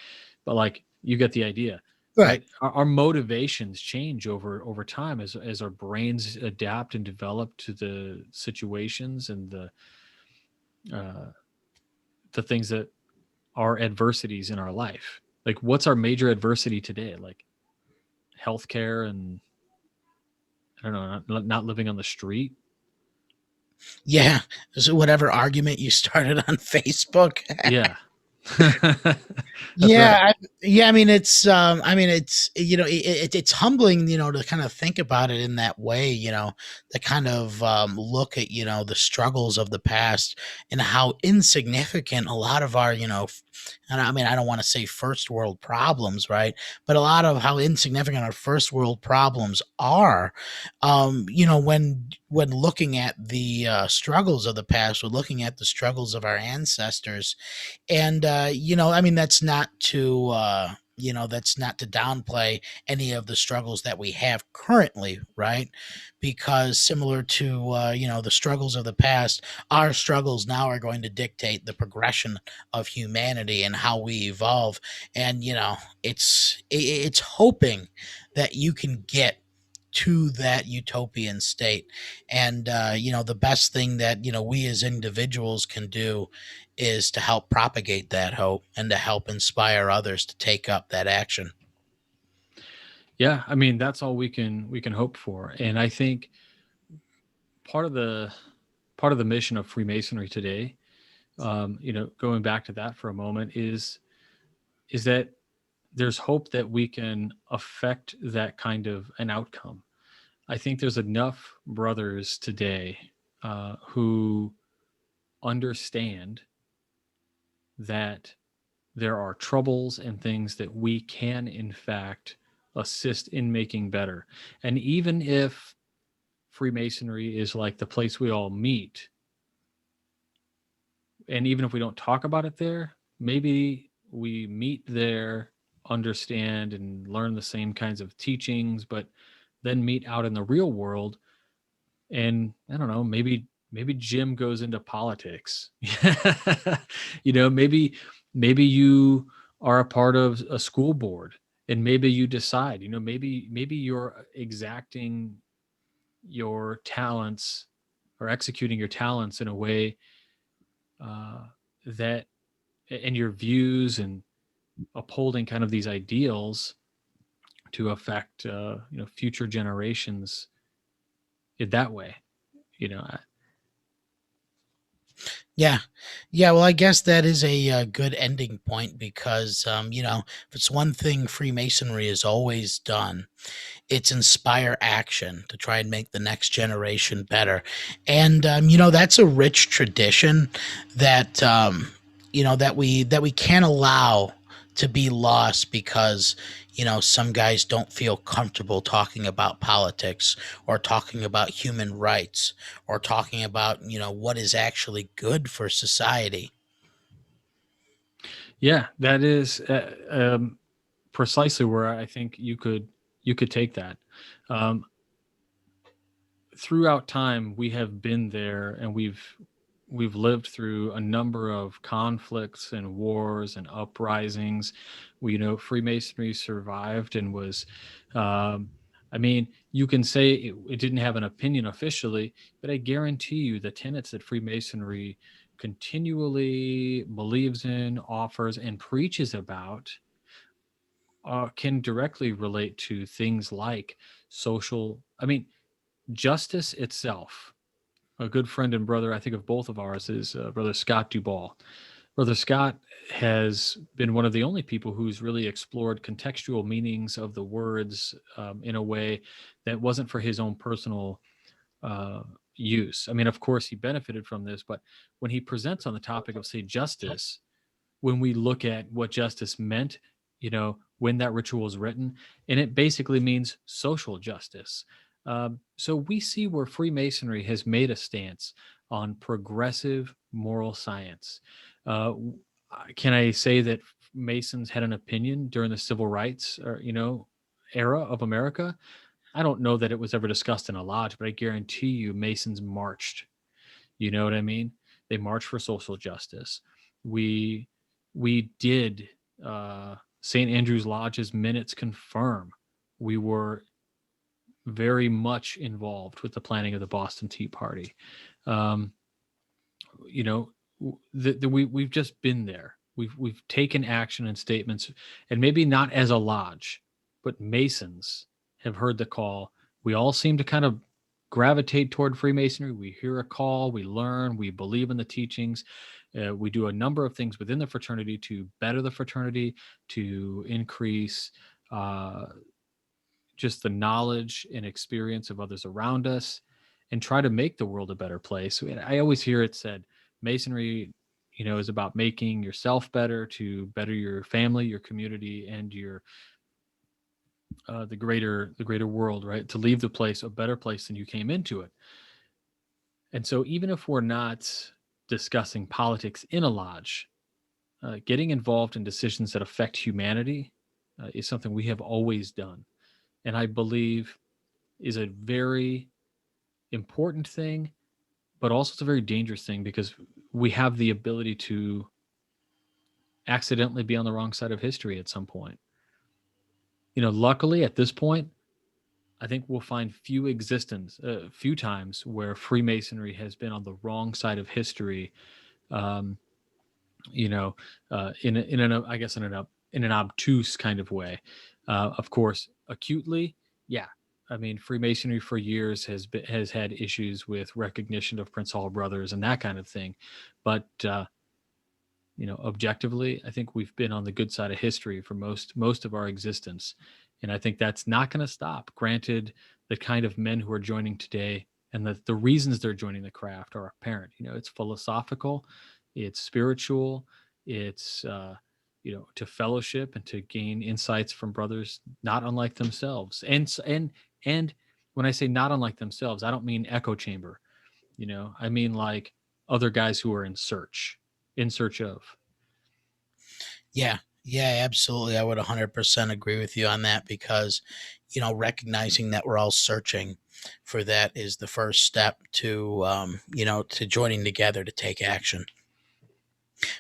C: like you get the idea,
B: Right.
C: right? Our motivations change over time as our brains adapt and develop to the situations and uh, the things that are adversities in our life. Like, what's our major adversity today? Like healthcare and I don't know, not living on the street.
B: Yeah. So whatever argument you started on Facebook.
C: Yeah, that's right.
B: Yeah, yeah. I mean, it's it's humbling, to kind of think about it in that way. To kind of look at the struggles of the past and how insignificant a lot of our and I mean I don't want to say first world problems, right? But a lot of how insignificant our first world problems are. When looking at the struggles of the past, we're looking at the struggles of our ancestors, and I mean, that's not to downplay any of the struggles that we have currently, right? Because similar to the struggles of the past, our struggles now are going to dictate the progression of humanity and how we evolve. And it's hoping that you can get to that utopian state. And the best thing that we as individuals can do is to help propagate that hope and to help inspire others to take up that action.
C: Yeah, I mean that's all we can hope for, and I think part of the part of the mission of Freemasonry today, going back to that for a moment, is that there's hope that we can affect that kind of an outcome. I think there's enough brothers today who understand that there are troubles and things that we can, in fact, assist in making better. And even if Freemasonry is like the place we all meet, and even if we don't talk about it there, maybe we meet there, understand, and learn the same kinds of teachings, but then meet out in the real world. And I don't know, maybe Jim goes into politics. Maybe you are a part of a school board, and maybe you decide, maybe you're exacting your talents or executing your talents in a way uh, that and your views and upholding kind of these ideals to affect future generations in that way. you know I-
B: Yeah. Yeah. Well, I guess that is a, good ending point because, if it's one thing Freemasonry has always done, it's inspire action to try and make the next generation better. And that's a rich tradition that that we can't allow to be lost because some guys don't feel comfortable talking about politics or talking about human rights or talking about what is actually good for society.
C: yeah, that is precisely where I think you could take that. Um, Throughout time, we have been there, and we've lived through a number of conflicts and wars and uprisings. Freemasonry survived and was. Um, I mean, you can say it didn't have an opinion officially, but I guarantee you the tenets that Freemasonry continually believes in, offers, and preaches about can directly relate to things like social. I mean, justice itself. A good friend and brother, I think, of both of ours is Brother Scott Duvall. Brother Scott has been one of the only people who's really explored contextual meanings of the words in a way that wasn't for his own personal uh, use. I mean, of course, he benefited from this, but when he presents on the topic of, say, justice, when we look at what justice meant, when that ritual was written, and it basically means social justice. So we see where Freemasonry has made a stance on progressive moral science. Uh, can I say that Masons had an opinion during the civil rights, or era of America? I don't know that it was ever discussed in a lodge, but I guarantee you Masons marched. You know what I mean? They marched for social justice. We did St. Andrew's Lodge's minutes confirm we were very much involved with the planning of the Boston Tea Party. We've just been there. We've taken action and statements, and maybe not as a lodge, but Masons have heard the call. We all seem to kind of gravitate toward Freemasonry. We hear a call, we learn, we believe in the teachings. We do a number of things within the fraternity to better the fraternity, to increase just the knowledge and experience of others around us, and try to make the world a better place. I always hear it said, Masonry, is about making yourself better, to better your family, your community, and your the greater world, right? To leave the place a better place than you came into it. And so, even if we're not discussing politics in a lodge, getting involved in decisions that affect humanity is something we have always done, and I believe is a very important thing, but also it's a very dangerous thing, because we have the ability to accidentally be on the wrong side of history at some point. Luckily at this point, I think we'll find few times where Freemasonry has been on the wrong side of history. In an obtuse kind of way. Of course, acutely, yeah. I mean, Freemasonry for years has had issues with recognition of Prince Hall brothers and that kind of thing, but objectively, I think we've been on the good side of history for most of our existence, and I think that's not going to stop. Granted, the kind of men who are joining today and the reasons they're joining the craft are apparent. It's philosophical, it's spiritual, it's to fellowship and to gain insights from brothers not unlike themselves. And when I say not unlike themselves, I don't mean echo chamber. I mean like other guys who are in search of.
B: Yeah, absolutely. I would 100% agree with you on that, because, recognizing that we're all searching for that is the first step to, to joining together to take action.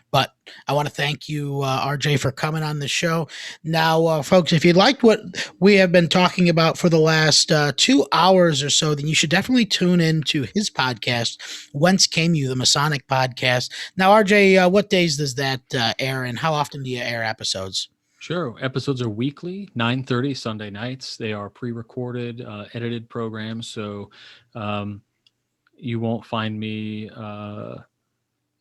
B: But I want to thank you, RJ, for coming on the show. Now, folks, if you liked what we have been talking about for the last 2 hours or so, then you should definitely tune in to his podcast, Whence Came You, the Masonic podcast. Now, RJ, what days does that air, and how often do you air episodes?
C: Sure. Episodes are weekly, 9:30 Sunday nights. They are pre-recorded, edited programs, so you won't find me...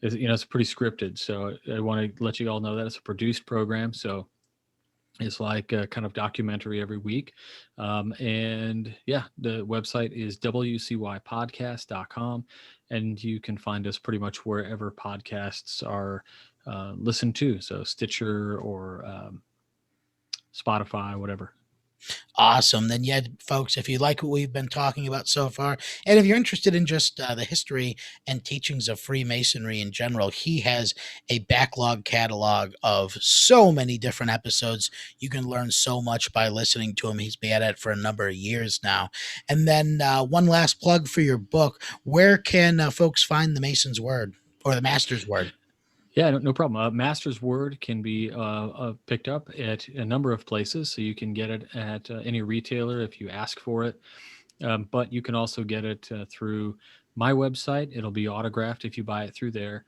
C: it's pretty scripted, so I want to let you all know that it's a produced program. So it's like a kind of documentary every week. And yeah, the website is wcypodcast.com, and you can find us pretty much wherever podcasts are listened to. So Stitcher or Spotify, whatever.
B: Awesome. Then, yeah, folks, if you like what we've been talking about so far, and if you're interested in just the history and teachings of Freemasonry in general, he has a backlog catalog of so many different episodes. You can learn so much by listening to him. He's been at it for a number of years now. And then one last plug for your book. Where can folks find the Mason's Word, or the Master's Word?
C: Yeah, no problem. Master's Word can be picked up at a number of places, so you can get it at any retailer if you ask for it. But you can also get it through my website. It'll be autographed if you buy it through there,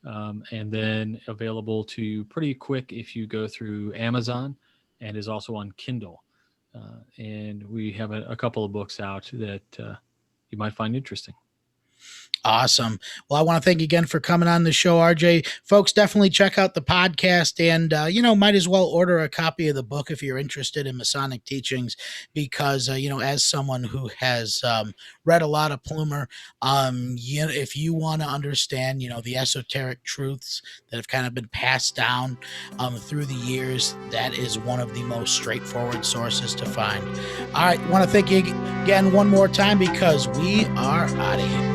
C: and then available to you pretty quick if you go through Amazon, and is also on Kindle. And we have a couple of books out that you might find interesting.
B: Awesome. Well, I want to thank you again for coming on the show, RJ. Folks, definitely check out the podcast, and, might as well order a copy of the book if you're interested in Masonic teachings, because, as someone who has read a lot of Plumer, if you want to understand, the esoteric truths that have kind of been passed down through the years, that is one of the most straightforward sources to find. All right. I want to thank you again one more time, because we are out of here.